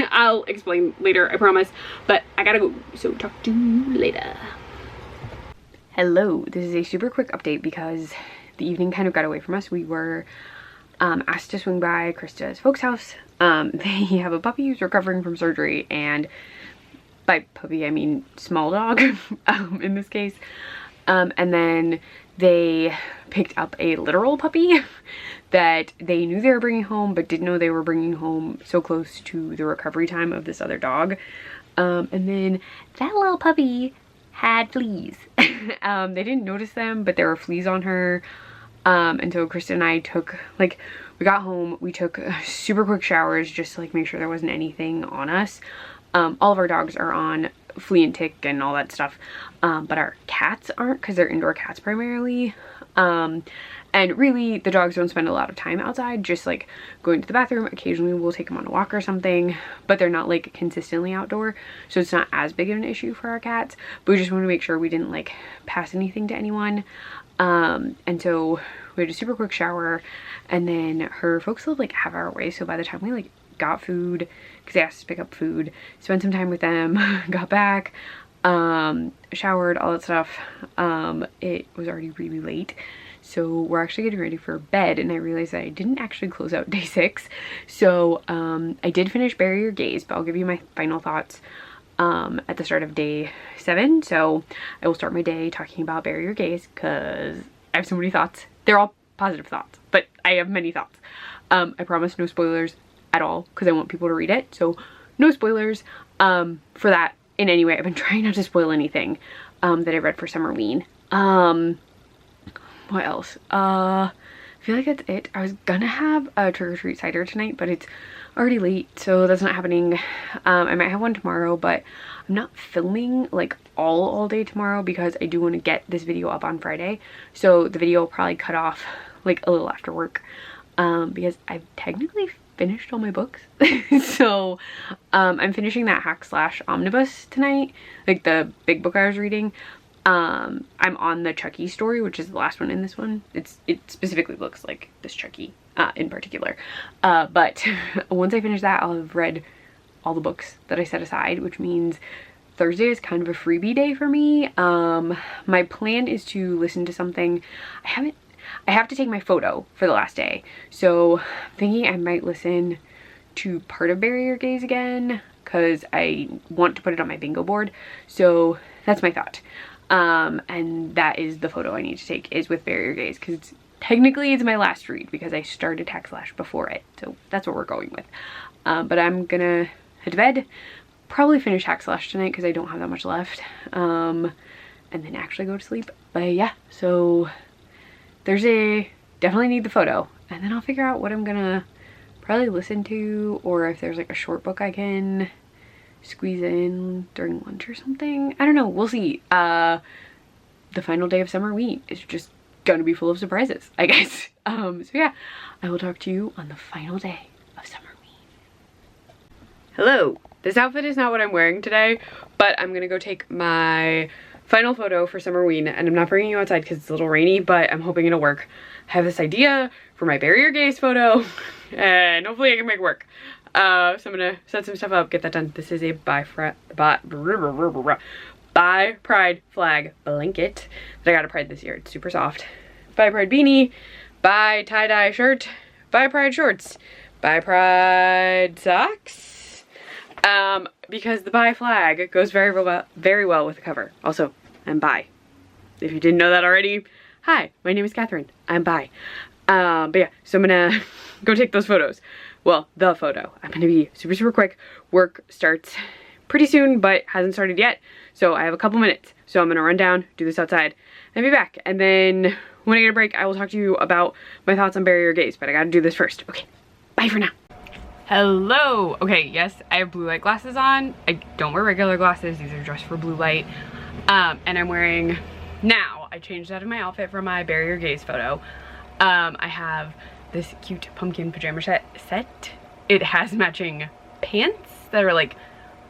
I'll explain later, I promise. But I gotta go. So talk to you later. Hello. This is a super quick update because the evening kind of got away from us. We were asked to swing by Krista's folks' house. They have a puppy who's recovering from surgery, and by puppy I mean small dog in this case. And then they picked up a literal puppy that they knew they were bringing home but didn't know they were bringing home so close to the recovery time of this other dog. And then that little puppy had fleas. They didn't notice them, but there were fleas on her. And so Krista and I took, like, we got home, we took super quick showers just to like make sure there wasn't anything on us. All of our dogs are on flea and tick and all that stuff, but our cats aren't because they're indoor cats primarily. And really the dogs don't spend a lot of time outside, just like going to the bathroom. Occasionally we'll take them on a walk or something, but they're not like consistently outdoor, so it's not as big of an issue for our cats. But we just want to make sure we didn't like pass anything to anyone. And so we had a super quick shower, and then her folks live like a half hour away, so by the time we like got food, because they asked us to pick up food, spent some time with them, got back, showered, all that stuff, it was already really late. So we're actually getting ready for bed, and I realized that I didn't actually close out day 6. So I did finish Bury Your Gaze, but I'll give you my final thoughts at the start of day 7. So I will start my day talking about Bury Your Gaze because I have so many thoughts. They're all positive thoughts, but I have many thoughts. I promise no spoilers at all because I want people to read it. So no spoilers for that in any way. I've been trying not to spoil anything that I read for Summerween. What else? I feel like that's it. I was gonna have a trick-or-treat cider tonight, but it's already late, so that's not happening. I might have one tomorrow, but I'm not filming like all day tomorrow because I do want to get this video up on Friday. So the video will probably cut off like a little after work because I've technically finished all my books. So I'm finishing that Hack Slash Omnibus tonight, like the big book I was reading. I'm on the Chucky story, which is the last one in this one. It specifically looks like this Chucky in particular. But once I finish that, I'll have read all the books that I set aside, which means Thursday is kind of a freebie day for me. My plan is to listen to something. I have to take my photo for the last day. So I'm thinking I might listen to part of Bury Your Gaze again because I want to put it on my bingo board. So that's my thought. And that is the photo I need to take, is with Bury Your Gaze, because technically it's my last read because I started Hack Slash before it. So that's what we're going with. But I'm gonna head to bed, probably finish Hack Slash tonight because I don't have that much left. And then actually go to sleep. But yeah, so Thursday, definitely need the photo. And then I'll figure out what I'm gonna probably listen to, or if there's like a short book I can squeeze in during lunch or something. I don't know, we'll see. The final day of Summerween is just gonna be full of surprises, I guess. So yeah, I will talk to you on the final day of Summerween. Hello, this outfit is not what I'm wearing today, but I'm gonna go take my final photo for Summerween, and I'm not bringing you outside because it's a little rainy, but I'm hoping it'll work. I have this idea for my Bury Your Gaze photo, and hopefully I can make it work. So I'm gonna set some stuff up, get that done. This is a Bi Pride flag blanket that I got at Pride this year. It's super soft. Bi Pride beanie, Bi tie-dye shirt, Bi Pride shorts, Bi Pride socks. Because the Bi flag goes very well with the cover. Also, I'm bi. If you didn't know that already, hi, my name is Catherine. I'm bi. But yeah, so I'm gonna go take those photos. Well, the photo. I'm gonna be super quick. Work starts pretty soon, but hasn't started yet. So I have a couple minutes. So I'm gonna run down, do this outside, and be back. And then when I get a break, I will talk to you about my thoughts on Bury Your Gaze, but I gotta do this first. Okay, bye for now. Hello. Okay, yes, I have blue light glasses on. I don't wear regular glasses. These are just for blue light. And I'm wearing, now, I changed out of my outfit from my Bury Your Gaze photo. I have this cute pumpkin pajama set. It has matching pants that are like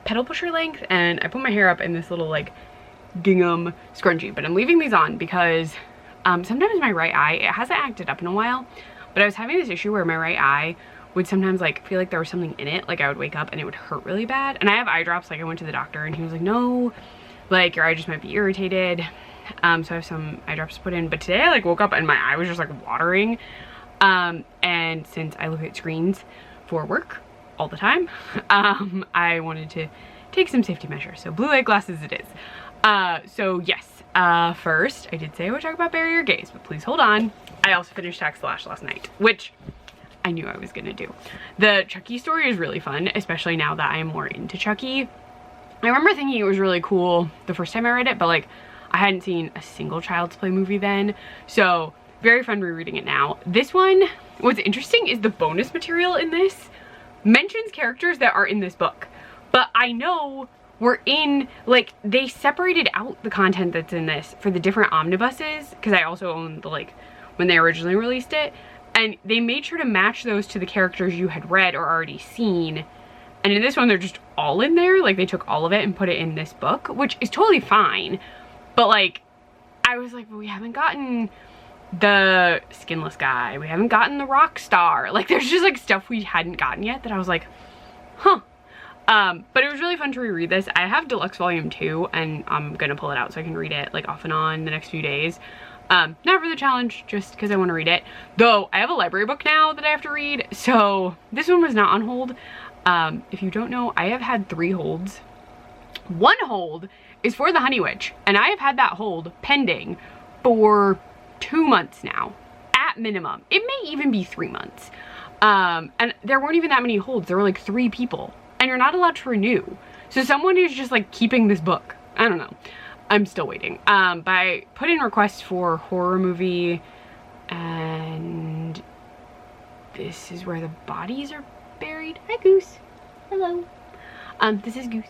pedal pusher length, and I put my hair up in this little like gingham scrunchie, but I'm leaving these on because sometimes my right eye, it hasn't acted up in a while, but I was having this issue where my right eye would sometimes like feel like there was something in it. Like I would wake up and it would hurt really bad, and I have eye drops. Like I went to the doctor and he was like, no, like your eye just might be irritated. So I have some eye drops to put in, but today I like woke up and my eye was just like watering. And since I look at screens for work all the time, I wanted to take some safety measures. So blue light glasses it is. So yes, first I did say I would talk about Bury Your Gaze, but please hold on. I also finished Tax Slash last night, which I knew I was gonna do. The Chucky story is really fun, especially now that I am more into Chucky. I remember thinking it was really cool the first time I read it, but like I hadn't seen a single Child's Play movie then, so very fun rereading it now. This one, what's interesting is the bonus material in this mentions characters that are in this book, but I know we're in, like, they separated out the content that's in this for the different omnibuses, because I also own the, like, when they originally released it, and they made sure to match those to the characters you had read or already seen. And in this one, they're just all in there. Like, they took all of it and put it in this book, which is totally fine. But, like, I was like, well, we haven't gotten the skinless guy. We haven't gotten the rock star. Like, there's just, like, stuff we hadn't gotten yet that I was like, huh. But it was really fun to reread this. I have Deluxe Volume 2, and I'm gonna pull it out so I can read it, like, off and on the next few days. Not for the challenge, just because I want to read it. Though, I have a library book now that I have to read, so this one was not on hold. If you don't know, I have had 3 holds. One hold is for the Honey Witch, and I have had that hold pending for 2 months now, at minimum. It may even be 3 months. And there weren't even that many holds. There were like 3 people, and you're not allowed to renew. So someone is just like keeping this book. I don't know. I'm still waiting. But I put in requests for horror movie, and this is where the bodies are buried. Hi, Goose. Hello. This is Goose.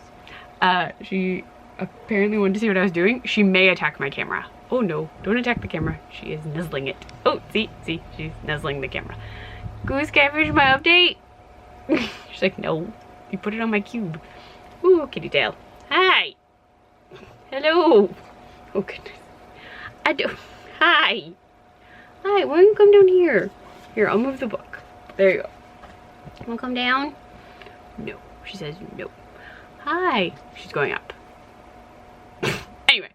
She apparently wanted to see what I was doing. She may attack my camera. Oh no, don't attack the camera. She is nuzzling it. Oh, see, she's nuzzling the camera. Goose, can I finish my update? She's like, no, you put it on my cube. Ooh, kitty tail. Hi. Hello. Oh goodness. Hi. Hi, why don't you come down here? Here, I'll move the book. There you go. Wanna come down? No. She says no. Hi. She's going up. Anyway,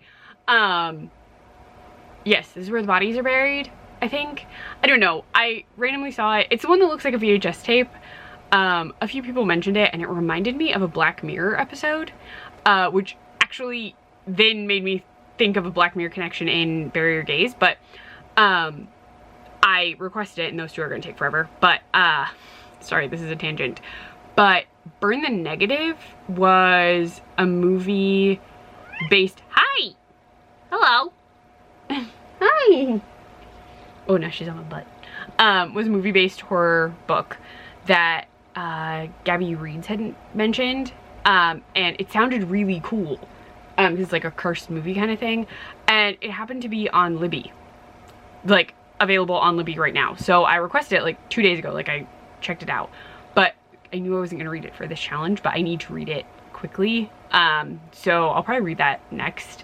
yes, this is where the bodies are buried, I think. I don't know. I randomly saw it. It's the one that looks like a VHS tape. A few people mentioned it, and it reminded me of a Black Mirror episode, which actually then made me think of a Black Mirror connection in Bury Your Gaze, but I requested it, and those 2 are going to take forever. But sorry, this is a tangent, but Burn the Negative was a movie based... Hi! Hello! Hi! Oh, now she's on my butt. Was a movie based horror book that Gabby Reeds had mentioned, and it sounded really cool. It's like a cursed movie kind of thing, and it happened to be on Libby, like available on Libby right now. So I requested it like 2 days ago. Like I checked it out, but I knew I wasn't gonna read it for this challenge, but I need to read it quickly. So I'll probably read that next,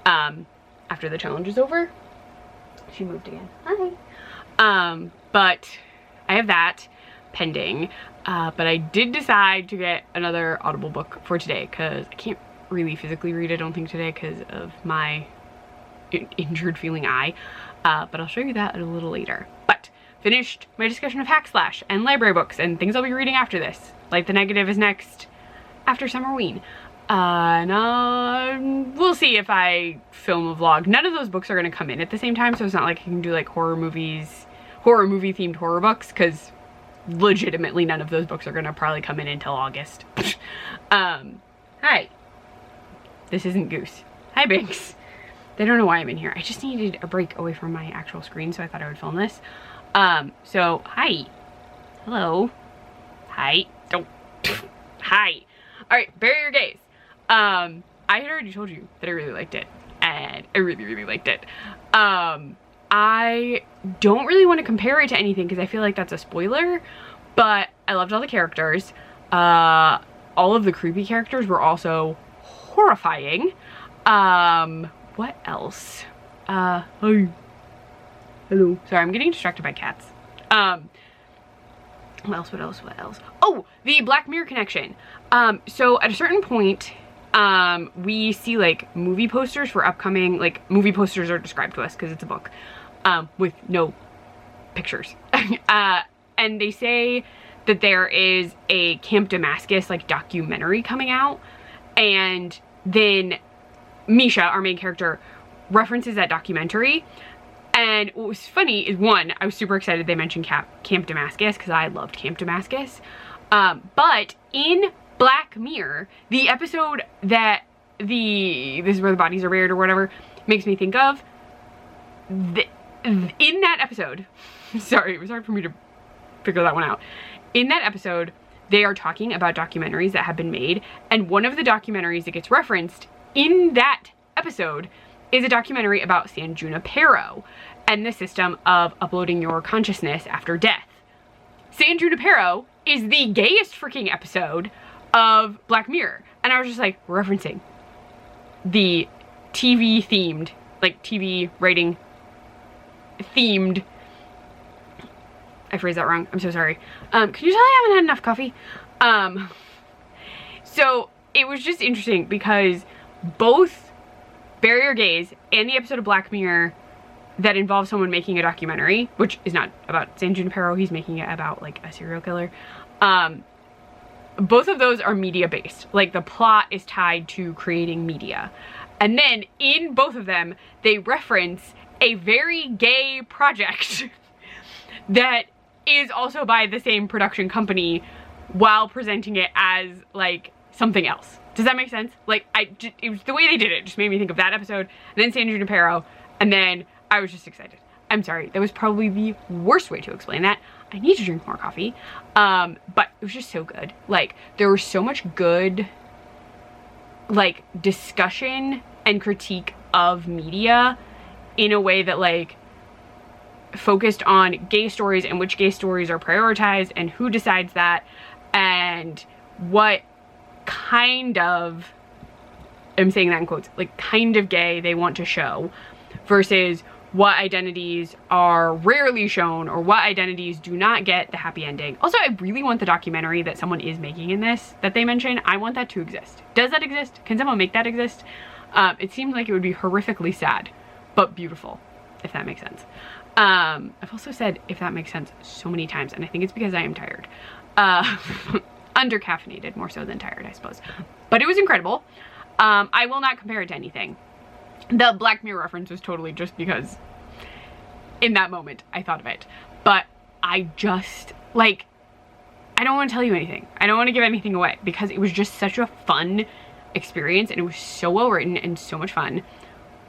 after the challenge is over. She moved again. Hi. But I have that pending, but I did decide to get another Audible book for today, because I can't really physically read, I don't think, today because of my injured feeling eye, but I'll show you that a little later. But finished my discussion of Hack Slash and library books and things I'll be reading after this. Like the Negative is next after Summerween. And we'll see if I film a vlog. None of those books are going to come in at the same time, so it's not like I can do like horror movie themed horror books, because legitimately none of those books are going to probably come in until August. Hi. This isn't Goose. Hi, Binks. They don't know why I'm in here. I just needed a break away from my actual screen, so I thought I would film this. So, hi. Hello. Hi. Don't. Hi. Alright, Bury Your Gaze. I had already told you that I really liked it, and I really, really liked it. I I don't really want to compare it to anything because I feel like that's a spoiler, but I loved all the characters. All of the creepy characters were also horrifying. What else? Hi. Hello. Sorry, I'm getting distracted by cats. What else? Oh, the Black Mirror connection. So at a certain point, we see like movie posters for upcoming, like movie posters are described to us because it's a book, with no pictures. And they say that there is a Camp Damascus like documentary coming out, and then Misha, our main character, references that documentary. And what was funny is, one, I was super excited they mentioned Camp Damascus because I loved Camp Damascus. But in Black Mirror, the episode that this is where the bodies are buried or whatever makes me think of, in that episode, sorry, it was hard for me to figure that one out. In that episode, they are talking about documentaries that have been made, and one of the documentaries that gets referenced in that episode is a documentary about San Junipero and the system of uploading your consciousness after death. San Junipero is the gayest freaking episode of Black Mirror, and I was just like referencing the TV themed, like TV writing themed, I phrased that wrong, I'm so sorry. Can you tell I haven't had enough coffee? So it was just interesting because both Barrier Gaze and the episode of Black Mirror that involves someone making a documentary, which is not about San Junipero, he's making it about like a serial killer. Both of those are media based. Like the plot is tied to creating media. And then in both of them, they reference a very gay project that is also by the same production company while presenting it as like something else. Does that make sense? Like it was the way they did it just made me think of that episode, and then San Junipero, and then I was just excited. I'm sorry, that was probably the worst way to explain that. I need to drink more coffee. But it was just so good. Like there was so much good like discussion and critique of media in a way that like focused on gay stories and which gay stories are prioritized and who decides that and what kind of, I'm saying that in quotes, like kind of gay they want to show versus what identities are rarely shown or what identities do not get the happy ending. Also, I really want the documentary that someone is making in this that they mention. I want that to exist. Does that exist? Can someone make that exist? It seems like it would be horrifically sad, but beautiful, if that makes sense. I've also said if that makes sense so many times, and I think it's because I am tired. Under-caffeinated more so than tired, I suppose. But it was incredible. I will not compare it to anything. The Black Mirror reference was totally just because in that moment I thought of it. But I just, like, I don't want to tell you anything. I don't want to give anything away because it was just such a fun experience and it was so well written and so much fun.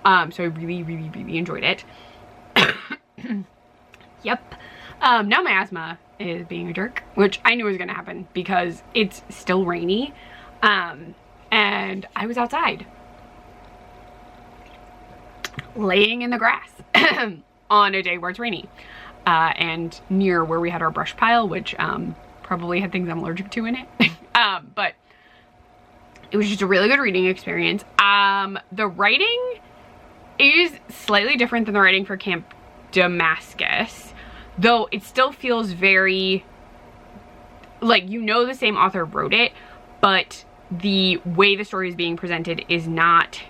So I really, really, really enjoyed it. Yep. Now my asthma is being a jerk, which I knew was going to happen because it's still rainy. And I was outside laying in the grass on a day where it's rainy, and near where we had our brush pile, which probably had things I'm allergic to in it. But it was just a really good reading experience. The writing is slightly different than the writing for Camp Damascus, though it still feels very like, you know, the same author wrote it, but the way the story is being presented is not,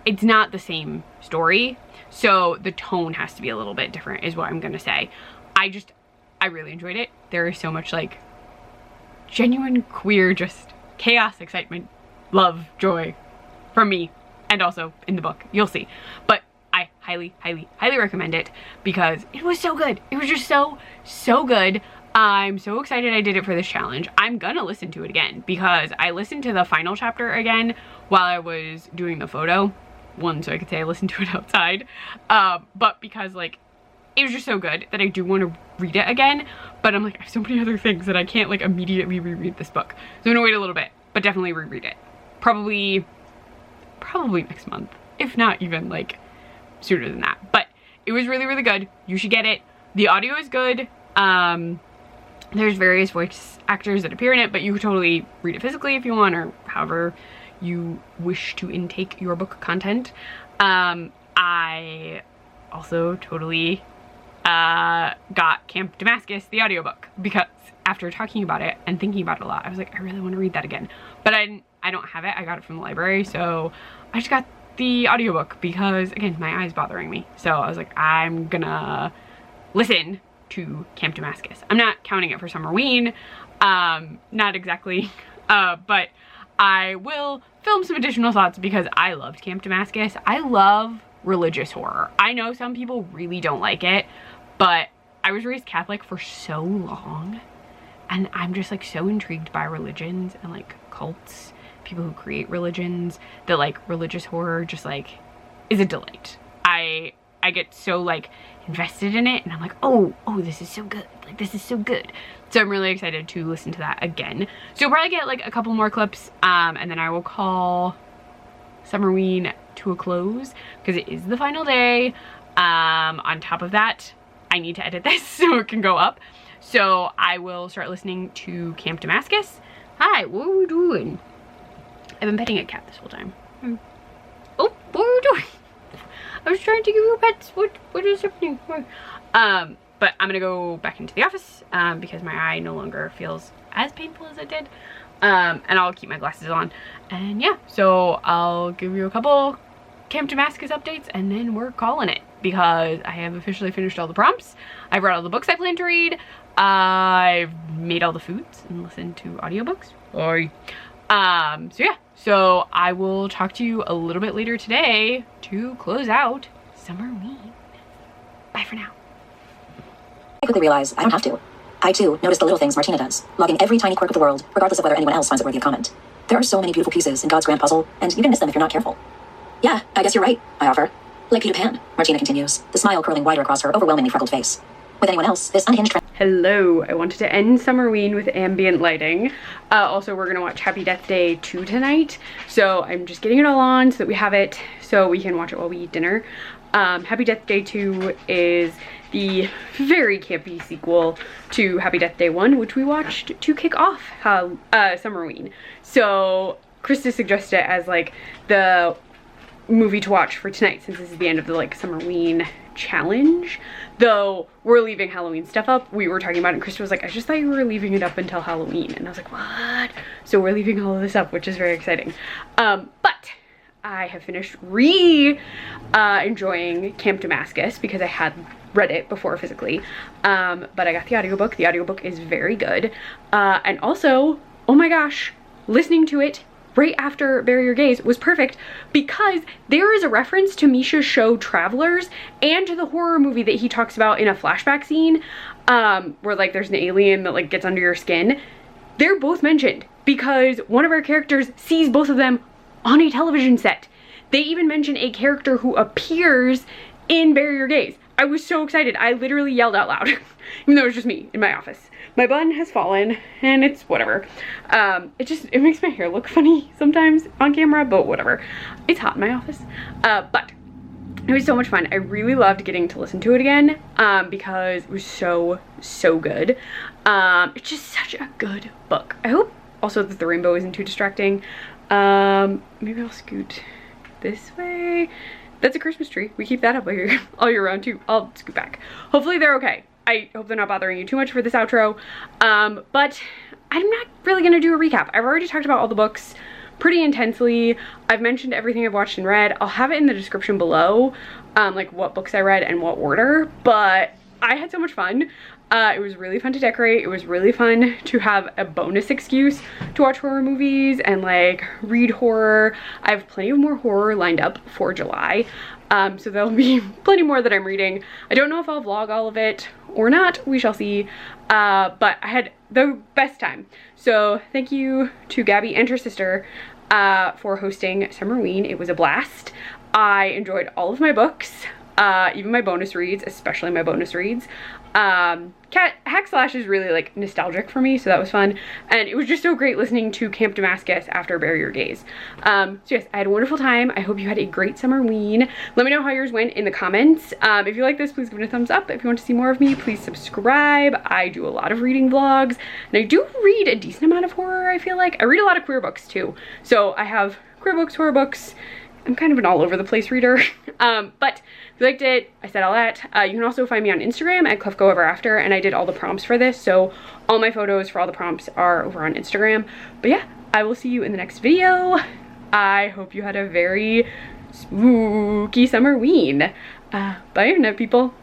it's not the same story. So the tone has to be a little bit different is what I'm gonna say. I really enjoyed it. There is so much like genuine queer, just chaos, excitement, love, joy from me, and also in the book, you'll see. But I highly, highly, highly recommend it because it was so good. It was just so, so good. I'm so excited I did it for this challenge. I'm gonna listen to it again because I listened to the final chapter again while I was doing the photo. One, so I could say I listened to it outside. But because like, it was just so good that I do want to read it again. But I'm like, I have so many other things that I can't like immediately reread this book. So I'm gonna wait a little bit, but definitely reread it. Probably next month, if not even like sooner than that. But it was really, really good. You should get it. The audio is good. There's various voice actors that appear in it, but you could totally read it physically if you want, or however you wish to intake your book content. I also totally got Camp Damascus, the audiobook, because after talking about it and thinking about it a lot, I was like, I really want to read that again. But I don't have it. I got it from the library, so I just got the audiobook because, again, my eye's bothering me. So I was like, I'm gonna listen to Camp Damascus. I'm not counting it for Summerween, not exactly, but I will film some additional thoughts because I loved Camp Damascus. I love religious horror. I know some people really don't like it, but I was raised Catholic for so long, and I'm just like so intrigued by religions and like cults, people who create religions, that like religious horror just like is a delight. I get so like invested in it, and I'm like, oh, this is so good. Like, this is so good. So I'm really excited to listen to that again. So you'll probably get like a couple more clips, and then I will call Summerween to a close because it is the final day. On top of that, I need to edit this so it can go up. So I will start listening to Camp Damascus. Hi, what are we doing? I've been petting a cat this whole time. Oh, what are we doing? I was trying to give you pets. What is happening? But I'm gonna go back into the office because my eye no longer feels as painful as it did. And I'll keep my glasses on. And yeah, so I'll give you a couple Camp Damascus updates, and then we're calling it because I have officially finished all the prompts. I've read all the books I plan to read. I've made all the foods and listened to audiobooks. Sorry. So yeah, so I will talk to you a little bit later today to close out Summerween. Bye for now. I quickly realize I don't have to. I too notice the little things Martina does, logging every tiny quirk of the world, regardless of whether anyone else finds it worthy of comment. There are so many beautiful pieces in God's grand puzzle, and you can miss them if you're not careful. Yeah, I guess you're right, I offer. Like Peter Pan, Martina continues, the smile curling wider across her overwhelmingly freckled face. With anyone else, this unhinged trend. Hello, I wanted to end Summerween with ambient lighting. Also, we're gonna watch Happy Death Day 2 tonight, so I'm just getting it all on so that we have it so we can watch it while we eat dinner. Happy Death Day 2 is the very campy sequel to Happy Death Day 1, which we watched to kick off Summerween. So Krista suggested it as like the movie to watch for tonight, since this is the end of the like Summerween challenge. Though we're leaving Halloween stuff up. We were talking about it, and Krista was like, I just thought you were leaving it up until Halloween. And I was like, what? So we're leaving all of this up, which is very exciting. But I have finished enjoying Camp Damascus because I had read it before physically. But I got the audiobook. The audiobook is very good. And also, oh my gosh, listening to it right after Bury Your Gaze was perfect because there is a reference to Misha's show Travelers and to the horror movie that he talks about in a flashback scene, where like there's an alien that like gets under your skin. They're both mentioned because one of our characters sees both of them on a television set. They even mention a character who appears in Bury Your Gaze. I was so excited. I literally yelled out loud, even though it was just me in my office. My bun has fallen and it's whatever. It makes my hair look funny sometimes on camera, but whatever. It's hot in my office. But it was so much fun. I really loved getting to listen to it again because it was so good. It's just such a good book. I hope also that the rainbow isn't too distracting. Maybe I'll scoot this way. That's a Christmas tree. We keep that up all year round too. I'll scoot back. Hopefully they're okay. I hope they're not bothering you too much for this outro. But I'm not really gonna do a recap. I've already talked about all the books pretty intensely. I've mentioned everything I've watched and read. I'll have it in the description below, like what books I read and what order, but I had so much fun. It was really fun to decorate. It was really fun to have a bonus excuse to watch horror movies and like read horror. I have plenty of more horror lined up for July. So there'll be plenty more that I'm reading. I don't know if I'll vlog all of it or not. We shall see. But I had the best time. So thank you to Gabby and her sister for hosting Summerween. It was a blast. I enjoyed all of my books, even my bonus reads, especially my bonus reads. Hack Slash is really like nostalgic for me, so that was fun. And it was just so great listening to Camp Damascus after Bury Your Gaze. So yes, I had a wonderful time. I hope you had a great Summerween. Let me know how yours went in the comments. If you like this, please give it a thumbs up. If you want to see more of me, please subscribe. I do a lot of reading vlogs, and I do read a decent amount of horror, I feel like. I read a lot of queer books too. So I have queer books, horror books. I'm kind of an all over the place reader. But if you liked it, I said all that. You can also find me on Instagram at ClefGoEverAfter, and I did all the prompts for this, so all my photos for all the prompts are over on Instagram. But yeah, I will see you in the next video. I hope you had a very spooky Summerween. Bye internet people.